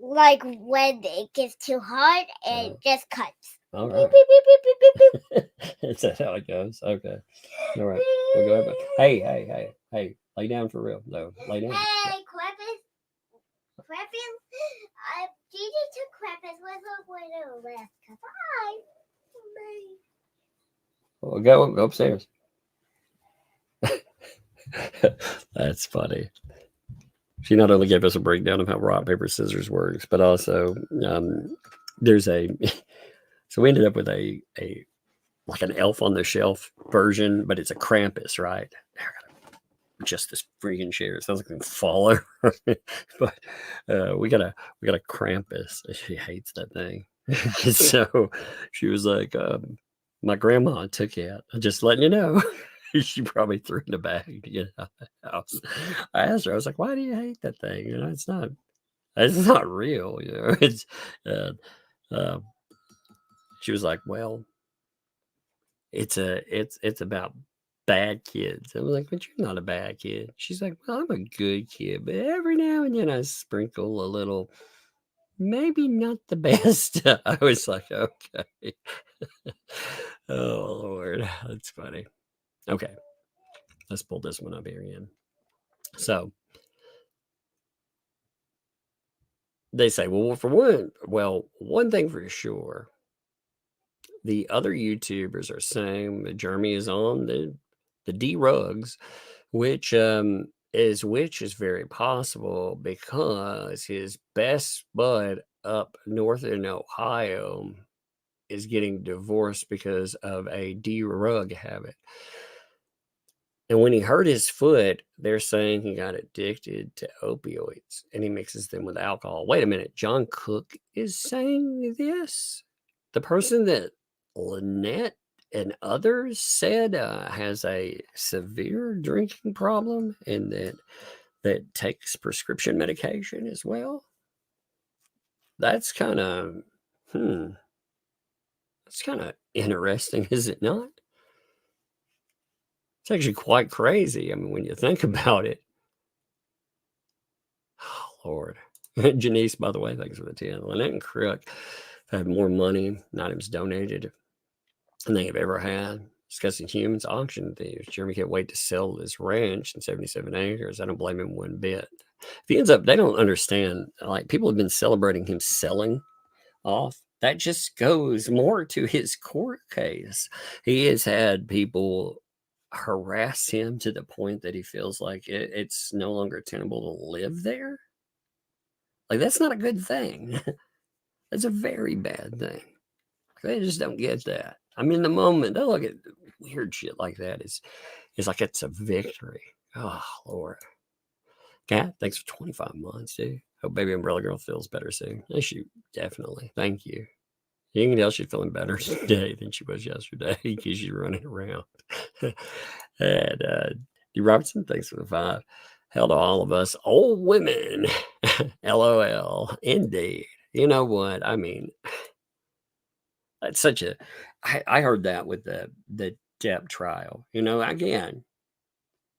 Like when it gets too hard, it just cuts. All Beep, right. beep, beep, beep, beep, beep, beep. Is that how it goes? Okay. All right. We'll go ahead. Hey! Lay down for real. No, lay down. Hey, Krampus. Gigi took Krampus with her window left. Bye. Well, go upstairs. That's funny. She not only gave us a breakdown of how rock, paper, scissors works, but also there's so we ended up with a like an Elf on the Shelf version, but it's a Krampus, right? Just this freaking chair. It sounds like it can fall over. But we got a Krampus. She hates that thing. So she was like, my grandma took it. I'm just letting you know. She probably threw it in a bag to get out of the house. I asked her, I was like, why do you hate that thing? You know, it's not real, you know. It's she was like, well, it's about bad kids. I was like, but you're not a bad kid. She's like, well, I'm a good kid, but every now and then I sprinkle a little, maybe not the best. I was like, okay. Oh Lord, that's funny. Okay, let's pull this one up here again. So they say, well, one thing for sure, the other YouTubers are saying that Jeremy is on the D rugs, which is very possible because his best bud up north in Ohio is getting divorced because of a D rug habit. And when he hurt his foot, they're saying he got addicted to opioids and he mixes them with alcohol. Wait a minute. John Cook is saying this? The person that Lynette and others said has a severe drinking problem and that takes prescription medication as well? That's kind of, that's kind of interesting, is it not? It's actually quite crazy. I mean, when you think about it. Oh, Lord. Janice, by the way, thanks for the 10. Lynette and Crook have more money, items donated, than they have ever had. Discussing humans, auction thieves. Jeremy can't wait to sell this ranch in 77 acres. I don't blame him one bit. If he ends up, they don't understand. Like, people have been celebrating him selling off that just goes more to his court case. He has had people harass him to the point that he feels like it's no longer tenable to live there. Like, that's not a good thing. That's a very bad thing. They just don't get that. I mean, the moment they look at weird shit like that, is like it's a victory. Oh, Lord. Kat, thanks for 25 months, dude. Hope Baby Umbrella Girl feels better soon. I shoot, definitely. Thank you. You can tell she's feeling better today than she was yesterday because she's running around. And D. Robertson, thanks for the 5. Hell to all of us old women. LOL. Indeed. You know what? I mean, that's such a. I heard that with the Depp trial. You know, again,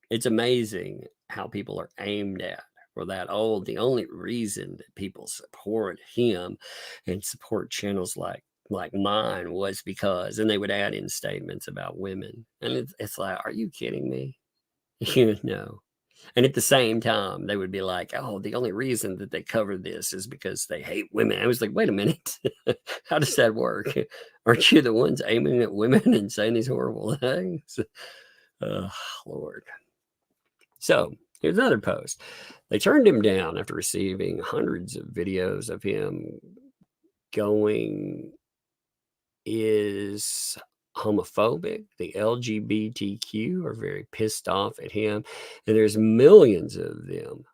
it's amazing how people are aimed at for that. Oh, the only reason that people support him and support channels like mine was because, and they would add in statements about women, and it's like, are you kidding me? You know. And at the same time, they would be like, oh, the only reason that they cover this is because they hate women. I was like, wait a minute. How does that work? Aren't you the ones aiming at women and saying these horrible things? Oh, Lord. So here's another post. They turned him down after receiving hundreds of videos of him going is homophobic. The LGBTQ are very pissed off at him, and there's millions of them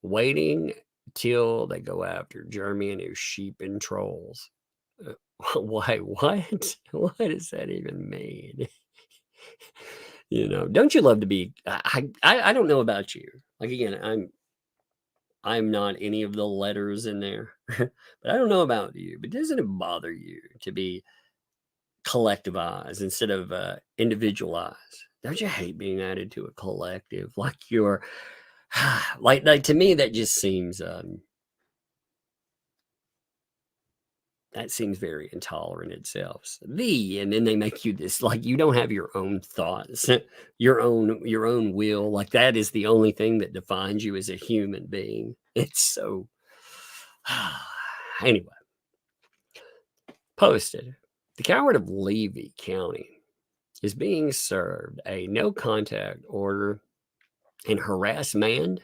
waiting till they go after Jeremy and his sheep and trolls. Why? What? What does that even mean? You know, don't you love to be? I don't know about you. Like, again, I'm not any of the letters in there, but I don't know about you. But doesn't it bother you to be collectivized instead of individualized? Don't you hate being added to a collective? Like you're like to me, that just seems that seems very intolerant itself. And then they make you this, like, you don't have your own thoughts, your own will. Like, that is the only thing that defines you as a human being. It's so anyway. Posted. The coward of Levy County is being served a no contact order and harassment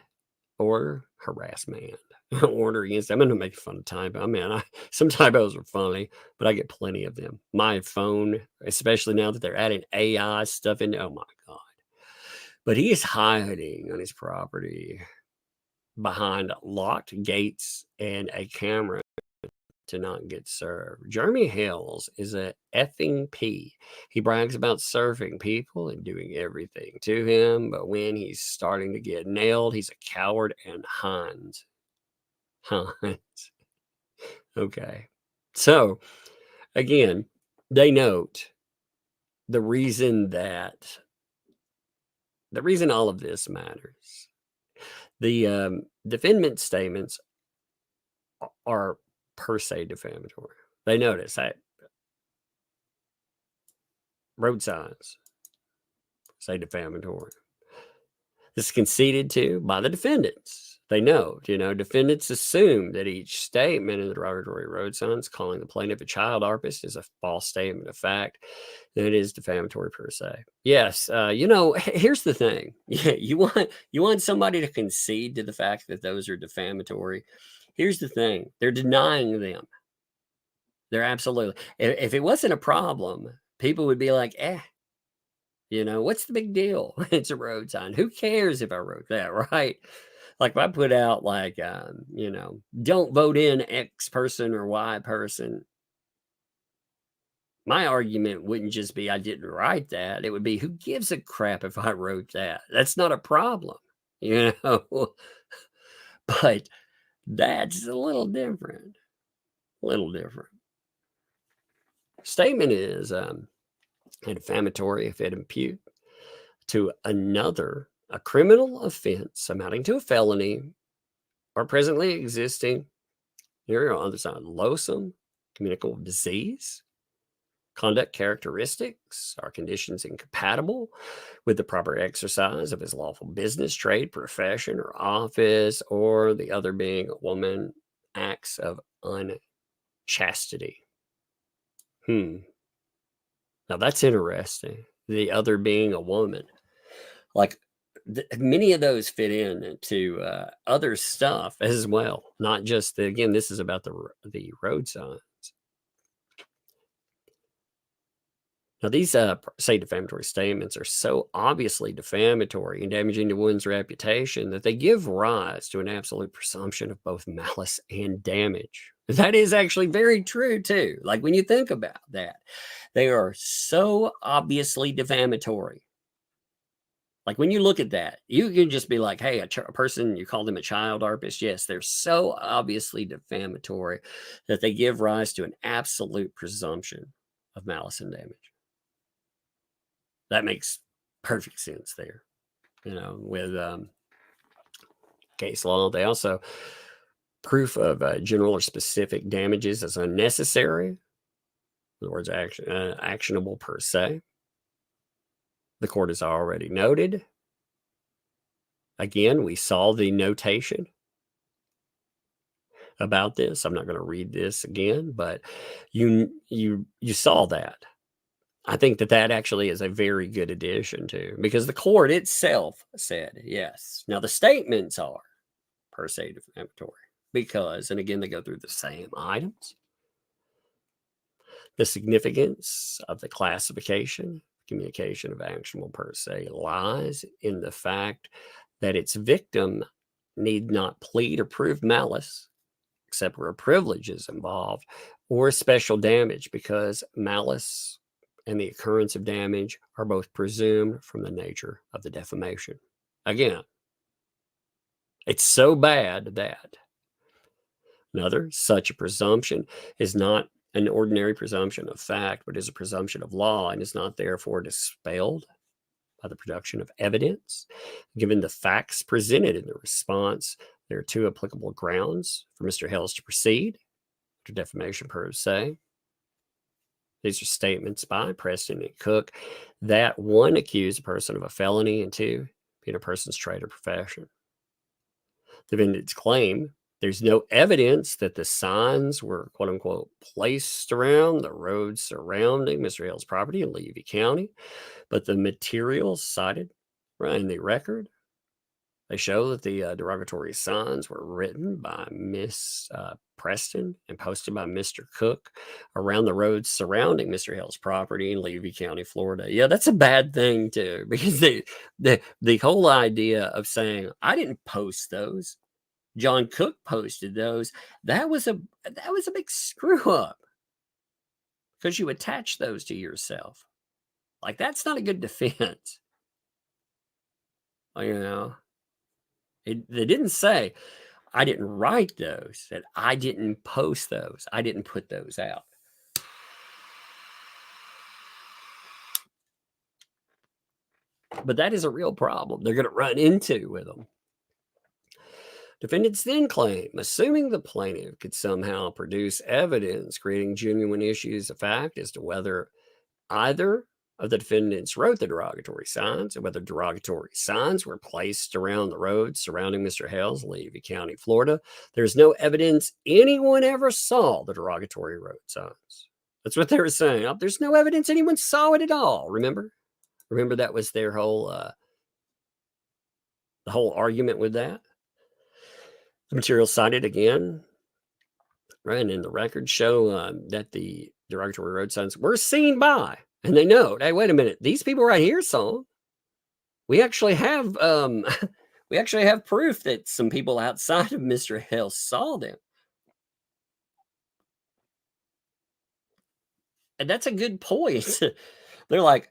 order against. I'm going to make fun of typo. I mean, some typos are funny, but I get plenty of them. My phone, especially now that they're adding AI stuff in. Oh my God. But he is hiding on his property behind locked gates and a camera to not get served. Jeremy Hales is a effing P. He brags about surfing people and doing everything to him, but when he's starting to get nailed, he's a coward and Hines. Okay. So, again, they note the reason all of this matters. The defendant statements are per se defamatory. They notice that road signs say defamatory. This is conceded to by the defendants. They note, defendants assume that each statement in the derogatory road signs calling the plaintiff a child rapist is a false statement of fact. That it is defamatory per se. Yes, here's the thing. You want somebody to concede to the fact that those are defamatory. Here's the thing. They're denying them. They're absolutely. If it wasn't a problem, people would be like, what's the big deal? It's a road sign. Who cares if I wrote that, right? Like if I put out like, don't vote in X person or Y person. My argument wouldn't just be I didn't write that. It would be, who gives a crap if I wrote that? That's not a problem, But that's a little different. Statement is defamatory if it impute to another a criminal offense amounting to a felony or presently existing, here on the other side, loathsome communicable disease, conduct characteristics or conditions incompatible with the proper exercise of his lawful business, trade, profession, or office, or the other being a woman, acts of chastity. Now that's interesting. The other being a woman. Like many of those fit into other stuff as well. Not just, again, this is about the road signs. Now, these say defamatory statements are so obviously defamatory and damaging to one's reputation that they give rise to an absolute presumption of both malice and damage. That is actually very true, too. Like when you think about that, they are so obviously defamatory. Like when you look at that, you can just be like, hey, a person, you call them a child rapist. Yes, they're so obviously defamatory that they give rise to an absolute presumption of malice and damage. That makes perfect sense there, with case law. They also proof of general or specific damages as unnecessary. In other words, actionable per se. The court has already noted. Again, we saw the notation about this. I'm not going to read this again, but you saw that. I think that actually is a very good addition too, because the court itself said yes. Now the statements are per se defamatory because, and again, they go through the same items. The significance of the classification, communication of actionable per se lies in the fact that its victim need not plead or prove malice, except where a privilege is involved, or special damage, because malice and the occurrence of damage are both presumed from the nature of the defamation. Again, it's so bad that such a presumption is not an ordinary presumption of fact, but is a presumption of law and is not therefore dispelled by the production of evidence. Given the facts presented in the response, there are two applicable grounds for Mr. Hales to proceed to defamation per se. These are statements by Preston and Cook that one, accuse a person of a felony, and two, being a person's trade or profession. The defendants claim there's no evidence that the signs were, quote unquote, placed around the roads surrounding Mr. Hale's property in Levy County, but the materials cited in the record, they show that the derogatory signs were written by Miss Preston and posted by Mr. Cook around the roads surrounding Mr. Hale's property in Levy County, Florida. Yeah, that's a bad thing too, because the whole idea of saying, I didn't post those, John Cook posted those, that was a big screw up, because you attach those to yourself. Like, that's not a good defense. They didn't say, I didn't write those, that I didn't post those, I didn't put those out. But that is a real problem they're going to run into with them. Defendants then claim, assuming the plaintiff could somehow produce evidence creating genuine issues of fact as to whether either of the defendants wrote the derogatory signs and whether derogatory signs were placed around the roads surrounding Mr. Hale's, Levy County, Florida, there's no evidence anyone ever saw the derogatory road signs. That's what they were saying. There's no evidence anyone saw it at all. Remember that was their whole, the whole argument with that. The material cited again, right, and in the records show that the derogatory road signs were seen by, and they know, hey, wait a minute, these people right here saw them. We actually have proof that some people outside of Mr. Hale saw them. And that's a good point. They're like,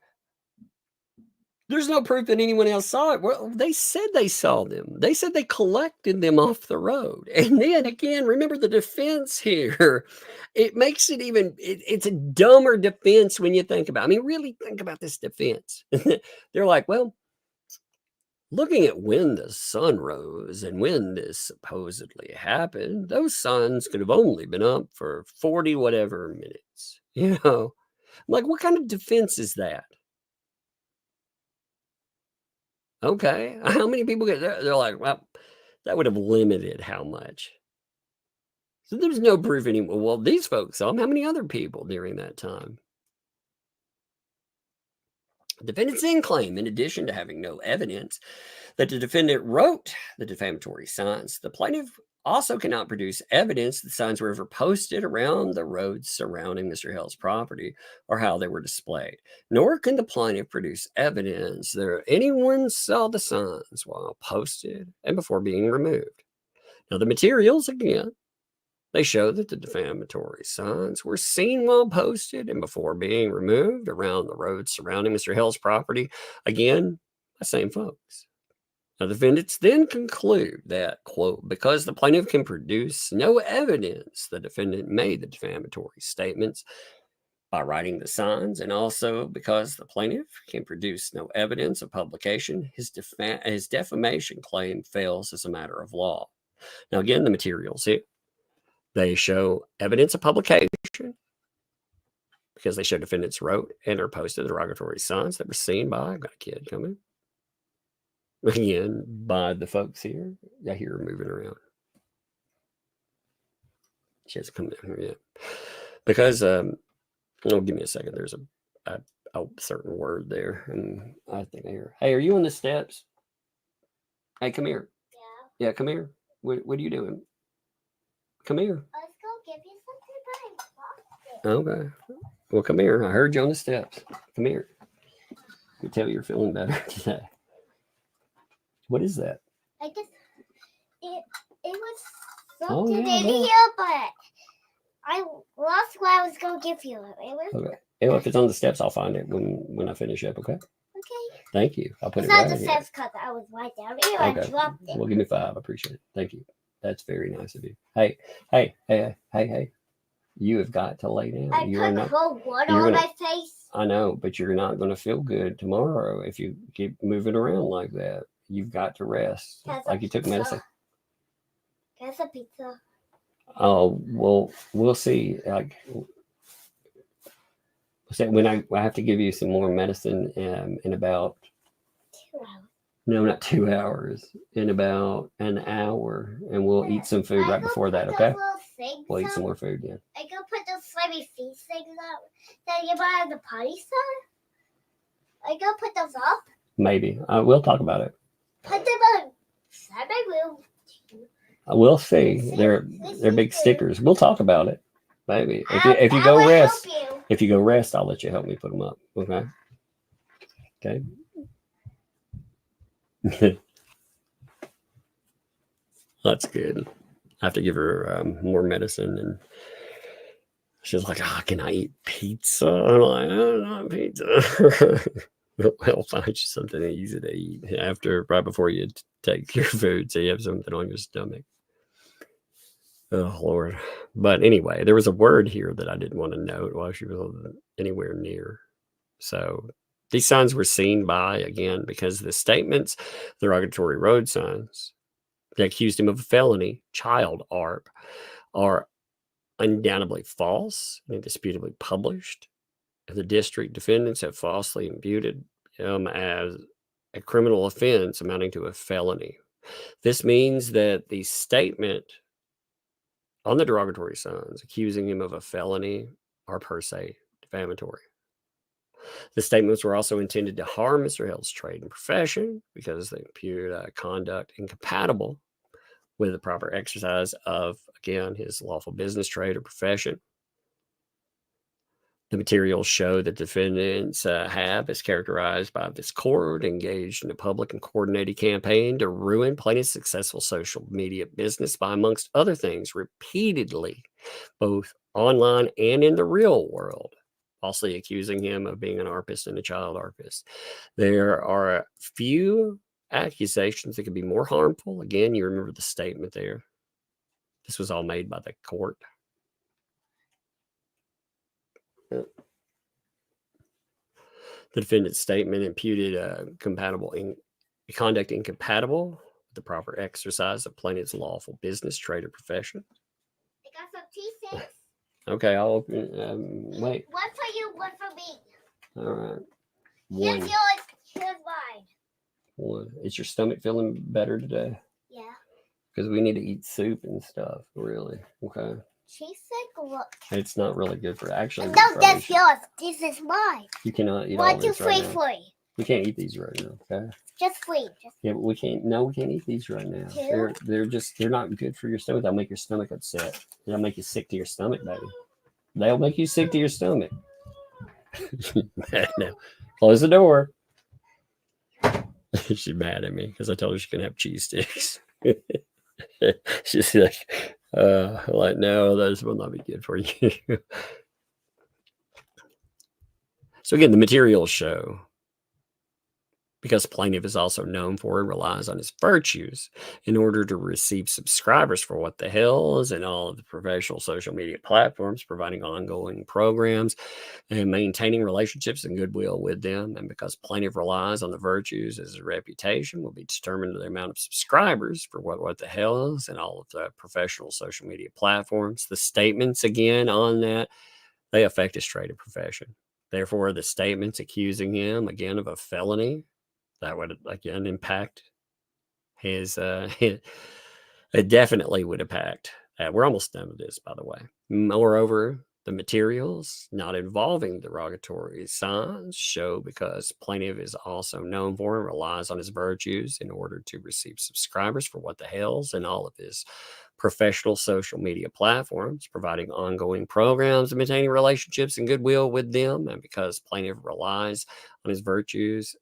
there's no proof that anyone else saw it. Well, they said they saw them. They said they collected them off the road. And then again, remember the defense here. It makes it even, it's a dumber defense when you think about it. I mean, really think about this defense. They're like, well, looking at when the sun rose and when this supposedly happened, those suns could have only been up for 40 whatever minutes. Like, what kind of defense is that? Okay, how many people get there? They're like, well, that would have limited how much. So there's no proof anymore. Well, these folks saw him. How many other people during that time? Defendants then claim, in addition to having no evidence that the defendant wrote the defamatory signs, the plaintiff also cannot produce evidence that the signs were ever posted around the roads surrounding Mr. Hale's property or how they were displayed. Nor can the plaintiff produce evidence that anyone saw the signs while posted and before being removed. Now, the materials, again, they show that the defamatory signs were seen while posted and before being removed around the roads surrounding Mr. Hale's property, again, by same folks. Now, the defendants then conclude that, quote, because the plaintiff can produce no evidence the defendant made the defamatory statements by writing the signs, and also because the plaintiff can produce no evidence of publication, his defamation claim fails as a matter of law. Now, again, the materials here. They show evidence of publication because they show defendants wrote and or posted derogatory signs that were seen by, I've got a kid coming, again, by the folks here. I hear her moving around. She hasn't come down here yet. Because, give me a second. There's a certain word there. And I think I hear, hey, are you on the steps? Hey, come here. Yeah. Yeah, come here. What are you doing? Come here. Let's go give you something, but I lost it. Okay. Well, come here. I heard you on the steps. Come here. You tell you're feeling better today. What is that? It was Oh, something yeah, in yeah. here, but I lost what I was going to give you. It was Okay. Well, if it's on the steps, I'll find it when I finish up. Okay. okay. Thank you. I'll put It's it not right the here. steps because I was right down here. I Okay. dropped it. Well, give me 5. I appreciate it. Thank you. That's very nice of you. Hey. You have got to lay down. I You're put not, cold water you're on gonna- my face. I know, but you're not going to feel good tomorrow if you keep moving around like that. You've got to rest. That's Like you took medicine. That's a pizza. Oh, well, we'll see. Like, when I have to give you some more medicine in about 2 hours. no, not 2 hours, in about an hour, and we'll eat some food right before that. Okay, we'll eat some more food. Yeah. I go put those slimy feet things up that you buy at the potty store. I go put those up. Maybe we'll talk about it. Put them inside my room. We'll see. They're big stickers. We'll talk about it. Maybe if you go will rest. help you. If you go rest, I'll let you help me put them up. Okay. Okay. That's good. I have to give her more medicine, and she's like, can I eat pizza? I'm like, oh, not pizza. I'll find you something easy to eat right before you take your food, so you have something on your stomach. Oh, Lord. But anyway, there was a word here that I didn't want to note while she was anywhere near. So these signs were seen by, again, because the statements, derogatory road signs, that accused him of a felony, child ARP, are undoubtedly false and indisputably published. The district defendants have falsely imputed him as a criminal offense amounting to a felony. This means that the statement on the derogatory signs accusing him of a felony are per se defamatory. The statements were also intended to harm Mr. Hale's trade and profession because they imputed conduct incompatible with the proper exercise of, again, his lawful business, trade, or profession. The materials show that defendants have, as characterized by this court, engaged in a public and coordinated campaign to ruin plaintiff's successful social media business by, amongst other things, repeatedly, both online and in the real world, falsely accusing him of being an ARPist and a child ARPist. There are a few accusations that could be more harmful. Again, you remember the statement there. This was all made by the court. The defendant's statement imputed conduct incompatible with the proper exercise of plaintiff's lawful business, trade, or profession. I got some tea things. Okay, I'll open. Wait. One for you, one for me. All right. Here's yours, here's mine. One. Is your stomach feeling better today? Yeah. because we need to eat soup and stuff. Really, okay. She's like, look. It's not really good for actually. No, that's yours. This is mine. You cannot eat 1, all 2, this 3, right now. 3. We can't eat these right now. Okay. Just 3. Yeah, but we can't. No, we can't eat these right now. 2. They're not good for your stomach. They'll make your stomach upset. They'll make you sick to your stomach, baby. They'll make you sick to your stomach. Now, close the door. She's mad at me because I told her she can have cheese sticks. She's like, no, those will not be good for you. So again, the materials show, because plaintiff is also known for and relies on his virtues in order to receive subscribers for What the Hales and all of the professional social media platforms, providing ongoing programs and maintaining relationships and goodwill with them. And because plaintiff relies on the virtues, his reputation will be determined by the amount of subscribers for What the Hales and all of the professional social media platforms. The statements, again, on that, they affect his trade and profession. Therefore, the statements accusing him, again, of a felony, that would, again, impact his, it definitely would impact. We're almost done with this, by the way. Moreover, the materials not involving derogatory signs show, because plaintiff is also known for and relies on his virtues in order to receive subscribers for What the Hales and all of his professional social media platforms, providing ongoing programs and maintaining relationships and goodwill with them. And because plaintiff relies on his virtues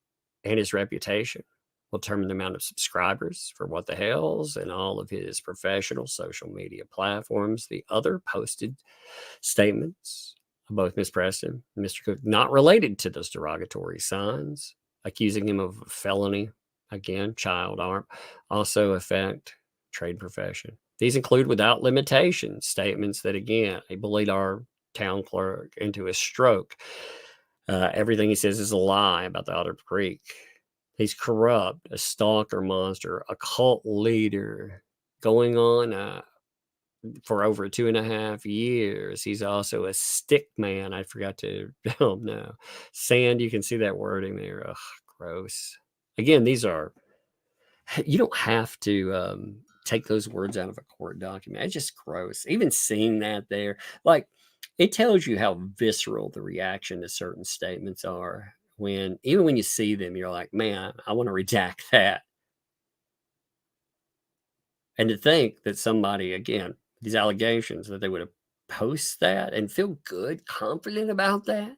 and his reputation, will determine the amount of subscribers for What the Hales and all of his professional social media platforms. The other posted statements of both Ms. Preston and Mr. Cook, not related to those derogatory signs, accusing him of a felony, again, child arm, also affect trade profession. These include, without limitation, statements that, again, he bullied our town clerk into a stroke. Everything he says is a lie about the Otter Creek. He's corrupt, a stalker monster, a cult leader, going on for over 2.5 years. He's also a stick man. I forgot to, oh no. Sand, you can see that wording there. Ugh, gross. Again, these are, you don't have to take those words out of a court document. It's just gross. Even seeing that there, like, it tells you how visceral the reaction to certain statements are. Even when you see them, you're like, man, I want to redact that. And to think that somebody, again, these allegations, that they would have post that and feel good, confident about that.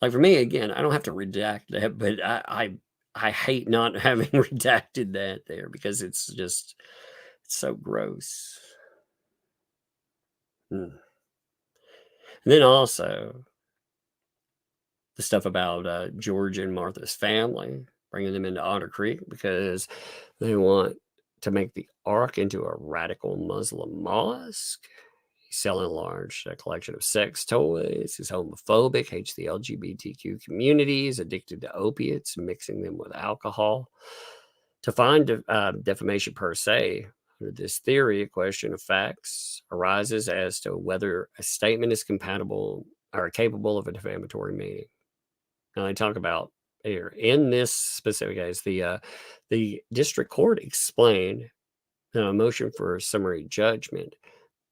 Like for me, again, I don't have to redact that, but I hate not having redacted that there, because it's just, it's so gross. And then also the stuff about George and Martha's family, bringing them into Otter Creek because they want to make the Ark into a radical Muslim mosque. He's selling a large collection of sex toys. He's homophobic, hates the LGBTQ community, is addicted to opiates, mixing them with alcohol. To find defamation per se, under this theory, a question of facts arises as to whether a statement is compatible or capable of a defamatory meaning. Now, I talk about here in this specific case, the district court explained a motion for summary judgment.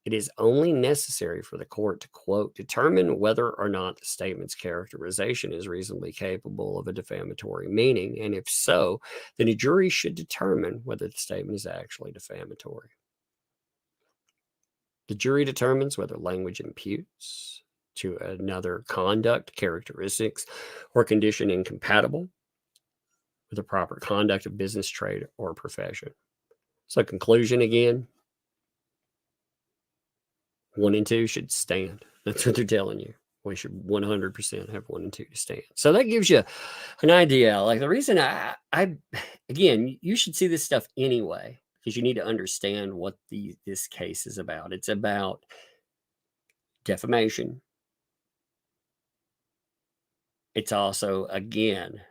It is only necessary for the court to, quote, determine whether or not the statement's characterization is reasonably capable of a defamatory meaning, and if so, then a jury should determine whether the statement is actually defamatory. The jury determines whether language imputes to another conduct, characteristics, or condition incompatible with the proper conduct of business, trade, or profession. So conclusion again, 1 and 2 should stand. That's what they're telling you. We should 100% have 1 and 2 to stand. So that gives you an idea. Like the reason I again, you should see this stuff anyway, because you need to understand what this case is about. It's about defamation. It's also, again,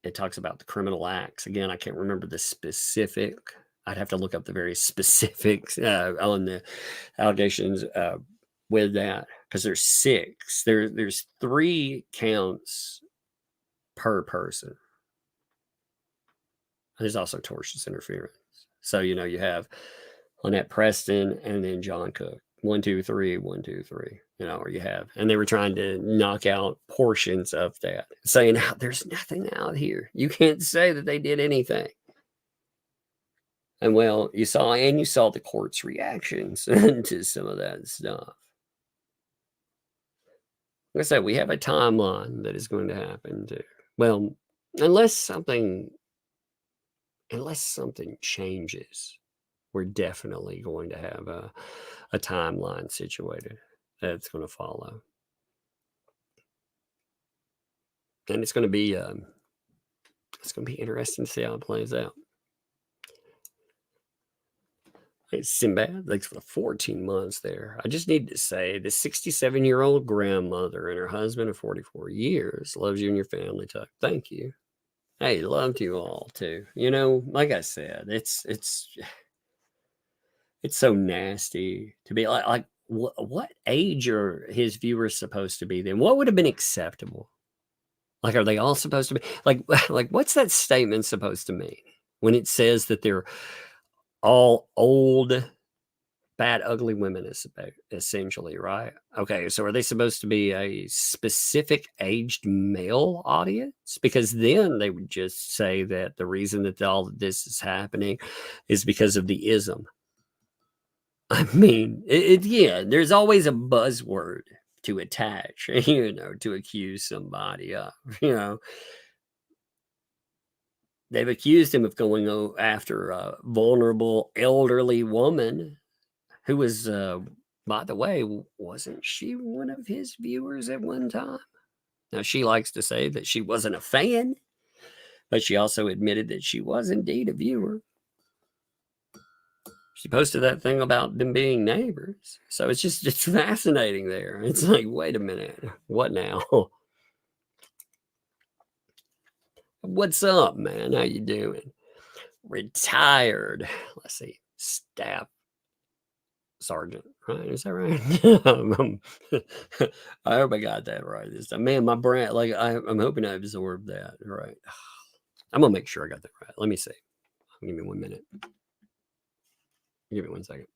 it talks about the criminal acts. Again, I can't remember the specific. I'd have to look up the various specifics on the allegations with that, because there's 6. There's 3 counts per person. There's also tortious interference. So, you know, you have Lynette Preston and then John Cook. 1, 2, 3, 1, 2, 3, you know, or you have, and they were trying to knock out portions of that, saying there's nothing out here. You can't say that they did anything. And well, you saw the court's reactions to some of that stuff. Like I said, we have a timeline that is going to happen too. Well, unless something changes, we're definitely going to have a timeline situated that's going to follow. And it's going to be interesting to see how it plays out. It's Sinbad, thanks for the 14 months there. I just need to say the 67-year-old grandmother and her husband of 44 years loves you and your family, Tuck. Thank you. Hey, loved you all too. You know, like I said, it's so nasty to be like what age are his viewers supposed to be then? What would have been acceptable? Like, are they all supposed to be like what's that statement supposed to mean when it says that they're all old, bad, ugly women, is essentially, right? Okay, so are they supposed to be a specific aged male audience? Because then they would just say that the reason that all of this is happening is because of the ism. I mean, yeah, there's always a buzzword to attach, you know, to accuse somebody of, you know. They've accused him of going after a vulnerable elderly woman who was, by the way, wasn't she one of his viewers at one time? Now, she likes to say that she wasn't a fan, but she also admitted that she was indeed a viewer. She posted that thing about them being neighbors. So it's fascinating there. It's like, wait a minute, what now? What's up, man? How you doing? Retired. Let's see. Staff sergeant, right? Is that right? I hope I got that right this time. Man, my brain, like, I'm hoping I absorbed that right. I'm gonna make sure I got that right. Let me see. Give me 1 minute. Give me 1 second.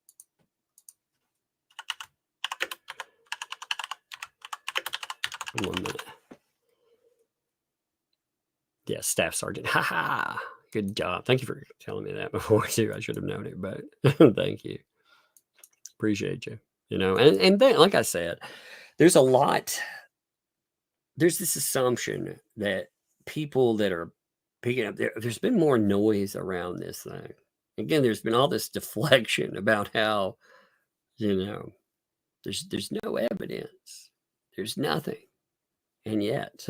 One minute. Yeah, staff sergeant. Ha ha. Good job. Thank you for telling me that before too. I should have known it, but thank you. Appreciate you. You know, and then, like I said, there's a lot. There's this assumption that people that are picking up there's been more noise around this thing. Again, there's been all this deflection about how, you know, there's no evidence. There's nothing. And yet,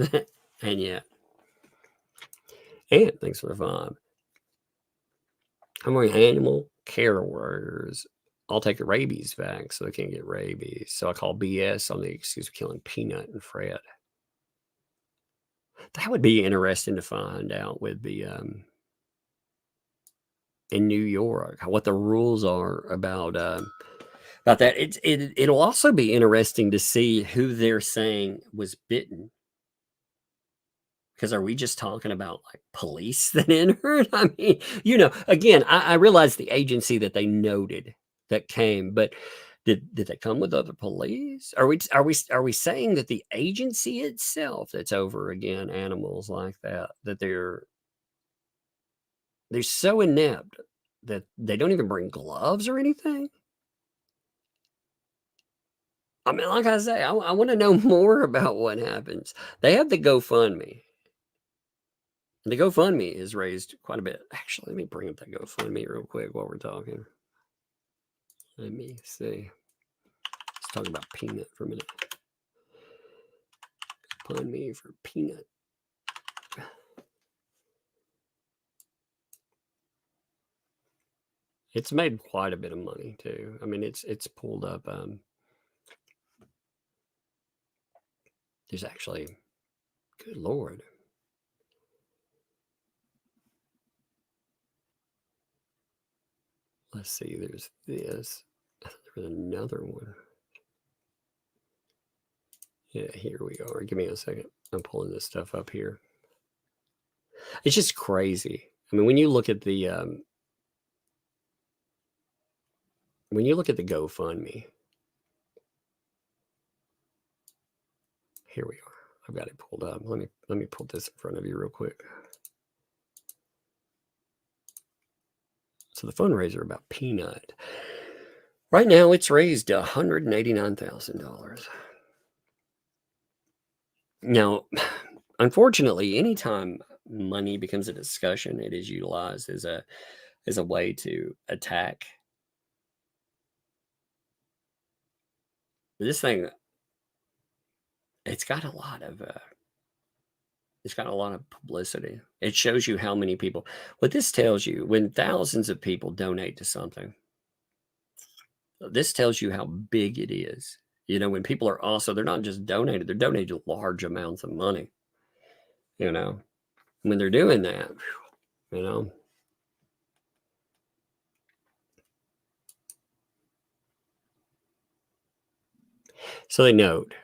and thanks for the vibe. I'm wearing animal care workers. I'll take a rabies vax so they can't get rabies. So I call BS on the excuse of killing Peanut and Fred. That would be interesting to find out with the in New York what the rules are about that. It'll also be interesting to see who they're saying was bitten. Because are we just talking about like police that entered? I mean, you know, again, I realize the agency that they noted that came, but did they come with other police? Are we saying that the agency itself that's over again animals like that they're so inept that they don't even bring gloves or anything? I mean, like I say, I want to know more about what happens. They have the GoFundMe. And the GoFundMe has raised quite a bit. Actually, let me bring up that GoFundMe real quick while we're talking. Let me see. Let's talk about Peanut for a minute. GoFundMe for Peanut. It's made quite a bit of money too. I mean, it's pulled up. There's actually, good Lord. Let's see, there's this. There's another one. Yeah, here we are. Give me a second. I'm pulling this stuff up here. It's just crazy. I mean, when you look at the GoFundMe, here we are. I've got it pulled up. Let me pull this in front of you real quick. So the fundraiser about Peanut. Right now, it's raised $189,000. Now, unfortunately, anytime money becomes a discussion, it is utilized as a way to attack. This thing, it's got a lot of publicity. It shows you how many people. What this tells you, when thousands of people donate to something, this tells you how big it is. You know, when people are also, they're not just donated, they're donating large amounts of money. You know, when they're doing that, you know. So they note,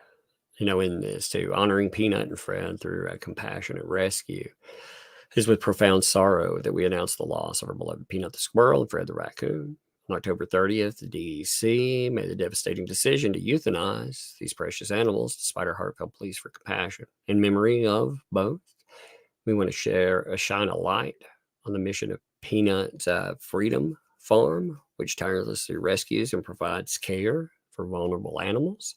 you know, in this too, honoring Peanut and Fred through a compassionate rescue. It is with profound sorrow that we announce the loss of our beloved Peanut the squirrel and Fred the raccoon. On October 30th, the DEC made the devastating decision to euthanize these precious animals despite our heartfelt pleas for compassion. In memory of both, we want to shine a light on the mission of Peanut Freedom Farm, which tirelessly rescues and provides care for vulnerable animals.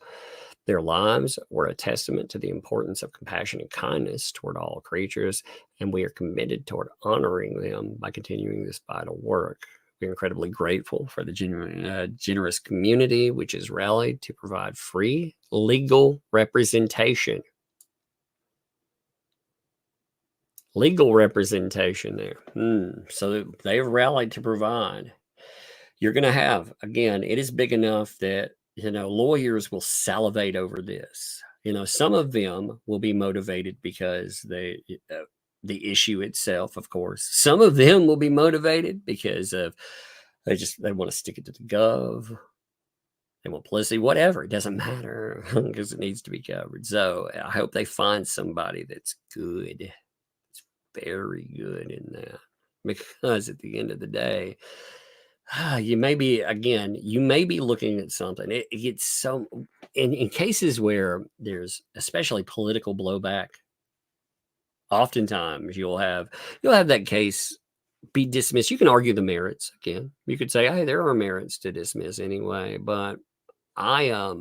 Their lives were a testament to the importance of compassion and kindness toward all creatures, and we are committed toward honoring them by continuing this vital work. We're incredibly grateful for the generous community which has rallied to provide free legal representation. Legal representation there. So they've rallied to provide. You're going to have, again, it is big enough that, you know, lawyers will salivate over this. You know, some of them will be motivated because the issue itself, of course. Some of them will be motivated because of they want to stick it to the gov. They want publicity, whatever. It doesn't matter because it needs to be covered. So I hope they find somebody that's good. It's very good in that, because at the end of the day, you may be looking at something. It gets so in cases where there's especially political blowback. Oftentimes you'll have that case be dismissed. You can argue the merits again. You could say, hey, there are merits to dismiss anyway. But I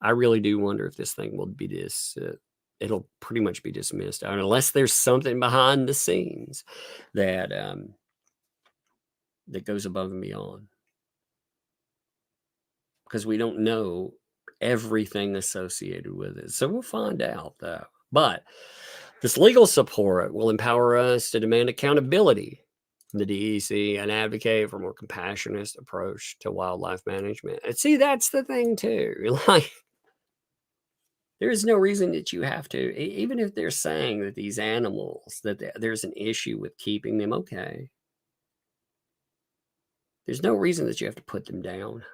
really do wonder if this thing will be it'll pretty much be dismissed, unless there's something behind the scenes that that goes above and beyond, because we don't know everything associated with it. So we'll find out, though. But this legal support will empower us to demand accountability from the DEC and advocate for a more compassionate approach to wildlife management. And see, that's the thing too. Like, there is no reason that you have to, even if they're saying that these animals, that there's an issue with keeping them, okay. There's no reason that you have to put them down.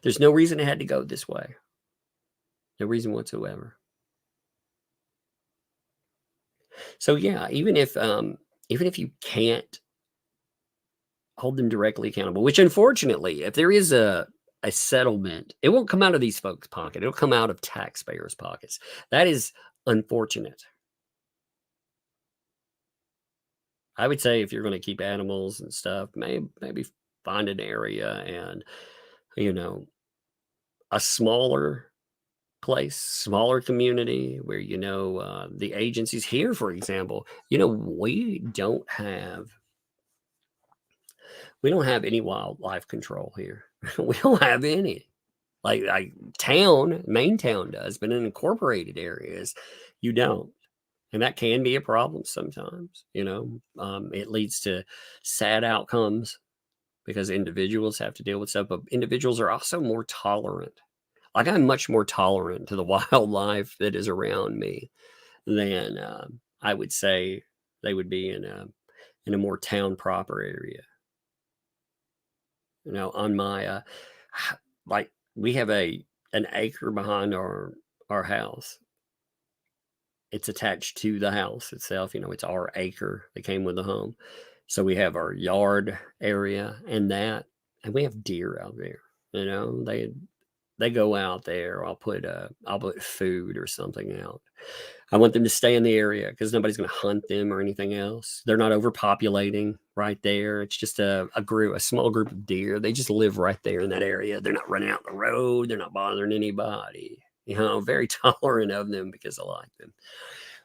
There's no reason it had to go this way. No reason whatsoever. So yeah, even if you can't hold them directly accountable, which unfortunately, if there is a settlement, it won't come out of these folks' pocket. It'll come out of taxpayers' pockets. That is unfortunate. I would say if you're going to keep animals and stuff, maybe find an area and, you know, a smaller place, smaller community where, you know, the agencies here, for example, you know, we don't have any wildlife control here. We don't have any. Like main town does, but in incorporated areas, you don't. And that can be a problem sometimes, you know. It leads to sad outcomes because individuals have to deal with stuff, but individuals are also more tolerant. Like, I'm much more tolerant to the wildlife that is around me than I would say they would be in a more town proper area. You know, on my like, we have an acre behind our house. it's attached to the house itself. You know, it's our acre that came with the home. So we have our yard area and we have deer out there. You know, they go out there. I'll put food or something out. I want them to stay in the area because nobody's going to hunt them or anything else. They're not overpopulating right there. It's just a small group of deer. They just live right there in that area. They're not running out the road. They're not bothering anybody. You know, very tolerant of them because I like them.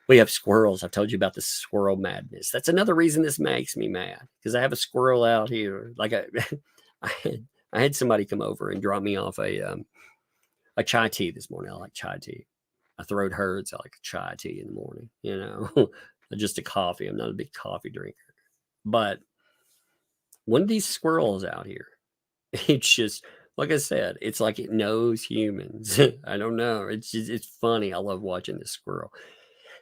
We have squirrels. I've told you about the squirrel madness. That's another reason this makes me mad because I have a squirrel out here. Like I had somebody come over and drop me off a chai tea this morning. I like chai tea. I throat hurts. I like chai tea in the morning, you know, just a coffee. I'm not a big coffee drinker, but one of these squirrels out here, it's just, like I said, it's like it knows humans. I don't know. It's funny. I love watching this squirrel.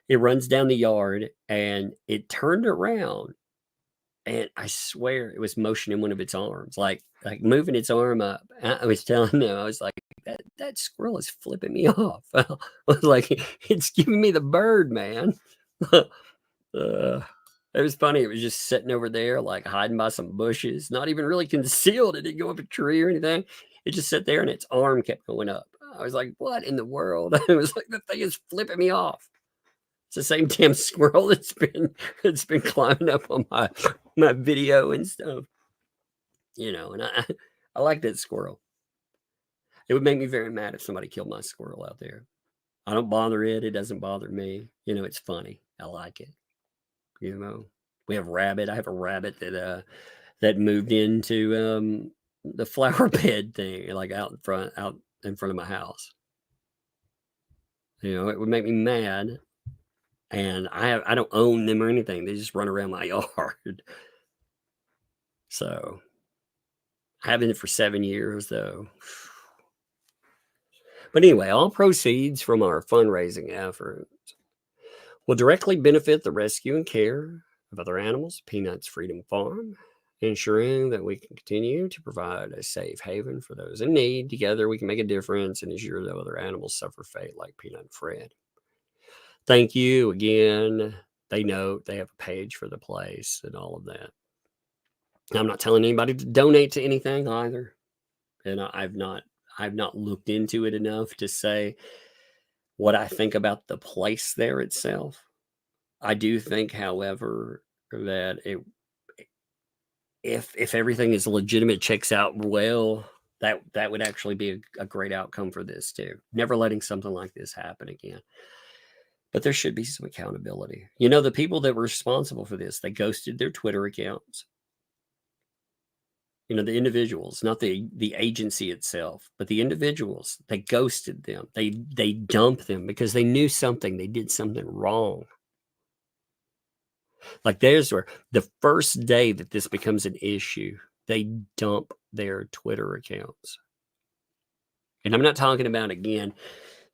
It runs down the yard and it turned around and I swear it was motioning one of its arms, like moving its arm up. I was telling them, I was like, that squirrel is flipping me off. I was like, it's giving me the bird, man. It was funny. It was just sitting over there, like hiding by some bushes, not even really concealed. It didn't go up a tree or anything. It just sat there and its arm kept going up. I was like, what in the world? It was like, the thing is flipping me off. It's the same damn squirrel that's been climbing up on my video and stuff. You know, and I like that squirrel. It would make me very mad if somebody killed my squirrel out there. I don't bother it. It doesn't bother me. You know, it's funny. I like it. You know, we have rabbit. I have a rabbit that moved into the flower bed thing, like out in front of my house. You know, it would make me mad. And I don't own them or anything. They just run around my yard. So having it for 7 years though. But anyway, all proceeds from our fundraising efforts will directly benefit the rescue and care of other animals, Peanuts Freedom Farm, ensuring that we can continue to provide a safe haven for those in need. Together we can make a difference and ensure that other animals suffer fate like Peanut and Fred. Thank you again. They note they have a page for the place and all of that. I'm not telling anybody to donate to anything either. And I've not looked into it enough to say what I think about the place there itself. I do think, however, that if everything is legitimate, checks out well, that would actually be a great outcome for this too. Never letting something like this happen again. But there should be some accountability. You know, the people that were responsible for this, they ghosted their Twitter accounts. You know, the individuals, not the agency itself, but the individuals, they ghosted them. They dumped them because they knew something. They did something wrong. Like there's where the first day that this becomes an issue, they dump their Twitter accounts. And I'm not talking about, again,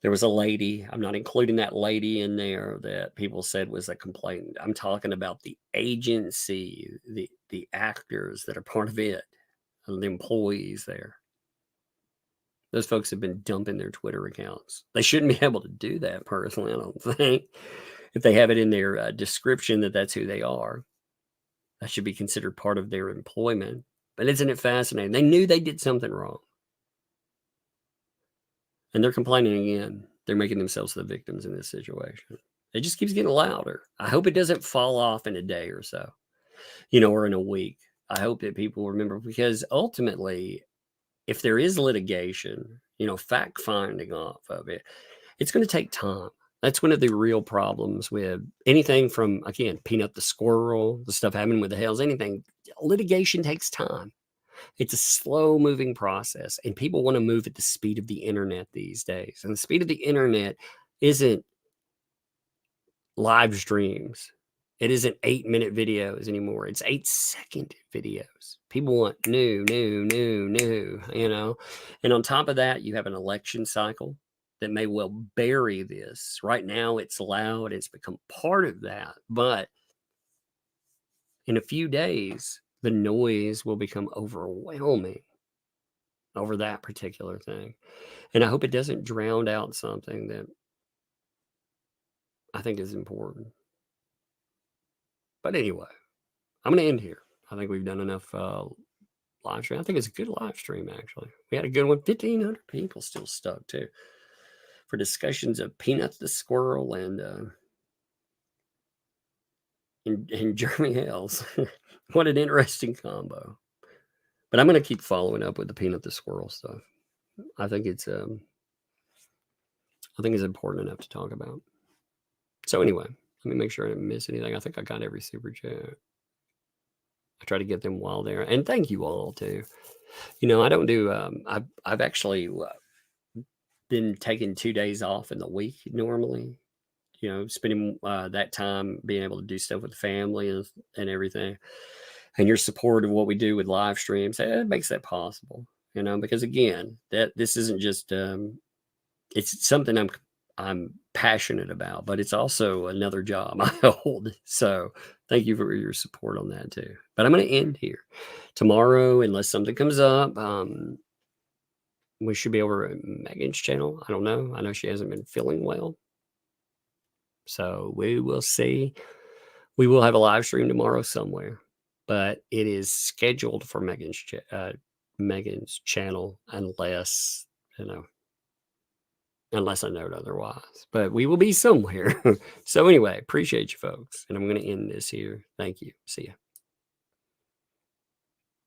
there was a lady, I'm not including that lady in there that people said was a complainant. I'm talking about the agency, the actors that are part of it, the employees there. Those folks have been dumping their Twitter accounts. They shouldn't be able to do that personally, I don't think. If they have it in their description that that's who they are, that should be considered part of their employment. But isn't it fascinating? They knew they did something wrong. And they're complaining again. They're making themselves the victims in this situation. It just keeps getting louder. I hope it doesn't fall off in a day or so, you know, or in a week. I hope that people remember, because ultimately, if there is litigation, you know, fact finding off of it, it's going to take time. That's one of the real problems with anything from, again, Peanut the squirrel, the stuff happening with the Hales, anything. Litigation takes time. It's a slow moving process, and people want to move at the speed of the internet these days. And the speed of the internet isn't live streams. It isn't 8-minute videos anymore. It's 8-second videos. People want new, you know. And on top of that, you have an election cycle that may well bury this. Right now, it's loud. It's become part of that. But in a few days, the noise will become overwhelming over that particular thing. And I hope it doesn't drown out something that I think is important. But anyway, I'm going to end here. I think we've done enough live stream. I think it's a good live stream, actually. We had a good one. 1,500 people still stuck, too, for discussions of Peanut the squirrel and Jeremy Hales. What an interesting combo. But I'm going to keep following up with the Peanut the squirrel stuff. I think it's important enough to talk about. So anyway, let me make sure I didn't miss anything. I think I got every super chat. I try to get them while there. And thank you all too. You know, I don't do, I've actually been taking 2 days off in the week normally, you know, spending that time being able to do stuff with the family and everything. And your support of what we do with live streams, it makes that possible, you know, because again, this isn't just, it's something I'm passionate about, but it's also another job I hold. So thank you for your support on that too. But I'm going to end here tomorrow, unless something comes up. We should be over at Megan's channel. I don't know. I know she hasn't been feeling well. So we will see. We will have a live stream tomorrow somewhere, but it is scheduled for Megan's channel unless, you know, unless I note otherwise, but we will be somewhere. So anyway, appreciate you folks. And I'm going to end this here. Thank you. See ya.